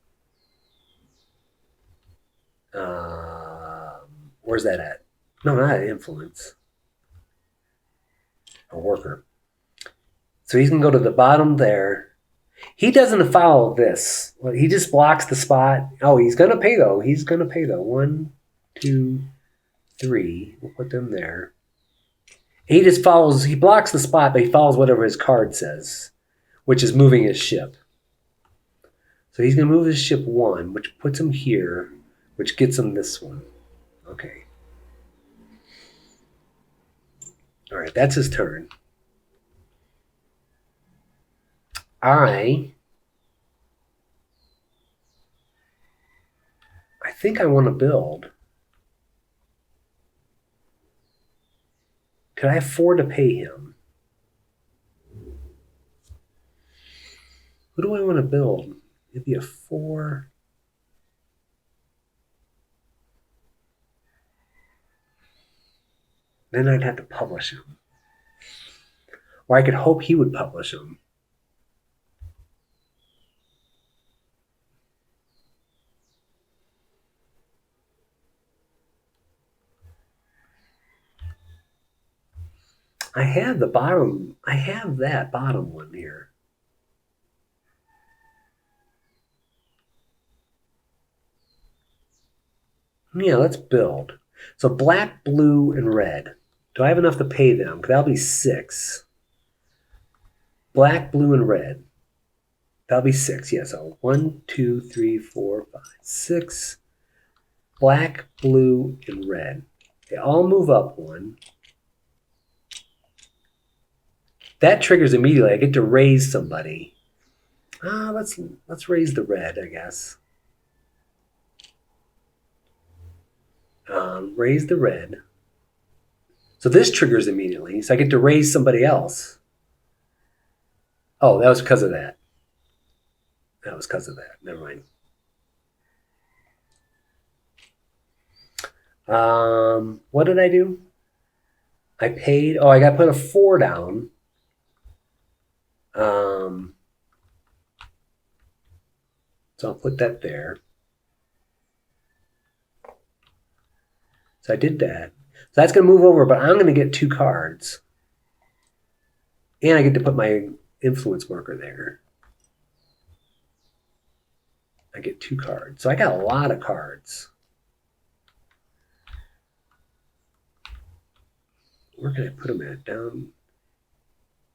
Where's that at? No, not influence. A worker. So he's going to go to the bottom there. He doesn't follow this. He just blocks the spot. Oh, he's going to pay, though. He's going to pay, though. 1, 2, 3. We'll put them there. He just follows. He blocks the spot, but he follows whatever his card says, which is moving his ship. So he's going to move his ship 1, which puts him here, which gets him this one. Okay. All right, that's his turn. I think I want to build. Could I afford to pay him? Who do I want to build? Maybe a 4. Then I'd have to publish him. Or I could hope he would publish him. I have that bottom one here. Yeah, let's build. So black, blue, and red. Do I have enough to pay them? That'll be 6. Black, blue, and red. That'll be 6. Yeah, so 1, 2, 3, 4, 5, 6. Black, blue, and red. They all move up 1. That triggers immediately. I get to raise somebody. Let's raise the red, I guess. Raise the red. So this triggers immediately. So I get to raise somebody else. Oh, that was because of that. That was because of that. Never mind. What did I do? I paid. Oh, I got to put a 4 down. So I'll put that there. So I did that. So that's going to move over, but I'm going to get 2 cards. And I get to put my influence marker there. I get 2 cards. So I got a lot of cards. Where can I put them at? Down.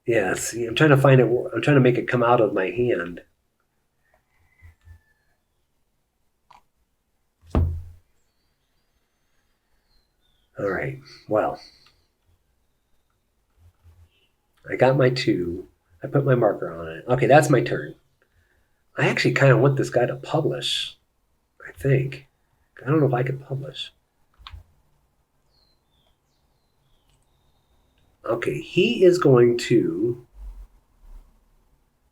Yeah, see, I'm trying to find it. I'm trying to make it come out of my hand. All right, well, I got my 2. I put my marker on it. Okay, that's my turn. I actually kind of want this guy to publish, I think. I don't know if I could publish. Okay, he is going to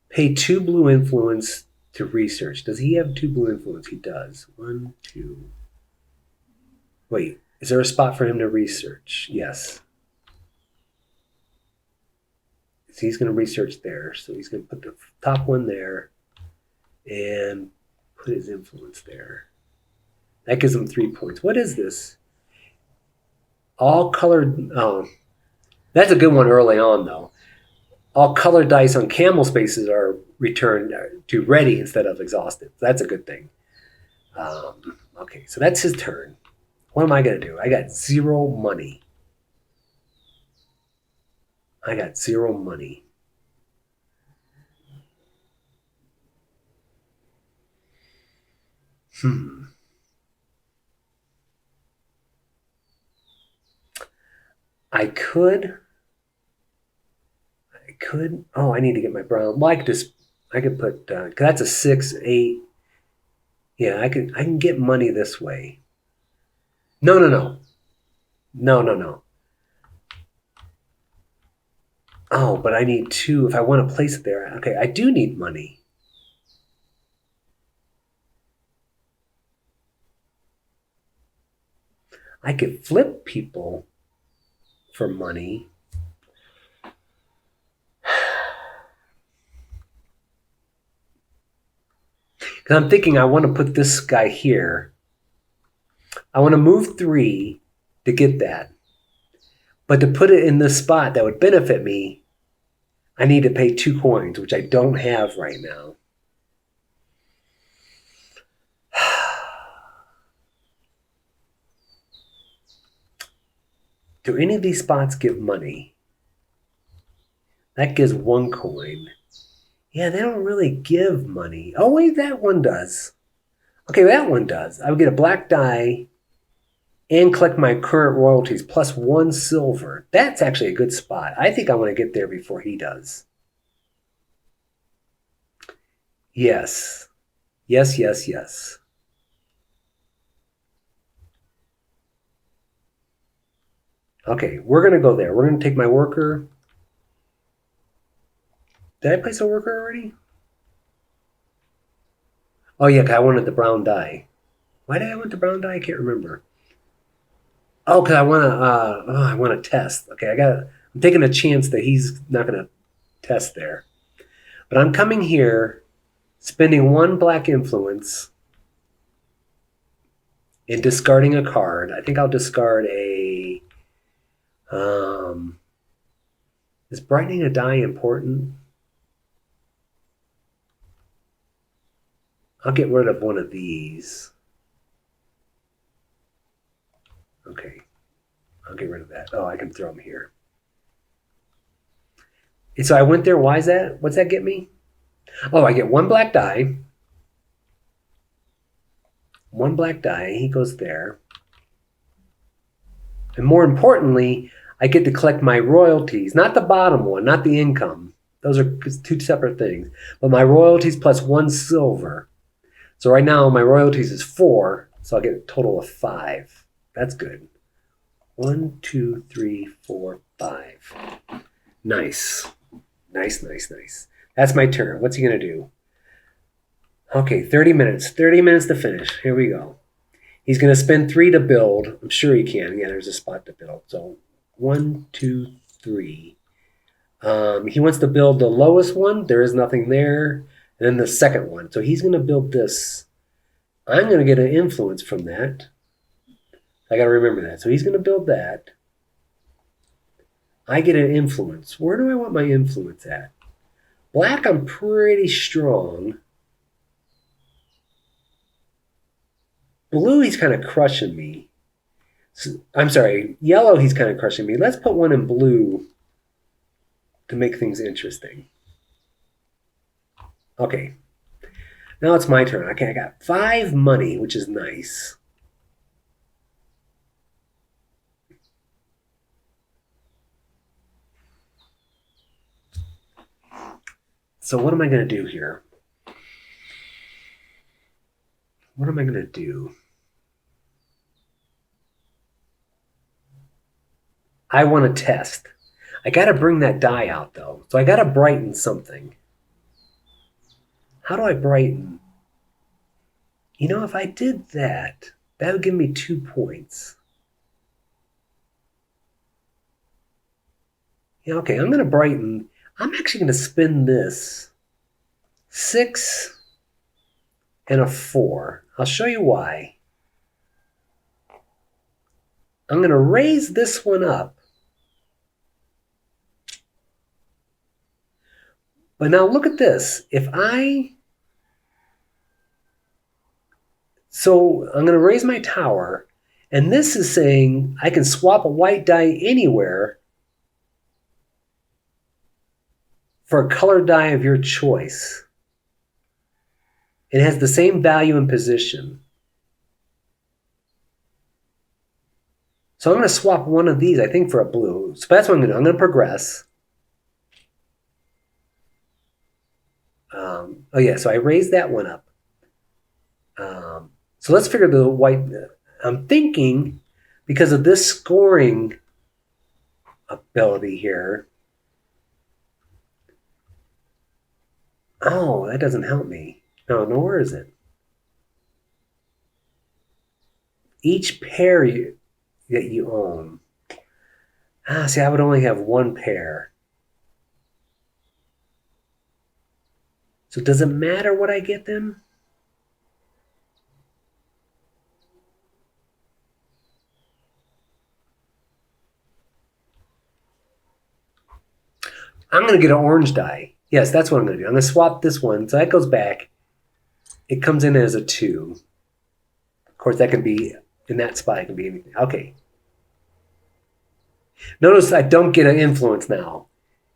pay 2 blue influence to research. Does he have 2 blue influence? He does. 1, 2. Wait, is there a spot for him to research? Yes. So he's going to research there. So he's going to put the top one there and put his influence there. That gives him 3 points. What is this? All colored. Oh, that's a good one early on, though. All colored dice on camel spaces are returned to ready instead of exhausted. That's a good thing. Okay, so that's his turn. What am I going to do? I got 0 money. I got 0 money. I could. Oh, I need to get my brown. Well, I could put. Cause that's a 6, 8. Yeah, I can get money this way. No. Oh, but I need 2 if I want to place it there. Okay, I do need money. I could flip people for money. Because I'm thinking I want to put this guy here. I want to move 3 to get that. But to put it in this spot that would benefit me, I need to pay 2 coins, which I don't have right now. Do any of these spots give money? That gives 1 coin. Yeah, they don't really give money. Oh, wait, that one does. Okay, that one does. I would get a black die and collect my current royalties plus 1 silver. That's actually a good spot. I think I want to get there before he does. Yes. Yes, yes, yes. Okay, we're going to go there. We're going to take my worker. Did I place a worker already? Oh, yeah, I wanted the brown die. Why did I want the brown die? I can't remember. Oh, because I want to test. Okay, I'm taking a chance that he's not going to test there. But I'm coming here, spending 1 black influence and discarding a card. I think I'll discard a... is brightening a die important? I'll get rid of one of these. Okay. I'll get rid of that. Oh, I can throw them here. And so I went there. Why is that? What's that get me? Oh, I get 1 black die. 1 black die. He goes there. And more importantly, I get to collect my royalties. Not the bottom one, not the income. Those are 2 separate things. But my royalties plus 1 silver. So right now my royalties is 4. So I'll get a total of 5. That's good. 1, 2, 3, 4, 5. Nice. Nice, nice, nice. That's my turn. What's he going to do? Okay, 30 minutes. 30 minutes to finish. Here we go. He's going to spend 3 to build. I'm sure he can. Yeah, there's a spot to build. So 1, 2, 3. He wants to build the lowest one. There is nothing there. And then the second one. So he's going to build this. I'm going to get an influence from that. I got to remember that. So he's going to build that. I get an influence. Where do I want my influence at? Black, I'm pretty strong. Blue, he's kind of crushing me. I'm sorry, yellow, he's kind of crushing me. Let's put 1 in blue to make things interesting. Okay. Now it's my turn. Okay, I got 5 money, which is nice. So what am I going to do here? What am I going to do? I want to test. I got to bring that die out, though. So I got to brighten something. How do I brighten? You know, if I did that, that would give me 2 points. Yeah, okay, I'm going to brighten. I'm actually going to spin this. 6 and a 4. I'll show you why. I'm going to raise this one up. But now look at this. So I'm going to raise my tower, and this is saying I can swap a white die anywhere for a colored die of your choice. It has the same value and position. So I'm going to swap one of these, I think, for a blue. So that's what I'm going to do. I'm going to progress. Oh yeah, so I raised that one up. So let's figure the white. I'm thinking, because of this scoring ability here. Oh, that doesn't help me. No, where is it? Each pair that you own. See, I would only have 1 pair. So does it matter what I get then? I'm going to get an orange die. Yes, that's what I'm going to do. I'm going to swap this one. So that goes back. It comes in as a 2. Of course, that can be, in that spot, it can be anything. Okay. Notice I don't get an influence now.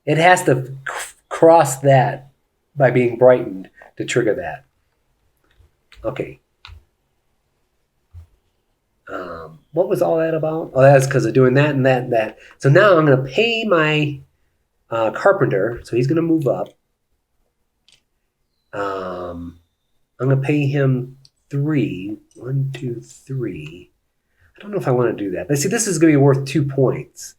It has to cross that by being brightened to trigger that. Okay. What was all that about? Oh, that's because of doing that and that and that. So now I'm going to pay my carpenter. So he's going to move up. I'm going to pay him 3. 1, 2, 3. I don't know if I want to do that. But see, this is going to be worth 2 points.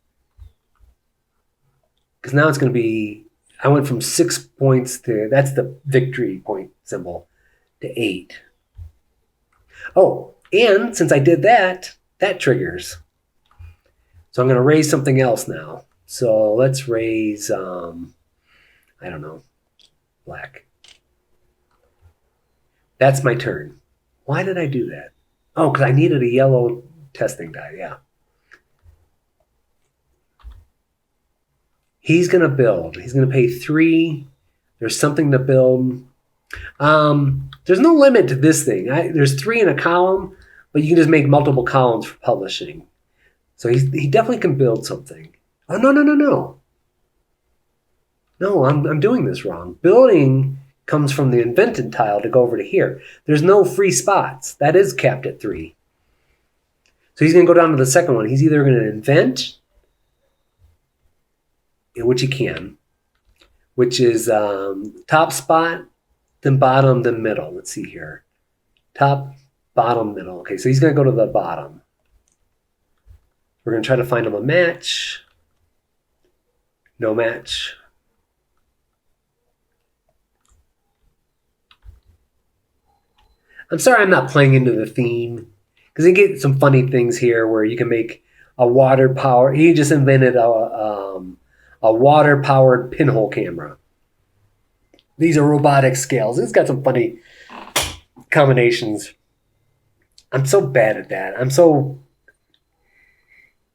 Because now it's going to be, I went from 6 points to, that's the victory point symbol, to 8. Oh, and since I did that, that triggers. So I'm going to raise something else now. So let's raise, I don't know, black. That's my turn. Why did I do that? Oh, because I needed a yellow testing die, yeah. He's going to build. He's going to pay 3. There's something to build. There's no limit to this thing. There's 3 in a column, but you can just make multiple columns for publishing. So he definitely can build something. Oh, no. No, I'm doing this wrong. Building comes from the invented tile to go over to here. There's no free spots. That is capped at 3. So he's going to go down to the second one. He's either going to invent, which he can, which is top spot, then bottom, then middle. Let's see here. Top, bottom, middle. Okay, so he's going to go to the bottom. We're going to try to find him a match. No match. I'm sorry I'm not playing into the theme, because you get some funny things here where you can make a water power. He just invented a water-powered pinhole camera. These are robotic scales. It's got some funny combinations. I'm so bad at that. I'm so,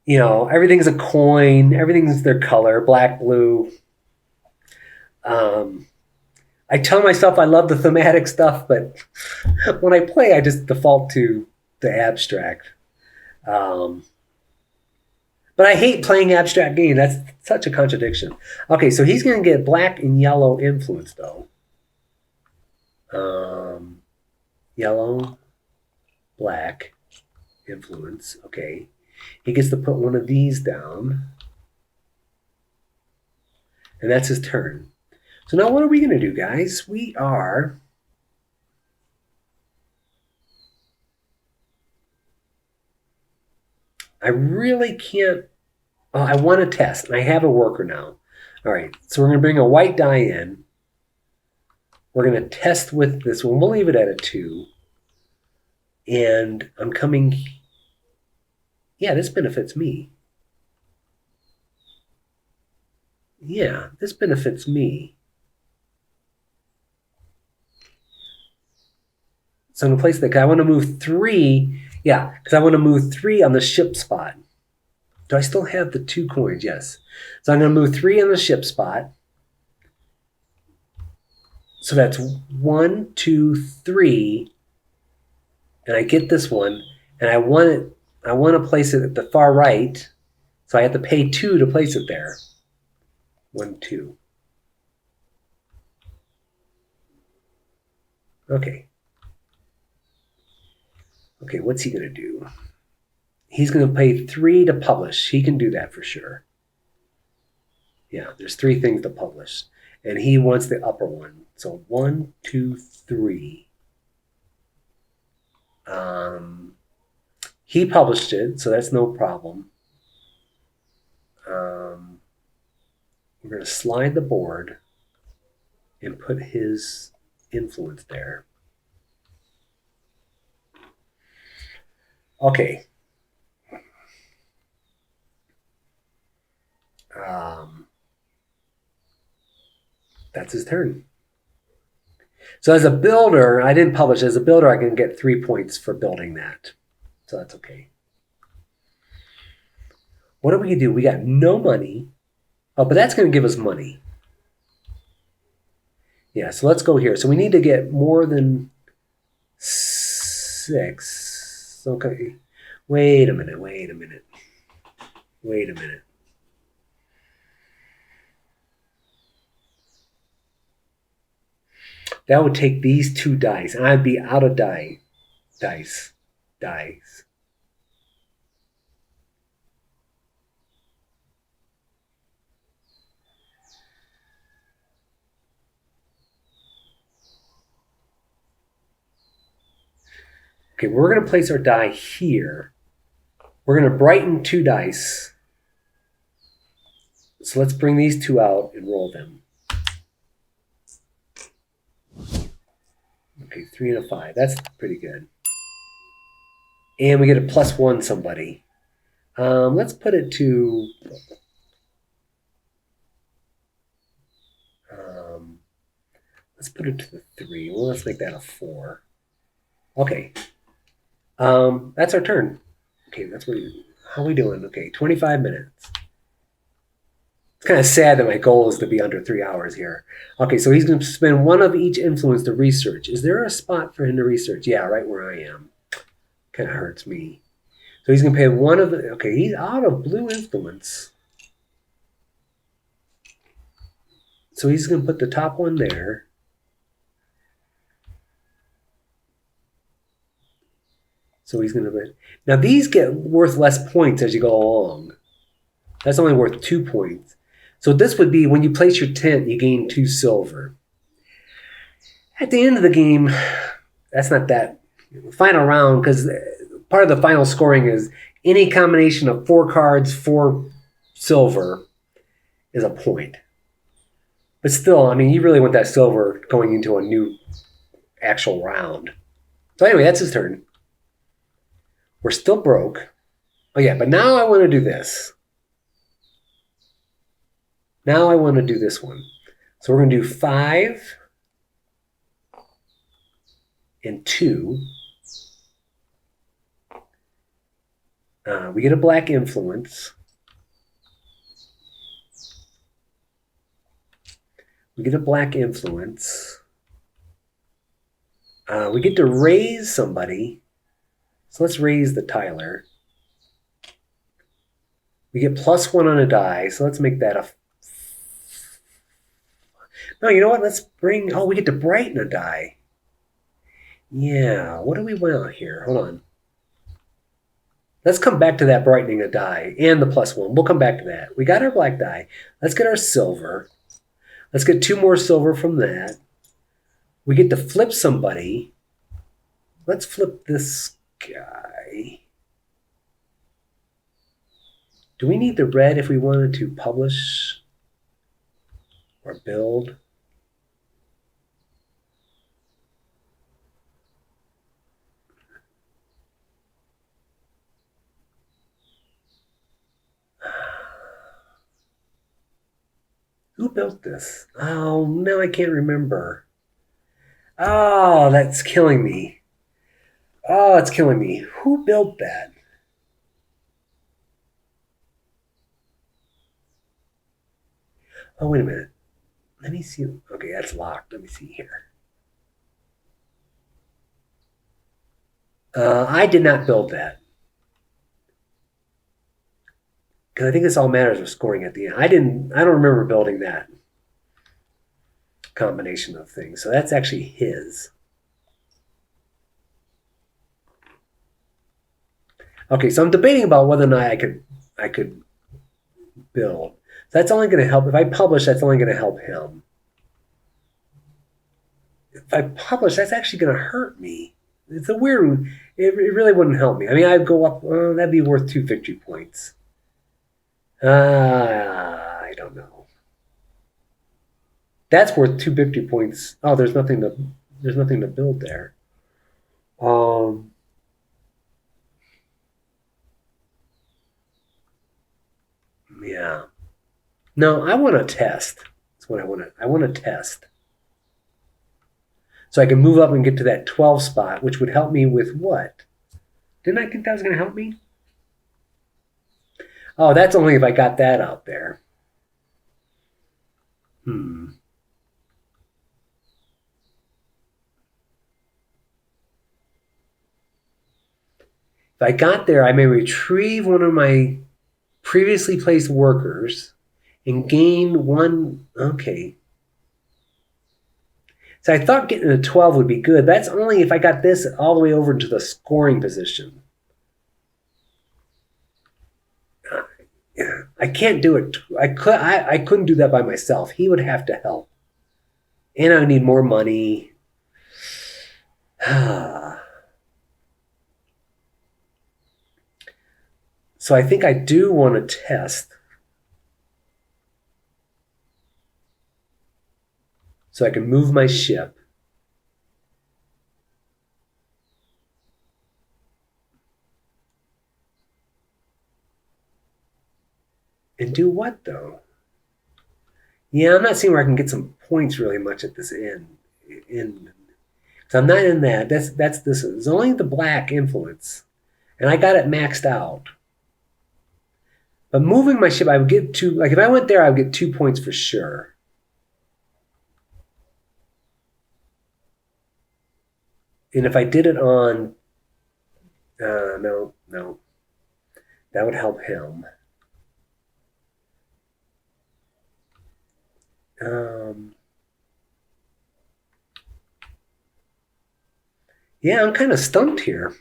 everything's a coin. Everything's their color, black, blue. I tell myself I love the thematic stuff, but when I play, I just default to the abstract. But I hate playing abstract games. That's such a contradiction. Okay, so he's going to get black and yellow influence, though. Yellow, black influence. Okay. He gets to put one of these down. And that's his turn. So now what are we going to do, guys? We are... I really can't... Oh, I want to test, and I have a worker now. All right, so we're going to bring a white die in. We're going to test with this one. We'll leave it at a 2. And I'm coming... Yeah, this benefits me. Yeah, this benefits me. So I'm going to place that. I want to move 3. Yeah, because I want to move 3 on the ship spot. Do I still have the 2 coins? Yes. So I'm going to move 3 on the ship spot. So that's 1, 2, 3. And I get this one. And I want to place it at the far right. So I have to pay 2 to place it there. 1, 2. Okay. Okay, what's he going to do? He's going to pay 3 to publish. He can do that for sure. Yeah, there's 3 things to publish. And he wants the upper one. So 1, 2, 3. He published it, so that's no problem. We're going to slide the board and put his influence there. Okay. That's his turn. So as a builder, I didn't publish. As a builder, I can get 3 points for building that. So that's okay. What are we going to do? We got no money. Oh, but that's going to give us money. Yeah, so let's go here. So we need to get more than 6. Okay. Wait a minute. that would take these 2 dice, and I'd be out of dice. Okay, we're going to place our die here. We're going to brighten 2 dice. So let's bring these 2 out and roll them. Okay, 3 and a 5. That's pretty good. And we get a +1 somebody. Let's put it to... let's put it to the 3. Well, let's make that a 4. Okay. That's our turn. Okay, how are we doing? Okay, 25 minutes. It's kind of sad that my goal is to be under 3 hours here. Okay, so he's going to spend 1 of each influence to research. Is there a spot for him to research? Yeah, right where I am. Kind of hurts me. So he's going to pay 1 of the... Okay, he's out of blue influence. So he's going to put the top one there. So he's going to... Now, these get worth less points as you go along. That's only worth 2 points. So this would be when you place your tent, you gain 2 silver. At the end of the game, that's not that final round, because part of the final scoring is any combination of 4 cards, 4 silver is a point. But still, I mean, you really want that silver going into a new actual round. So anyway, that's his turn. We're still broke. Oh yeah, but now I want to do this. Now I want to do this one. So we're going to do 5 and 2. We get a black influence. We get a black influence. We get to raise somebody. So let's raise the Tyler. We get +1 on a die, so let's make that a... No, you know what? Let's bring... Oh, we get to brighten a die. Yeah, what do we want here? Hold on. Let's come back to that brightening a die and the +1. We'll come back to that. We got our black die. Let's get our silver. Let's get 2 more silver from that. We get to flip somebody. Let's flip this guy. Do we need the red if we wanted to publish or build? Who built this? Oh, now I can't remember. Oh, that's killing me. Oh, it's killing me. Who built that? Oh, wait a minute. Let me see. Okay, that's locked. Let me see here. I did not build that. Because I think this all matters with scoring at the end. I don't remember building that combination of things. So that's actually his. Okay, so I'm debating about whether or not I could build. So that's only going to help. If I publish, that's only going to help him. If I publish, that's actually going to hurt me. It's a weird one. It really wouldn't help me. I mean, I'd go up. That'd be worth 2 victory points. I don't know. That's worth 2 victory points. Oh, there's nothing to build there. Yeah. No, I want to test. That's what I want to. I want to test. So I can move up and get to that 12 spot, which would help me with what? Didn't I think that was going to help me? Oh, that's only if I got that out there. If I got there, I may retrieve one of my previously placed workers and gain 1. Okay. So I thought getting a 12 would be good. That's only if I got this all the way over into the scoring position. I can't do it. I couldn't do that by myself. He would have to help. And I would need more money. So I think I do want to test. So I can move my ship. And do what, though? Yeah, I'm not seeing where I can get some points really much at this end. So I'm not in that. That's this. It's only the black influence. And I got it maxed out. But moving my ship, I would get 2. Like if I went there, I would get 2 points for sure. And if I did it on... no. That would help him. Yeah, I'm kind of stumped here.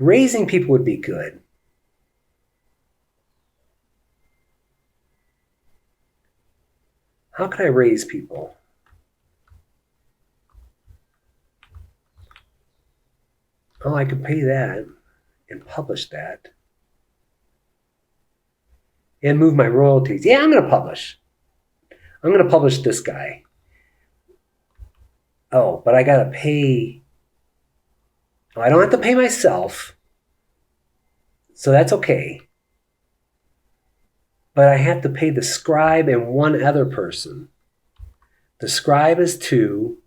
Raising people would be good. How could I raise people? Oh, I could pay that and publish that. And move my royalties. Yeah, I'm going to publish. I'm going to publish this guy. Oh, but I got to pay. Oh, I don't have to pay myself. So that's okay. But I have to pay the scribe and one other person. The scribe is 2.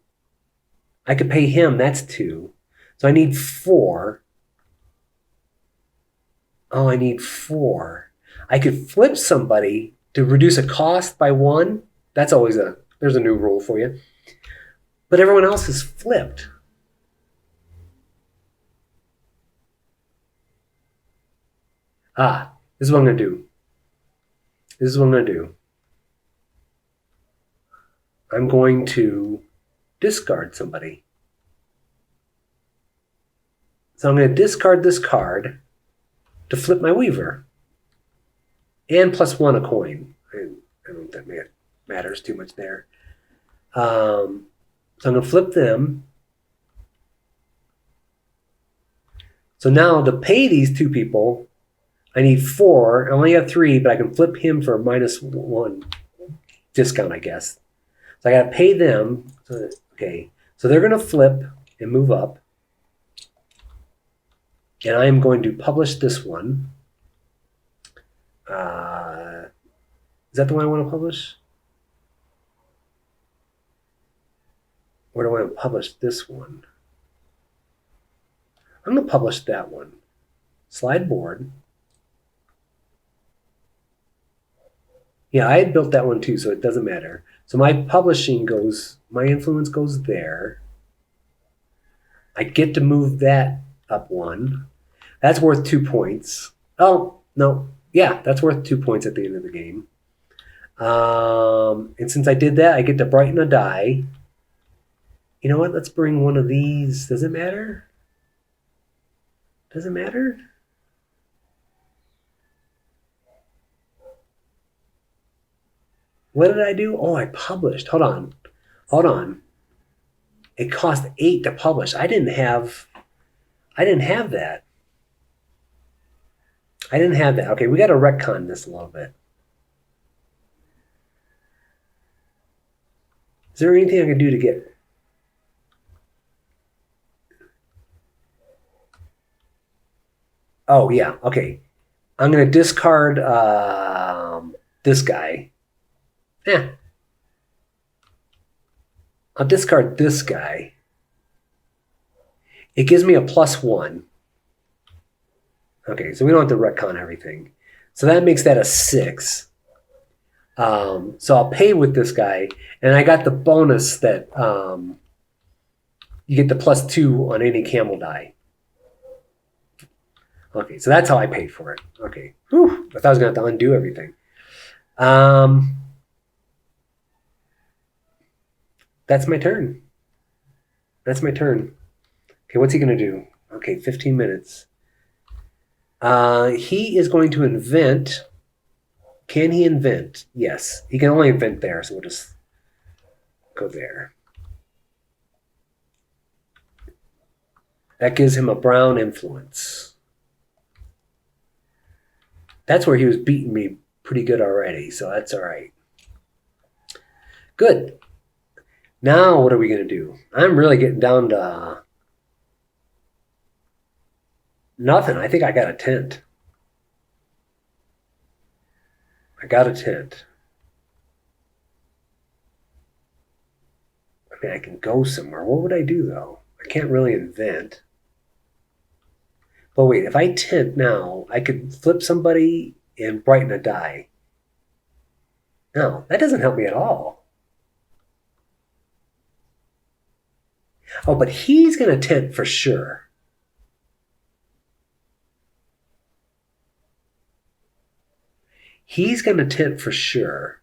I could pay him. That's 2. So I need 4. Oh, I need 4. I could flip somebody to reduce a cost by 1. That's always there's a new rule for you. But everyone else is flipped. This is what I'm going to do. I'm going to discard somebody. So I'm going to discard this card to flip my weaver. And +1 a coin. I don't think that matters too much there. So I'm going to flip them. So now to pay these 2 people, I need 4. I only have 3, but I can flip him for a -1 discount, I guess. So I got to pay them. Okay. So they're going to flip and move up. And I am going to publish this one. Is that the one I want to publish? Or do I want to publish this one? I'm going to publish that one. Slide board. Yeah, I had built that one too, so it doesn't matter. So my influence goes there. I get to move that up 1. That's worth 2 points. Oh, no. Yeah, that's worth 2 points at the end of the game. And since I did that, I get to brighten a die. You know what? Let's bring one of these. Does it matter? Does it matter? What did I do? Oh, I published. Hold on. It cost 8 to publish. I didn't have that. Okay, we got to retcon this a little bit. Is there anything I can do to get... Oh, yeah, okay. I'm going to discard this guy. Yeah. I'll discard this guy. It gives me a +1. Okay, so we don't have to retcon everything. So that makes that a 6. So I'll pay with this guy, and I got the bonus that you get the +2 on any camel die. Okay, so that's how I paid for it. Okay, whew, I thought I was going to have to undo everything. Um, that's my turn. That's my turn. Okay, what's he going to do? Okay, 15 minutes. He is going to invent. Can he invent? Yes. He can only invent there, so we'll just go there. That gives him a brown influence. That's where he was beating me pretty good already, so that's all right. Good. Now what are we going to do? I'm really getting down to nothing. I think I got a tent. I got a tent. I mean, I can go somewhere. What would I do, though? I can't really invent. But wait, if I tent now, I could flip somebody and brighten a die. No, that doesn't help me at all. Oh, but he's going to tent for sure. He's going to tent for sure.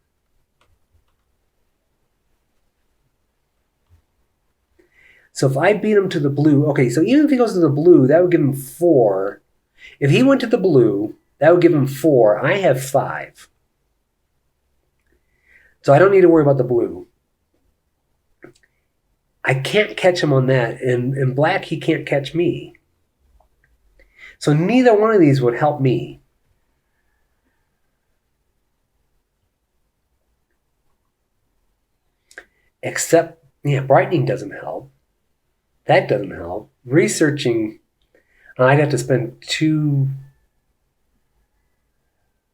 So if I beat him to the blue, okay, so even if he goes to the blue, that would give him 4. If he went to the blue, that would give him 4. I have 5. So I don't need to worry about the blue. I can't catch him on that. And in black, he can't catch me. So neither one of these would help me. Except, yeah, brightening doesn't help. That doesn't help. Researching, I'd have to spend 2.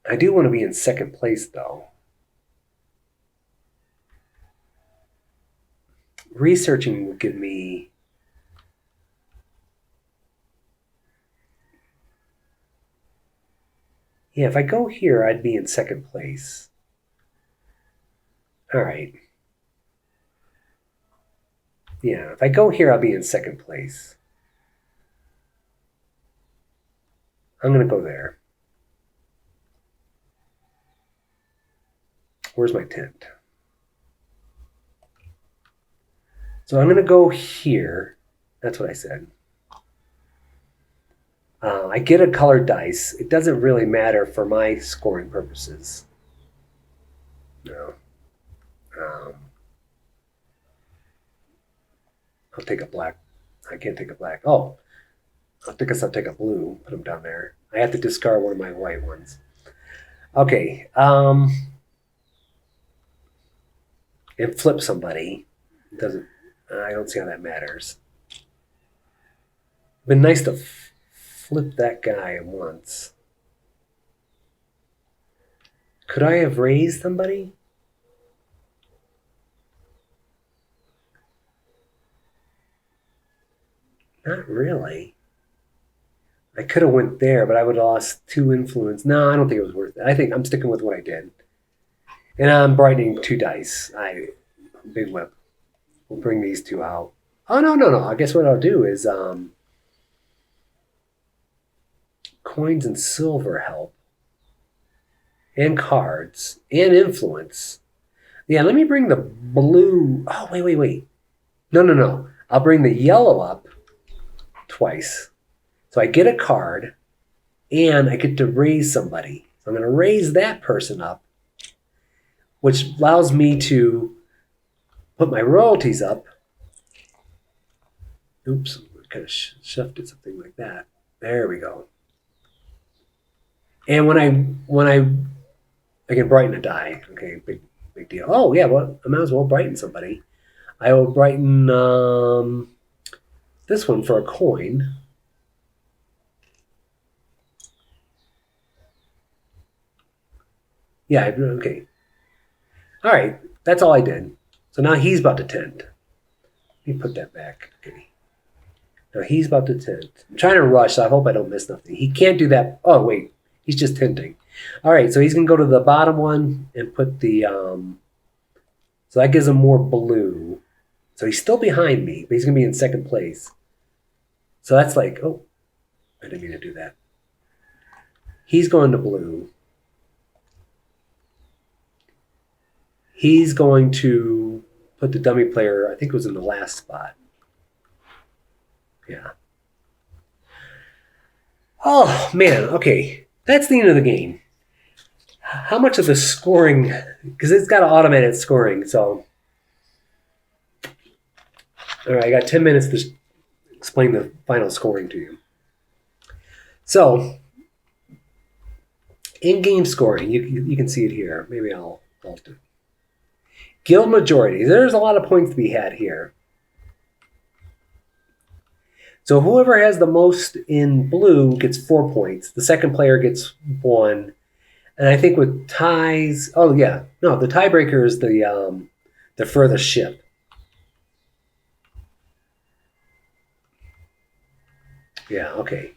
I do want to be in second place, though. Researching would give me... Yeah, if I go here, I'd be in second place. All right. Yeah, if I go here, I'll be in second place. I'm going to go there. Where's my tent? So I'm going to go here. That's what I said. I get a colored dice. It doesn't really matter for my scoring purposes. No. I'll take a black. I can't take a black. Oh, I guess I'll take a blue. Put them down there. I have to discard one of my white ones. Okay. And flip somebody. Doesn't. I don't see how that matters. Been nice to flip that guy once. Could I have raised somebody? Not really. I could have went there, but I would have lost 2 influence. No, I don't think it was worth it. I think I'm sticking with what I did. And I'm brightening 2 dice. Big whip. We'll bring these 2 out. Oh, no. I guess what I'll do is coins and silver help. And cards. And influence. Yeah, let me bring the blue. Oh, wait. No. I'll bring the yellow up twice. So I get a card, and I get to raise somebody. So I'm going to raise that person up, which allows me to put my royalties up. Oops, I kind of shifted something like that. There we go. And when I can brighten a die. Okay, big deal. Oh yeah, well I might as well brighten somebody. I will brighten this one for a coin. Yeah, okay. All right, that's all I did. So now he's about to tent. Let me put that back. Okay. Now he's about to tent. I'm trying to rush, so I hope I don't miss nothing. He can't do that. Oh, wait. He's just tenting. All right, so he's going to go to the bottom one and put the... so that gives him more blue. So he's still behind me, but he's going to be in second place. So that's like... Oh, I didn't mean to do that. He's going to blue. he's going to put the dummy player, I think it was in the last spot. Yeah. Oh, man. Okay. That's the end of the game. How much of the scoring, because it's got automated scoring, so. All right, I got 10 minutes to explain the final scoring to you. So, in-game scoring, you can see it here. Maybe I'll alter it. Guild majority. There's a lot of points to be had here. So whoever has the most in blue gets 4 points. The second player gets 1. And I think with ties, oh yeah, no, the tiebreaker is the furthest ship. Yeah, okay.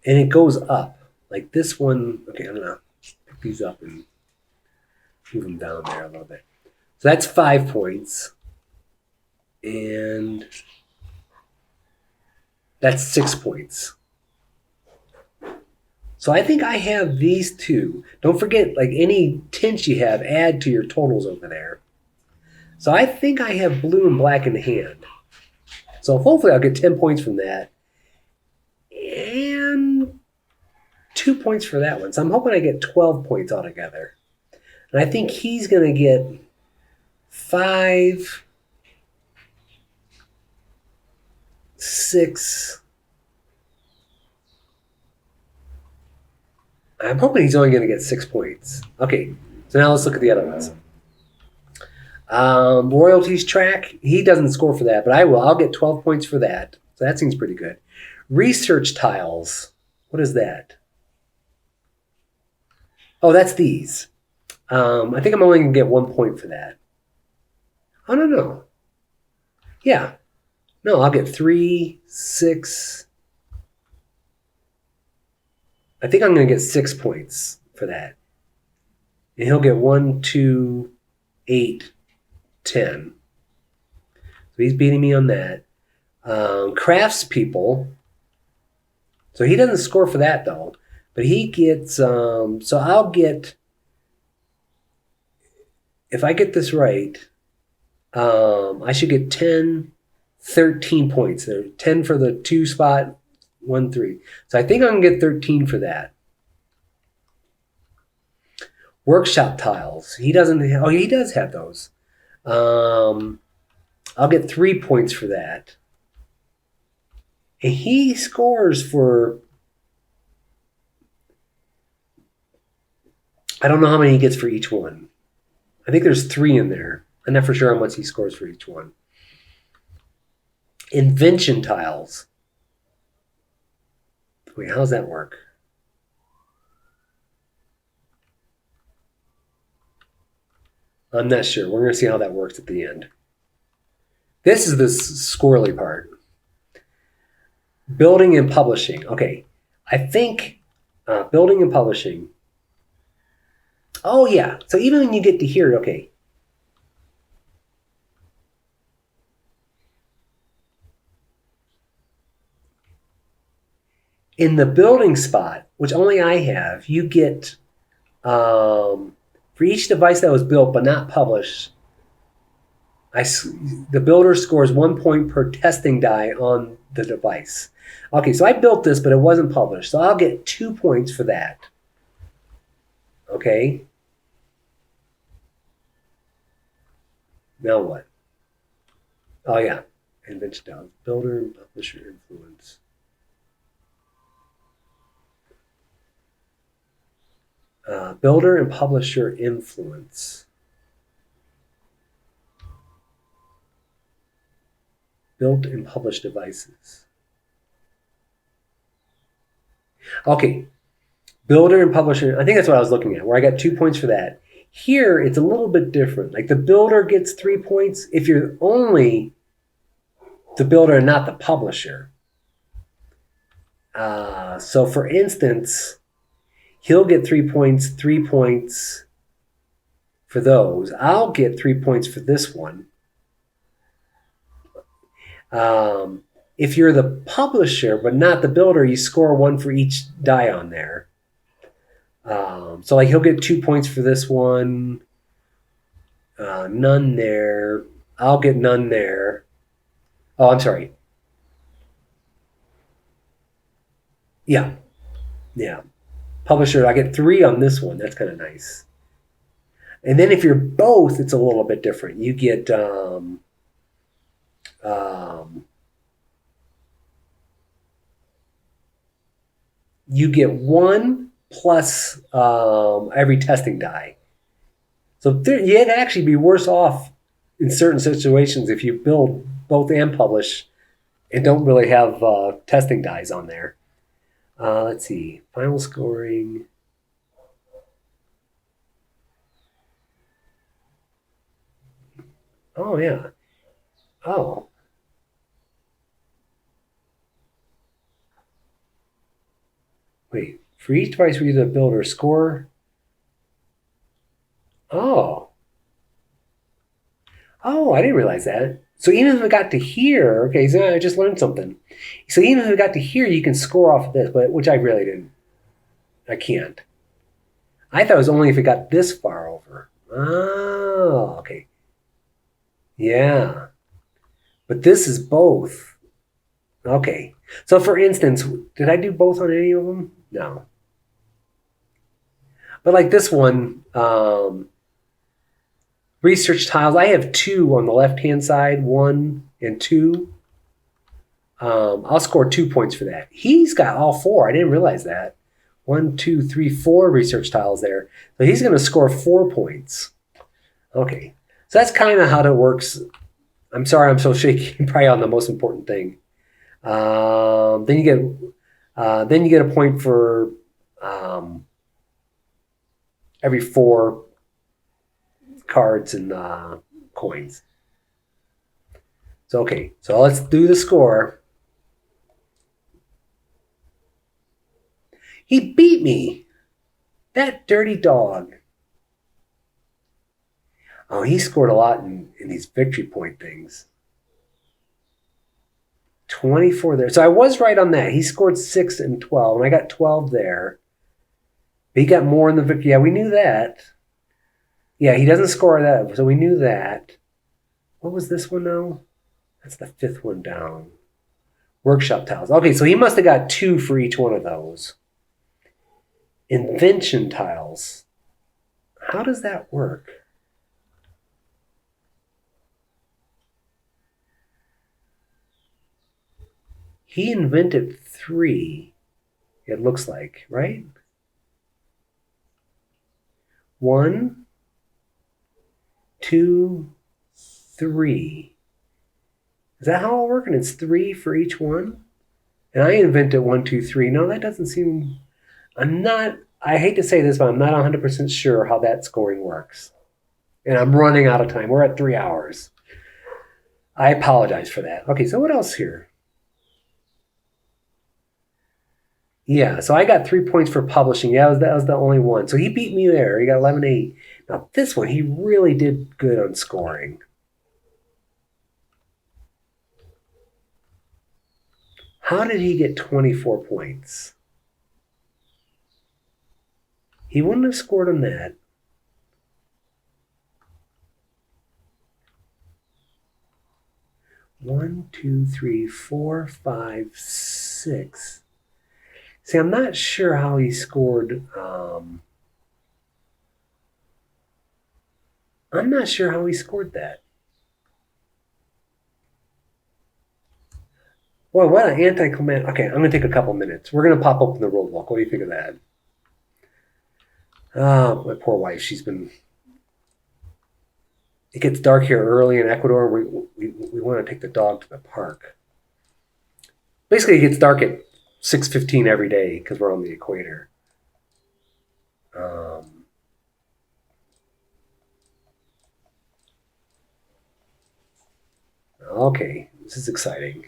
And it goes up. Like this one, okay, I'm gonna pick these up and move them down there a little bit. So that's 5 points. And that's 6 points. So I think I have these two. Don't forget, like any tints you have, add to your totals over there. So I think I have blue and black in hand. So hopefully I'll get 10 points from that. And 2 points for that one. So I'm hoping I get 12 points altogether. And I think he's going to get 5, 6. I'm hoping he's only going to get 6 points. Okay, so now let's look at the other ones. Royalties track, he doesn't score for that, but I will. I'll get 12 points for that. So that seems pretty good. Research tiles, what is that? Oh, that's these. I think I'm only going to get 1 point for that. Oh, no. Yeah. No, I'll get 3, 6. I think I'm going to get 6 points for that. And he'll get 1, 2, 8, 10. So he's beating me on that. Craftspeople. So he doesn't score for that, though. But he gets... so I'll get... If I get this right, I should get 10, 13 points. There, 10 for the 2 spot, 1, 3. So I think I'm going to get 13 for that. Workshop tiles. He doesn't have, oh, he does have those. I'll get 3 points for that. And he scores for, I don't know how many he gets for each one. I think there's 3 in there. I'm not for sure how much he scores for each one. Invention tiles. Wait, how does that work? I'm not sure. We're going to see how that works at the end. This is the squirrely part. Building and publishing. Okay. I think building and publishing. Oh, yeah. So even when you get to here, okay. In the building spot, which only I have, you get, for each device that was built but not published, the builder scores 1 point per testing die on the device. Okay, so I built this, but it wasn't published. So I'll get 2 points for that. Okay. Now what? Oh, yeah. Invention down. Builder and publisher influence. Builder and publisher influence. Built and published devices. Okay. Builder and publisher. I think that's what I was looking at, where I got 2 points for that. Here, it's a little bit different. Like the builder gets 3 points if you're only the builder and not the publisher. So for instance, he'll get 3 points for those. I'll get 3 points for this one. If you're the publisher but not the builder, you score 1 for each die on there. So like he'll get 2 points for this one. None there. I'll get none there. Oh, I'm sorry. Yeah, yeah. Publisher, I get 3 on this one. That's kind of nice. And then if you're both, it's a little bit different. You get you get 1 plus every testing die. So you'd actually be worse off in certain situations if you build both and publish and don't really have testing dies on there. Let's see. Final scoring. Oh, yeah. Oh. Wait. For each device we use a builder score. Oh. Oh, I didn't realize that. So even if it got to here, okay, so I just learned something. So even if it got to here, you can score off of this, but which I really didn't. I can't. I thought it was only if it got this far over. Oh, okay. Yeah. But this is both. Okay. So for instance, did I do both on any of them? No. But like this one, research tiles, I have 2 on the left-hand side, 1 and 2. I'll score 2 points for that. He's got all 4. I didn't realize that. 1, 2, 3, 4 research tiles there. So he's going to score 4 points. Okay. So that's kind of how that works. I'm sorry I'm so shaky, probably on the most important thing. Then you get a point for every 4 cards and coins. So okay, so let's do the score. He beat me. That dirty dog. Oh, he scored a lot in these victory point things. 24 there. So I was right on that. He scored 6 and 12, and I got 12 there. But he got more in the victory. Yeah, we knew that. Yeah, he doesn't score that, so we knew that. What was this one now? That's the 5th one down. Workshop tiles. Okay, so he must have got 2 for each one of those. Invention tiles. How does that work? He invented 3, it looks like, right? 1, 2, 3. Is that how it works? And it's 3 for each one? And I invented 1, 2, 3. No, that doesn't seem... I hate to say this, but I'm not 100% sure how that scoring works. And I'm running out of time. We're at 3 hours. I apologize for that. Okay, so what else here? Yeah, so I got 3 points for publishing. Yeah, that was the only one. So he beat me there. He got 11-8. Now this one, he really did good on scoring. How did he get 24 points? He wouldn't have scored on that. One, two, three, four, five, 6. See, I'm not sure how he scored. I'm not sure how he scored that. Well, what an anticlimactic. Okay, I'm going to take a couple minutes. We're going to pop open the roadblock. What do you think of that? My poor wife, she's been... It gets dark here early in Ecuador. We want to take the dog to the park. Basically, it gets dark at 6:15 every day because we're on the equator. Okay, this is exciting.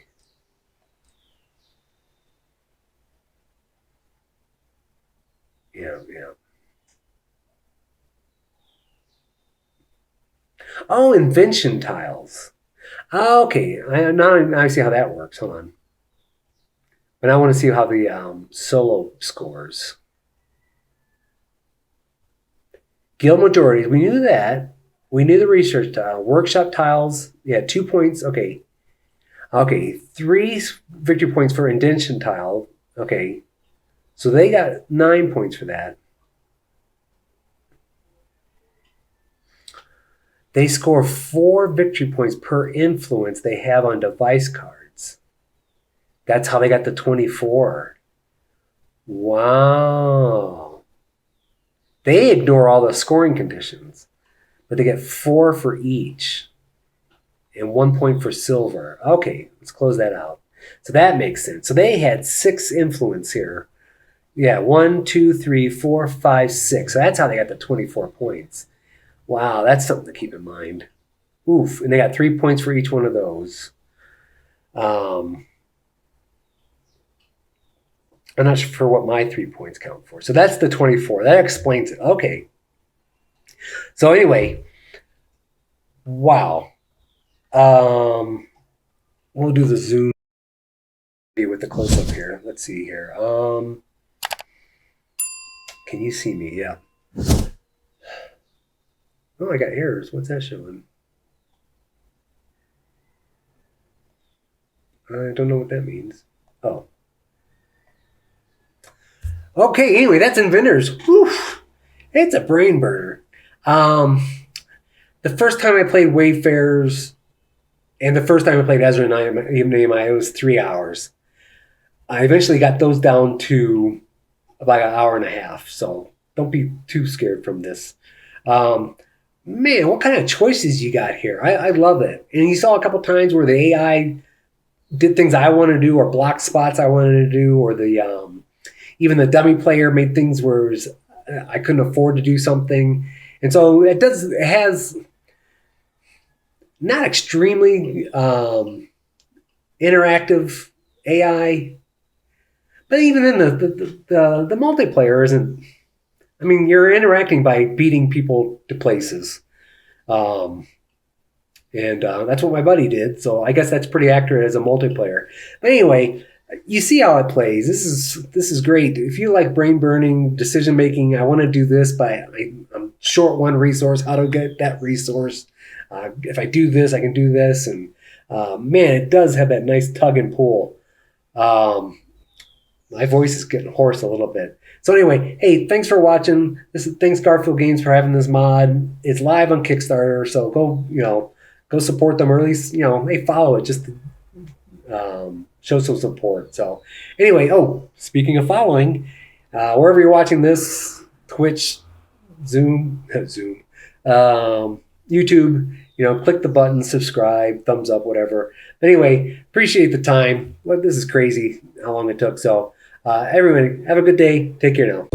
Yeah. Oh, invention tiles. Okay, now I see how that works. Hold on. But I want to see how the solo scores. Guild majorities, we knew that. We knew the research tile. Workshop tiles, yeah, 2 points. Okay. Okay, 3 victory points for indention tile. Okay. So they got 9 points for that. They score 4 victory points per influence they have on device cards. That's how they got the 24. Wow. They ignore all the scoring conditions, but they get 4 for each and 1 point for silver. Okay, let's close that out. So that makes sense. So they had 6 influence here. Yeah, 1, 2, 3, 4, 5, 6. So that's how they got the 24 points. Wow, that's something to keep in mind. Oof, and they got 3 points for each one of those. I'm not sure what my 3 points count for. So that's the 24. That explains it. Okay. So anyway, wow. We'll do the zoom with the close-up here. Let's see here. Can you see me? Yeah. Oh, I got errors. What's that showing? I don't know what that means. Oh. Okay, anyway, that's Inventors. Whew. It's a brain burner. The first time I played Wayfarers and the first time I played Ezra and Nehemiah, it was 3 hours. I eventually got those down to about an hour and a half, so don't be too scared from this. Man, what kind of choices you got here? I love it. And you saw a couple times where the AI did things I wanted to do or blocked spots I wanted to do, or the even the dummy player made things where I couldn't afford to do something. And so it has not extremely interactive AI, but even then the multiplayer isn't. I mean, you're interacting by beating people to places. And that's what my buddy did. So I guess that's pretty accurate as a multiplayer. But anyway, you see how it plays. This is great. If you like brain burning, decision making, I want to do this, but I'm short one resource. How to get that resource? If I do this, I can do this. And man, it does have that nice tug and pull. My voice is getting hoarse a little bit. So anyway, hey, thanks for watching. Thanks Garphill Games for having this mod. It's live on Kickstarter, so go support them, or at least hey, follow it just to show some support. So anyway, speaking of following, wherever you're watching this, Twitch, Zoom, YouTube, click the button, subscribe, thumbs up, whatever. But anyway, appreciate the time. This is crazy how long it took. So everyone, have a good day. Take care now.